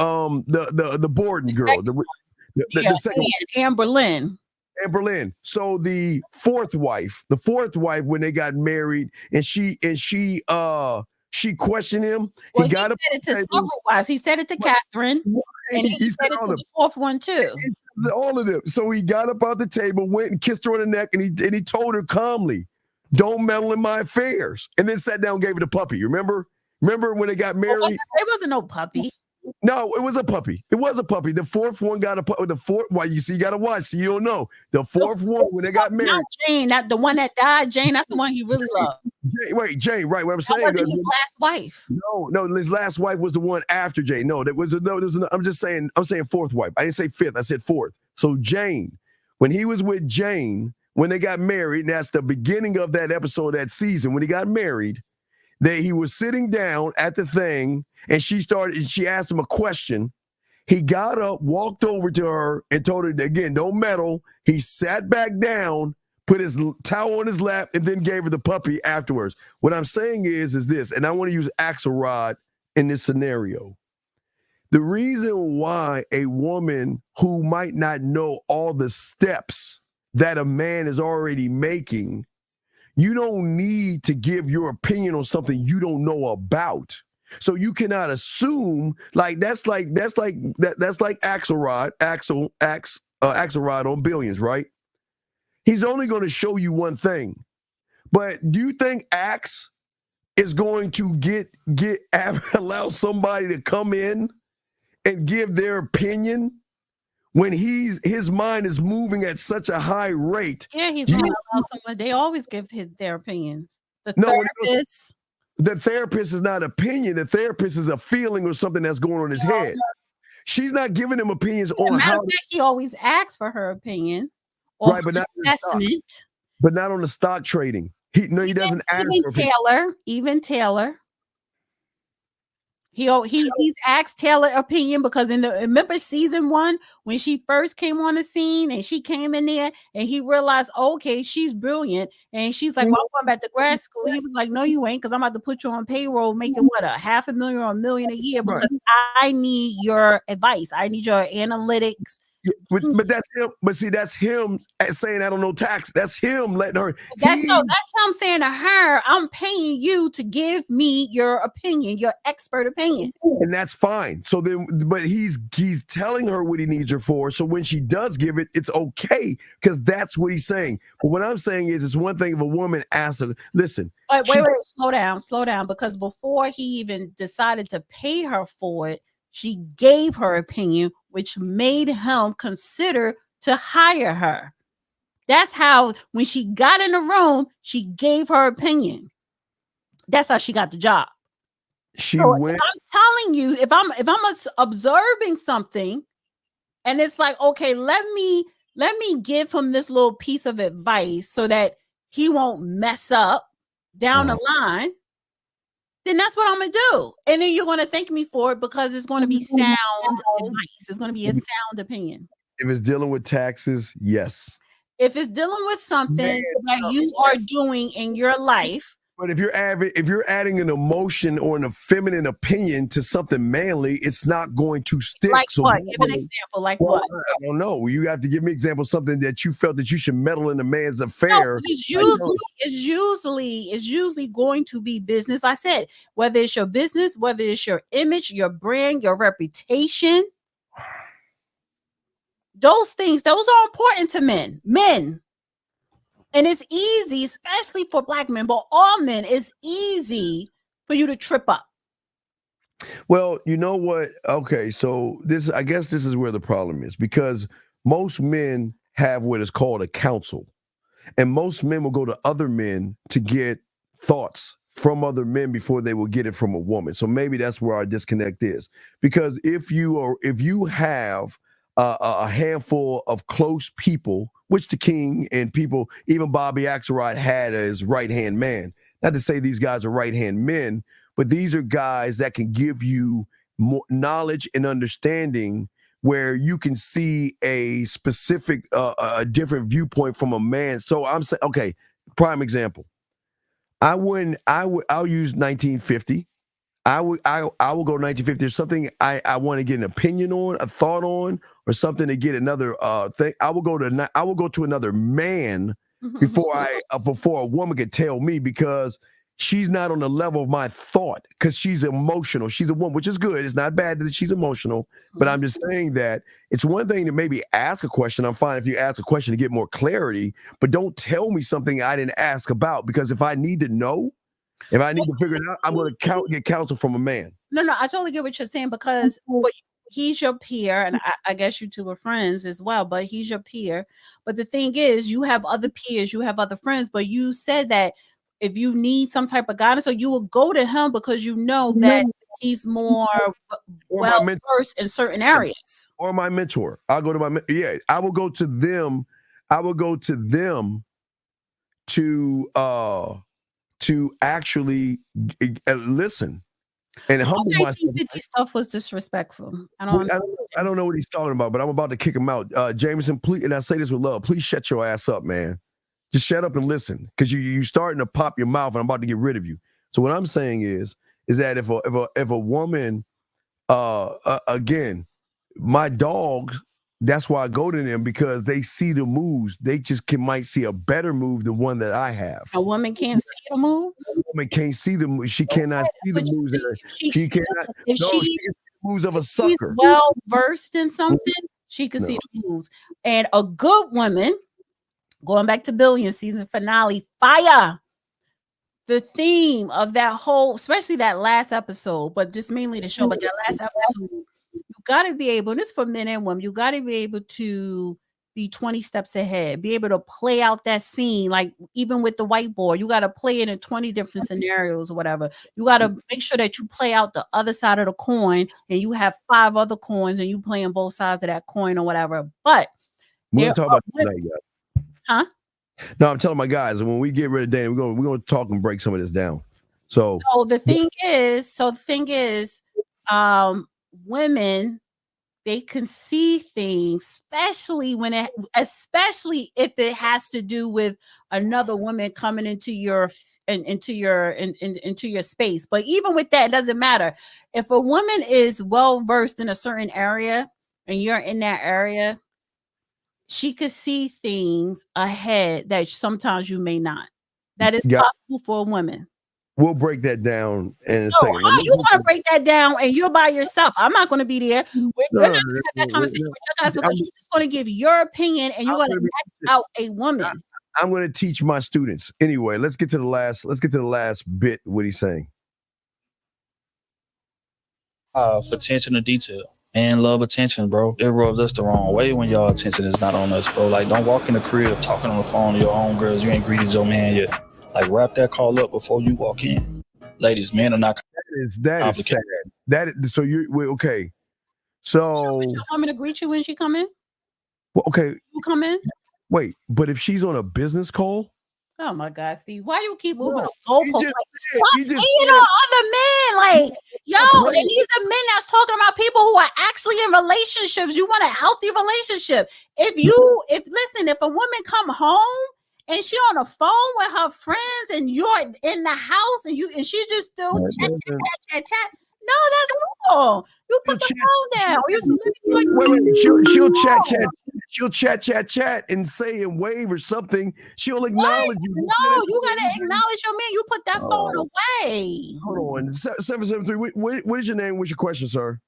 The Borden girl. The second Anne Boleyn. Anne Boleyn. So the fourth wife, when they got married, and she questioned him. Well, he said it to several wives. He said it to Catherine, and he said it to the fourth one too. All of them. So he got up out the table, went and kissed her on the neck, and he told her calmly, "Don't meddle in my affairs." And then sat down and gave her the puppy. Remember when they got married? There wasn't no puppy. No, it was a puppy. It was a puppy. The fourth one got a puppy. The fourth, you see, you got to watch. So you don't know. The fourth one, when they got married. Not Jane, not the one that died. Jane, that's the one he really loved. Jane, right. What I'm saying is his last wife. No, his last wife was the one after Jane. No, I'm just saying, I'm saying fourth wife. I didn't say fifth, I said fourth. So Jane, when he was with Jane, when they got married, and that's the beginning of that episode, that season, when he got married, he was sitting down at the thing, and she asked him a question. He got up, walked over to her, and told her, again, don't meddle. He sat back down, put his towel on his lap, and then gave her the puppy afterwards. What I'm saying is this, and I want to use Axelrod in this scenario. The reason why a woman who might not know all the steps that a man is already making, you don't need to give your opinion on something you don't know about. So you cannot assume that's like Axelrod on Billions, right? He's only going to show you one thing. But do you think Axe is going to allow somebody to come in and give their opinion when his mind is moving at such a high rate? Yeah, he's going to allow someone. They always give their opinions. The therapist is not opinion. The therapist is a feeling or something that's going on in his head. She's not giving him opinions on how. He always asks for her opinion, Right, but not on the stock trading. He doesn't ask. Even Taylor. He's asked Taylor opinion because remember season 1 when she first came on the scene and she came in there and he realized, okay, she's brilliant, and she's like, well, I'm going back to grad school. He was like, no, you ain't, because I'm about to put you on payroll making what, $500,000 or $1 million a year because I need your advice. I need your analytics. Yeah, but that's him. But see, that's him saying I don't know tax. That's him letting her. That's him saying to her, I'm paying you to give me your opinion, your expert opinion. And that's fine. So then, but he's telling her what he needs her for. So when she does give it, it's okay because that's what he's saying. But what I'm saying is, it's one thing if a woman asks her, listen. Wait, slow down. Because before he even decided to pay her for it, she gave her opinion, which made him consider to hire her. That's how, when she got in the room, she gave her opinion. That's how she got the job. I'm telling you, if I'm observing something, and it's like, okay, let me give him this little piece of advice so that he won't mess up down the line. Then that's what I'm going to do. And then you're going to thank me for it because it's going to be sound advice. It's going to be a sound opinion. If it's dealing with taxes, yes. If it's dealing with something that you are doing in your life. But if you're adding an emotion or an feminine opinion to something manly, it's not going to stick. Like what? Give an example. Like what? I don't know. You have to give me an example of something that you felt that you should meddle in a man's affair. No, it's usually going to be business. I said, whether it's your business, whether it's your image, your brand, your reputation, those things, those are important to men. And it's easy, especially for Black men, but all men, it's easy for you to trip up. Well, you know what? Okay, so I guess this is where the problem is, because most men have what is called a counsel, and most men will go to other men to get thoughts from other men before they will get it from a woman. So maybe that's where our disconnect is, because if you have a handful of close people, which the king and people, even Bobby Axelrod had as right-hand man. Not to say these guys are right-hand men, but these are guys that can give you more knowledge and understanding where you can see a specific, a different viewpoint from a man. So I'm saying, okay, prime example. I'll use 1950. I will go 1950. There's something I want to get an opinion on, a thought on, or something to get another thing. I will go to another man before a woman could tell me, because she's not on the level of my thought, because she's emotional. She's a woman, which is good. It's not bad that she's emotional, but I'm just saying that it's one thing to maybe ask a question. I'm fine if you ask a question to get more clarity, but don't tell me something I didn't ask about, because if I need to know, if I need to figure it out, I'm going to get counsel from a man. No, I totally get what you're saying, because he's your peer, and I guess you two are friends as well, but he's your peer. But the thing is, you have other peers, you have other friends, but you said that if you need some type of guidance, so you will go to him because you know that he's more well-versed in certain areas. Or my mentor. I'll go to I will go to them. I will go to them to actually listen and humble myself. Stuff was disrespectful. I don't know what he's talking about, but I'm about to kick him out. Jameson, please, and I say this with love, please shut your ass up, man. Just shut up and listen, because you starting to pop your mouth, and I'm about to get rid of you. So what I'm saying is that if a woman again, my dogs, that's why I go to them, because they see the moves. They just might see a better move than one that I have. A woman can't see the moves. A woman can't see the moves. She cannot see the moves. She cannot. If No, she can see the moves of a sucker. Well versed in something, she can see the moves. And a good woman, going back to Billion season finale, fire. The theme of that whole, especially that last episode, but just mainly the show, but that last episode, you got to be able, and it's for men and women, you got to be able to be 20 steps ahead, be able to play out that scene. Like even with the whiteboard, you got to play it in 20 different scenarios or whatever. You got to make sure that you play out the other side of the coin, and you have 5 other coins and you playing both sides of that coin or whatever. But we'll talk about that tonight, guys. Huh? No, I'm telling my guys, when we get rid of Danny, we're going to talk and break some of this down. So the thing is, women, they can see things, especially if it has to do with another woman coming into your space. But even with that, it doesn't matter. If a woman is well versed in a certain area and you're in that area, she could see things ahead that sometimes you may not. That is possible for a woman. We'll break that down in a second. How you want to break that down and you're by yourself? I'm not going to be there. We're not going to have that conversation with your guys, because you're just going to give your opinion and you're going to act out a woman. I'm going to teach my students. Anyway, let's get to the last bit. What he's saying. For attention to detail. Man, love attention, bro. It rubs us the wrong way when y'all attention is not on us, bro. Like, don't walk in the crib talking on the phone to your own girls. You ain't greeted your man yet. Like, wrap that call up before you walk in. Ladies, men are not. That is sad. So okay. So you want me to greet you when she come in? Well, okay. You come in? Wait, but if she's on a business call? Oh my God, Steve! Why you keep moving the goalposts? Stop hating on other men, like yo. And these are men that's talking about people who are actually in relationships. You want a healthy relationship. If a woman come home and she on the phone with her friends, and you're in the house, and she just still chat. No, that's wrong. You put the phone down. She'll chat and say and wave or something. She'll acknowledge you. No, you gotta acknowledge your man. You put that phone away. Hold on. 773. What is your name? What's your question, sir?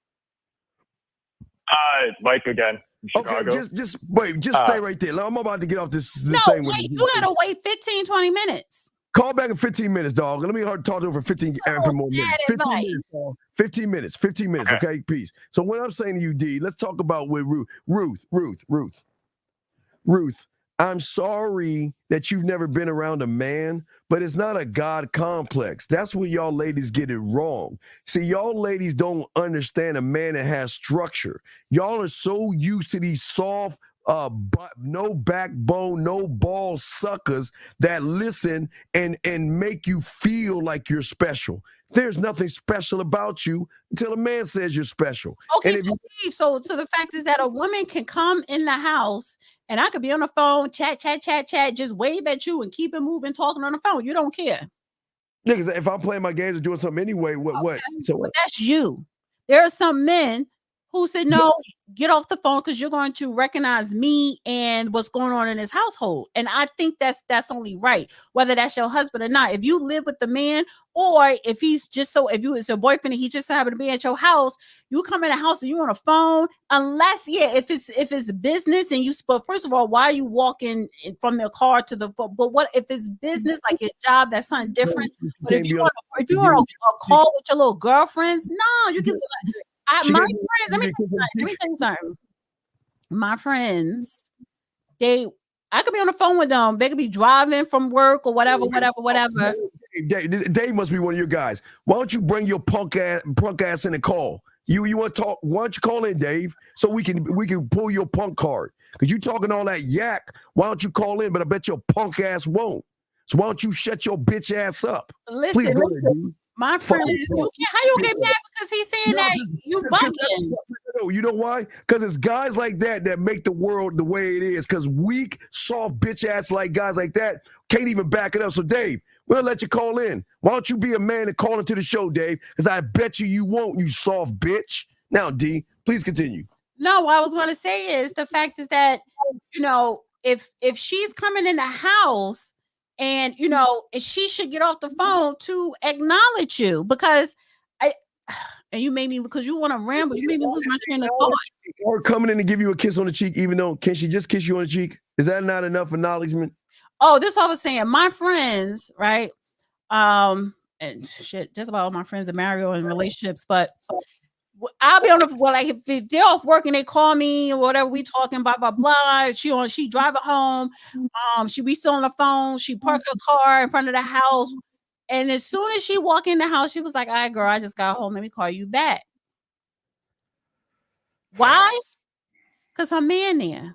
Mike again. Chicago. Okay, just wait. Just stay right there. I'm about to get off this thing. Wait, you gotta wait 15, 20 minutes. Call back in 15 minutes, dog. Let me talk to her for 15 more minutes. 15 minutes. 15 minutes. Okay, peace. So what I'm saying to you, D, let's talk about with Ruth. I'm sorry that you've never been around a man, but it's not a God complex. That's where y'all ladies get it wrong. See, y'all ladies don't understand a man that has structure. Y'all are so used to these soft, no backbone, no ball suckers that listen and make you feel like you're special. There's nothing special about you until a man says you're special. Okay, so the fact is that a woman can come in the house and I could be on the phone, chat, just wave at you and keep it moving, talking on the phone. You don't care. Yeah, because if I'm playing my games or doing something anyway, what? So what? That's you. There are some men who said, no, get off the phone because you're going to recognize me and what's going on in his household. And I think that's only right, whether that's your husband or not. If you live with the man, or if it's your boyfriend and he just happened to be at your house, you come in the house and you on a phone, unless, if it's business and but first of all, why are you walking from the car to the phone? But what if it's business, like your job, that's something different. But if you want a call with your little girlfriends, no, you can my friends, let me tell you something. My friends, I could be on the phone with them. They could be driving from work or whatever. Dave must be one of your guys. Why don't you bring your punk ass in and call? You want to talk? Why don't you call in, Dave, so we can pull your punk card? Because you talking all that yak. Why don't you call in? But I bet your punk ass won't. So why don't you shut your bitch ass up? Listen, please go ahead, dude. My friend, how you get mad because he's saying that you bugging? No, you know why? Because it's guys like that make the world the way it is. Because weak, soft bitch ass like guys like that can't even back it up. So Dave, we'll let you call in. Why don't you be a man and call into the show, Dave? Because I bet you won't, you soft bitch. Now, D, please continue. No, what I was going to say is the fact is that, if she's coming in the house and, she should get off the phone to acknowledge you, because and you made me, because you want to ramble, you made me lose my train of thought. Or coming in and give you a kiss on the cheek, even though, can she just kiss you on the cheek? Is that not enough acknowledgement? Oh, this is what I was saying. My friends, right? And shit, just about all my friends are married or in relationships, but I'll be on the like if they're off work and they call me or whatever, we talking blah blah blah. She driving home. We still on the phone. She parked her car in front of the house, and as soon as she walked in the house, she was like, "All right, girl, I just got home. Let me call you back." Why? Because her man there.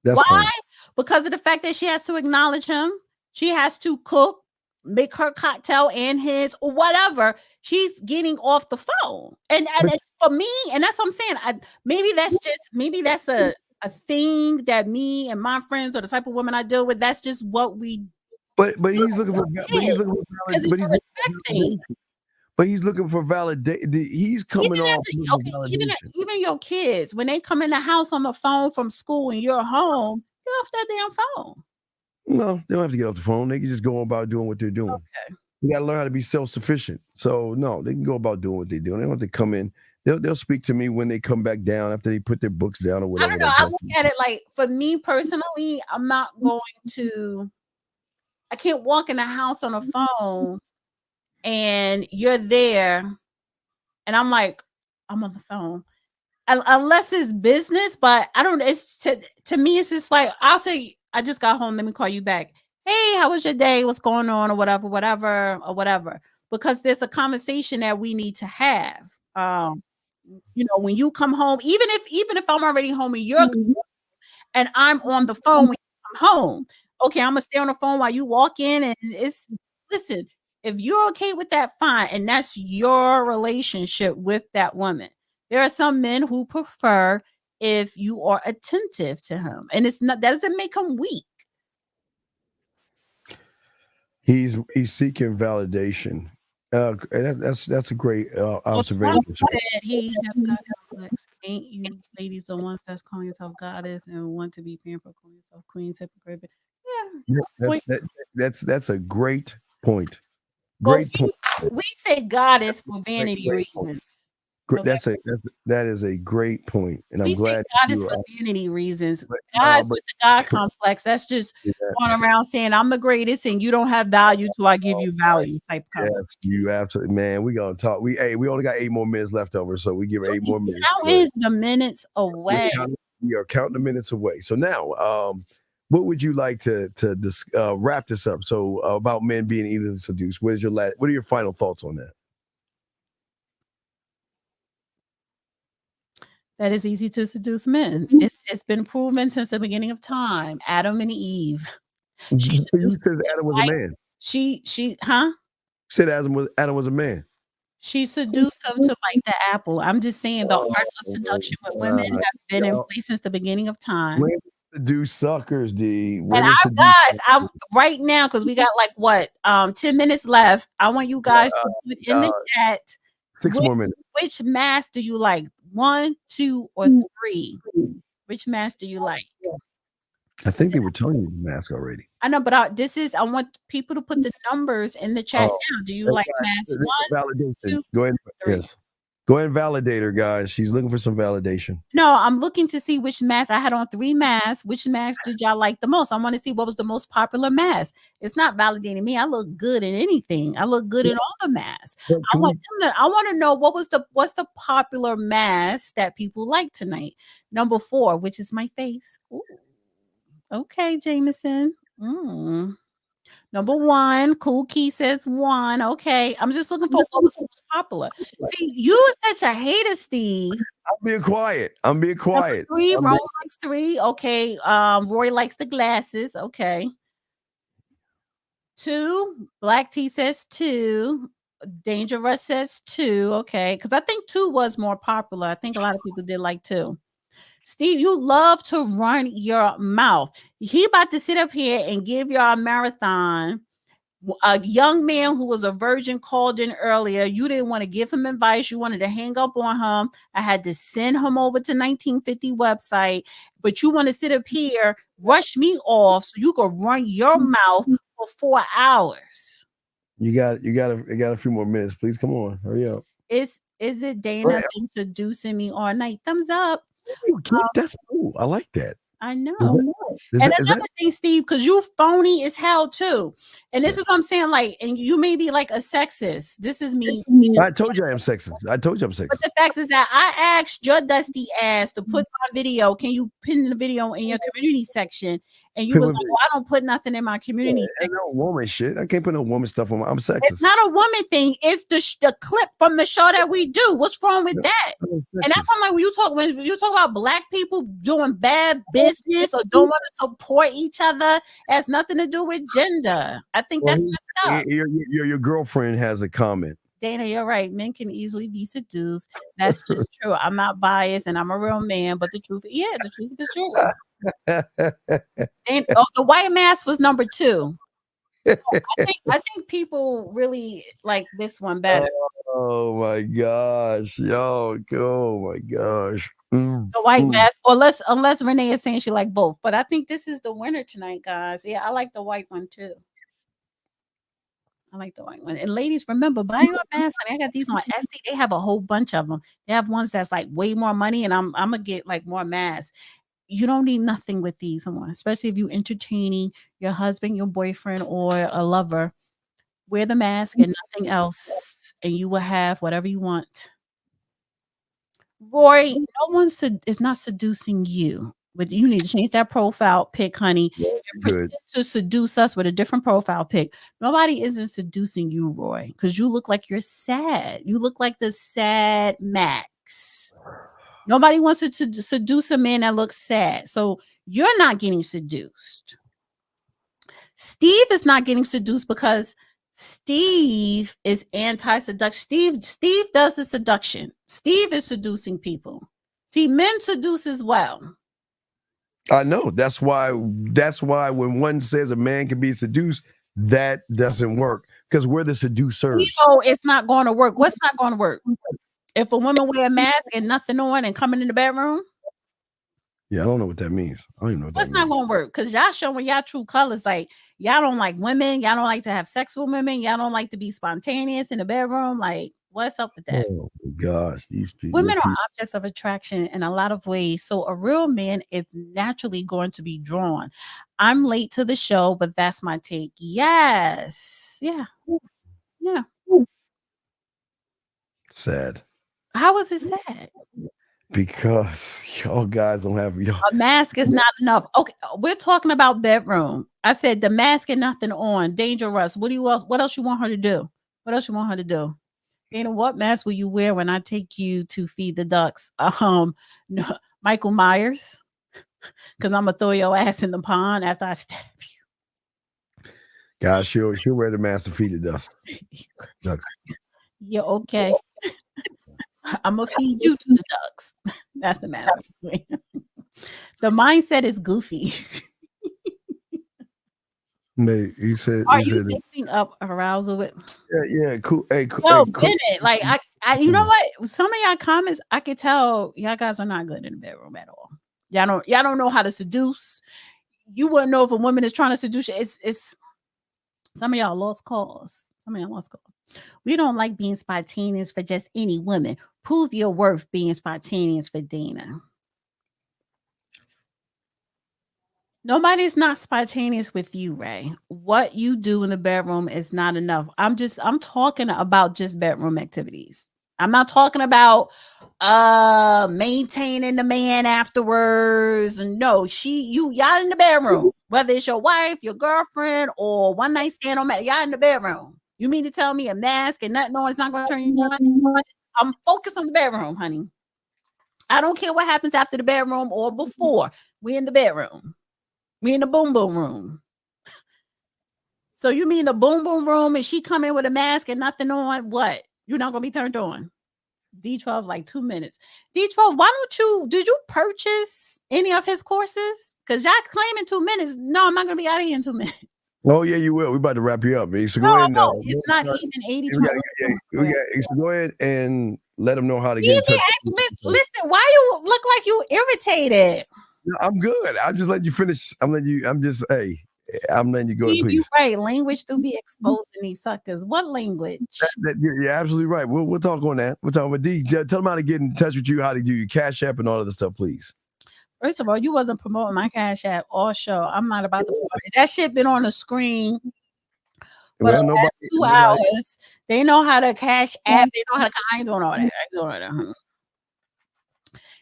That's Why? fine. Because of the fact that she has to acknowledge him. She has to cook, make her cocktail and his or whatever. She's getting off the phone. And it's for me, and that's what I'm saying. Maybe that's a thing that me and my friends or the type of women I deal with, that's just what we But he's looking for But he's looking for validation. He's coming off even your kids, when they come in the house on the phone from school and you're home, get off that damn phone. No, they don't have to get off the phone. They can just go about doing what they're doing. Okay. You got to learn how to be self-sufficient. So no, they can go about doing what they're doing. They don't have to come in. They'll speak to me when they come back down after they put their books down or whatever. I don't know. I look at it like, for me personally, I'm not going to. I can't walk in the house on a phone and you're there, and I'm like, I'm on the phone, unless it's business. But I don't. It's to me, it's just like, I'll say, I just got home. Let me call you back. Hey, how was your day? What's going on? Or whatever. Because there's a conversation that we need to have. When you come home, even if I'm already home and you're and I'm on the phone when you come home, okay, I'm gonna stay on the phone while you walk in. And listen, if you're okay with that, fine, and that's your relationship with that woman. There are some men who prefer if you are attentive to him, and that doesn't make him weak. He's seeking validation. That's a great observation. He has God complex. Ain't you ladies the ones that's calling yourself goddess and want to be pampered, calling yourself queen, hypocrite? That's a great point. Great point. We say goddess for vanity reasons. That is a great point, and I'm glad. God is for vanity reasons. Guys with the God complex, that's just going around saying I'm the greatest and you don't have value, so I give you value type. Yes, you absolutely, man. We gonna talk. We only got 8 more minutes left over, so we give 8 more minutes. Counting the minutes away. We are counting the minutes away. So now, what would you like to wrap this up? So about men being easily seduced. What are your final thoughts on that? That is easy to seduce men. It's been proven since the beginning of time. Adam and Eve. You said Adam was a man. She said Adam was a man. She seduced him to bite the apple. I'm just saying the art of seduction with women have been in place since the beginning of time. Women seduce suckers, D. And I'm right now, because we got 10 minutes left. I want you guys to put in the chat 6 more minutes. Which mask do you like? 1, 2, or 3? Which mask do you like? I think they were telling you the mask already. I know, but I want people to put the numbers in the chat now. Do you like mask 1, 2, Go ahead. 3? Yes. Go ahead and validate her, guys. She's looking for some validation. No, I'm looking to see which mask. I had on 3 masks. Which mask did y'all like the most? I want to see what was the most popular mask. It's not validating me. I look good in anything. I look good in all the masks. I want to know what's the popular mask that people like tonight. Number 4, which is my face. Ooh. Okay, Jameson. Number 1, Cool Key says 1. Okay, I'm just looking for what was most popular. See, you are such a hater, Steve. I'm being quiet. Number 3, Ron likes 3. Okay, Roy likes the glasses. Okay. 2, Black T says 2. Dangerous says 2. Okay, because I think 2 was more popular. I think a lot of people did like 2. Steve, you love to run your mouth. He about to sit up here and give y'all a marathon A young man who was a virgin called in earlier. You didn't want to give him advice. You wanted to hang up on him. I had to send him over to 1950 website, but you want to sit up here, rush me off so you can run your mouth for 4 hours. You got a few more minutes. Please come on. Hurry up. Is it Dana been seducing me all night? Thumbs up. That's cool. I like that. I know. Is And that- another thing, Steve, because you phony as hell too. And this is what I'm saying, like, and you may be like a sexist. This is me. I told you I am sexist. But the fact is that I asked your dusty ass to put my video. Can you pin the video in your community section? And you Pin was what like, video? well, I don't put nothing in my community section. No woman shit. I can't put no woman stuff on. I'm sexist. It's not a woman thing. It's the clip from the show that we do. What's wrong with that? And that's why I'm like, when you talk about black people doing bad business or don't want to support each other, it has nothing to do with gender. I think that's messed up. Your girlfriend has a comment. Dana, you're right. Men can easily be seduced. That's just true. I'm not biased and I'm a real man, but the truth is the truth. And the white mask was number 2. So I think people really like this one better. Oh my gosh, yo! Oh my gosh, The white mask, or unless Renee is saying she like both, but I think this is the winner tonight, guys. Yeah, I like the white one too. I like the white one. And ladies, remember, buy your mask. I got these on Etsy. They have a whole bunch of them. They have ones that's like way more money, and I'm gonna get like more masks. You don't need nothing with these on, especially if you entertaining your husband, your boyfriend, or a lover. Wear the mask and nothing else, and you will have whatever you want. Roy, no one is not seducing you. But you need to change that profile pic, honey. And pretend to seduce us with a different profile pic. Nobody isn't seducing you, Roy, because you look like you're sad. You look like the sad Max. Nobody wants to seduce a man that looks sad. So you're not getting seduced. Steve is not getting seduced because Steve is anti-seduction. Steve does the seduction. Steve is seducing people. See, men seduce as well. I know. That's why when one says a man can be seduced, that doesn't work because we're the seducers. We know it's not going to work. What's not going to work? If a woman wear a mask and nothing on and coming in the bedroom? Yeah, I don't know what that means. I don't even know what that What's means. not going to work? Because y'all showing y'all true colors. Like, y'all don't like women. Y'all don't like to have sex with women. Y'all don't like to be spontaneous in the bedroom. Like, what's up with that? Oh my gosh, these people. Women are objects of attraction in a lot of ways. So a real man is naturally going to be drawn. I'm late to the show, but that's my take. Yes. Yeah. Yeah. Sad. How is it sad? Because y'all guys don't have y'all. A mask is not enough. Okay, we're talking about bedroom. I said the mask and nothing on. Dangerous. What else you want her to do? What else you want her to do? Dana, what mask will you wear when I take you to feed the ducks? No, Michael Myers, because I'm gonna throw your ass in the pond after I stab you. Guys, she'll wear the mask to feed the dust. Yeah, okay. I'm gonna feed you to the ducks. That's the mask. The mindset is goofy. You said. Are you mixing up arousal with? Yeah, cool. Hey, cool. Yo, hey, cool. Bennett, like I, you know what? Some of y'all comments, I could tell y'all guys are not good in the bedroom at all. Y'all don't know how to seduce. You wouldn't know if a woman is trying to seduce you. It's some of y'all lost cause. We don't like being spontaneous for just any woman. Prove your worth being spontaneous for Dana. Nobody's not spontaneous with you, Ray. What you do in the bedroom is not enough. I'm talking about just bedroom activities. I'm not talking about maintaining the man afterwards. No, y'all in the bedroom. Whether it's your wife, your girlfriend, or one night stand on that, y'all in the bedroom. You mean to tell me a mask and nothing on is not going to turn you on? I'm focused on the bedroom, honey. I don't care what happens after the bedroom or before. We in the bedroom. We in the boom boom room. So you mean the boom boom room and she come in with a mask and nothing on? What? You're not going to be turned on. D12, like 2 minutes. D12, did you purchase any of his courses? Because y'all claiming 2 minutes. No, I'm not going to be out of here in 2 minutes. Oh yeah, you will. We're about to wrap you up, man. So No, go ahead and it's not even 80 so go ahead and let them know how to get in Even touch. listen, why you look like you irritated? No, I'm good. I'm just letting you finish. I'm letting you go ahead, Steve, you please. right. Language do be exposing these suckers. What language? You're absolutely right. We'll talk on that. We'll talk about D. Tell them how to get in touch with you, how to do your Cash App and all of the stuff, please. First of all, you wasn't promoting my Cash App all show. I'm not about to promote it. That shit been on the screen for the last 2 hours. They know how to Cash App. They know how to. I ain't doing all that. I ain't doing all that.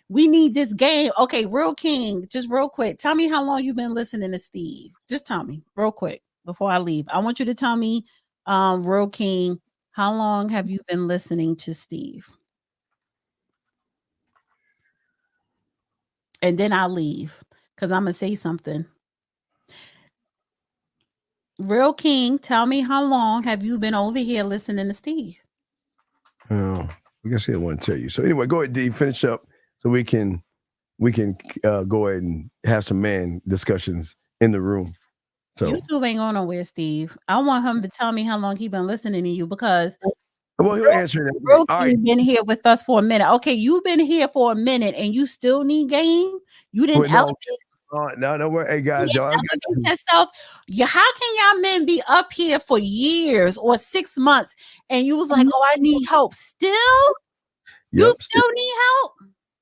We need this game. Okay, Real King, just real quick. Tell me how long you've been listening to Steve. Just tell me real quick before I leave. I want you to tell me, Real King, how long have you been listening to Steve? And then I'll leave because I'm going to say something. Real King, tell me how long have you been over here listening to Steve? Oh, I guess he didn't want to tell you. So anyway, go ahead, D. Finish up so we can go ahead and have some man discussions in the room. So YouTube ain't going nowhere, Steve. I want him to tell me how long he been listening to you because he'll answer that. Real King been here with us for a minute. Okay, you've been here for a minute and you still need game. You didn't elevate. No, worry. Hey guys, y'all got yourself. How can y'all men be up here for years or 6 months and you was like, oh, I need help still? You still need help?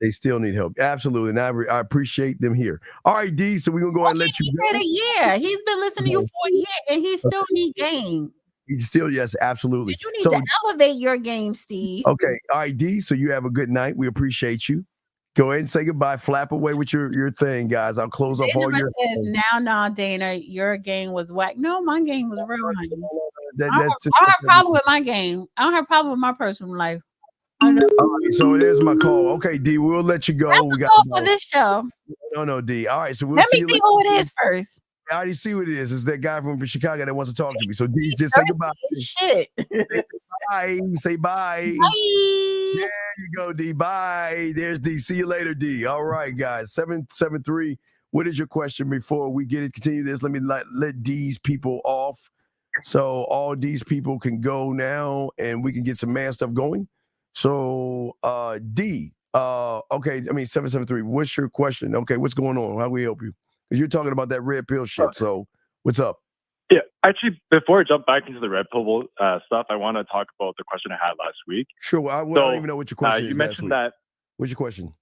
They still need help. Absolutely. And I appreciate them here. All right, D. So we're gonna go ahead and let you go. A year. He's been listening to you for a year and he still need game. He still, yes, absolutely. You need to elevate your game, Steve. Okay. All right, D. So you have a good night. We appreciate you. Go ahead and say goodbye. Flap away with your thing, guys. I'll close off all your. Now, Dana, your game was whack. No, my game was real, honey. I don't have a problem with my game. I don't have a problem with my personal life. All right, so there's my call. Okay, D, we'll let you go. That's we got call for this show. No, D. All right, so we'll let see me see who it is first. I already see what it is. It's that guy from Chicago that wants to talk to me. So D, just say goodbye. Shit. Bye. Say bye. Bye. There you go, D. Bye. There's D. See you later, D. All right, guys. 773. What is your question before we continue this? Let me let D's people off. So all these people can go now and we can get some man stuff going. So D, okay, 773. What's your question? Okay, what's going on? How do we help you? Because you're talking about that red pill shit. So what's up? Yeah, actually, before I jump back into the red pill stuff, I want to talk about the question I had last week. Sure. Well, I don't even know what your question is. You mentioned that. What's your question?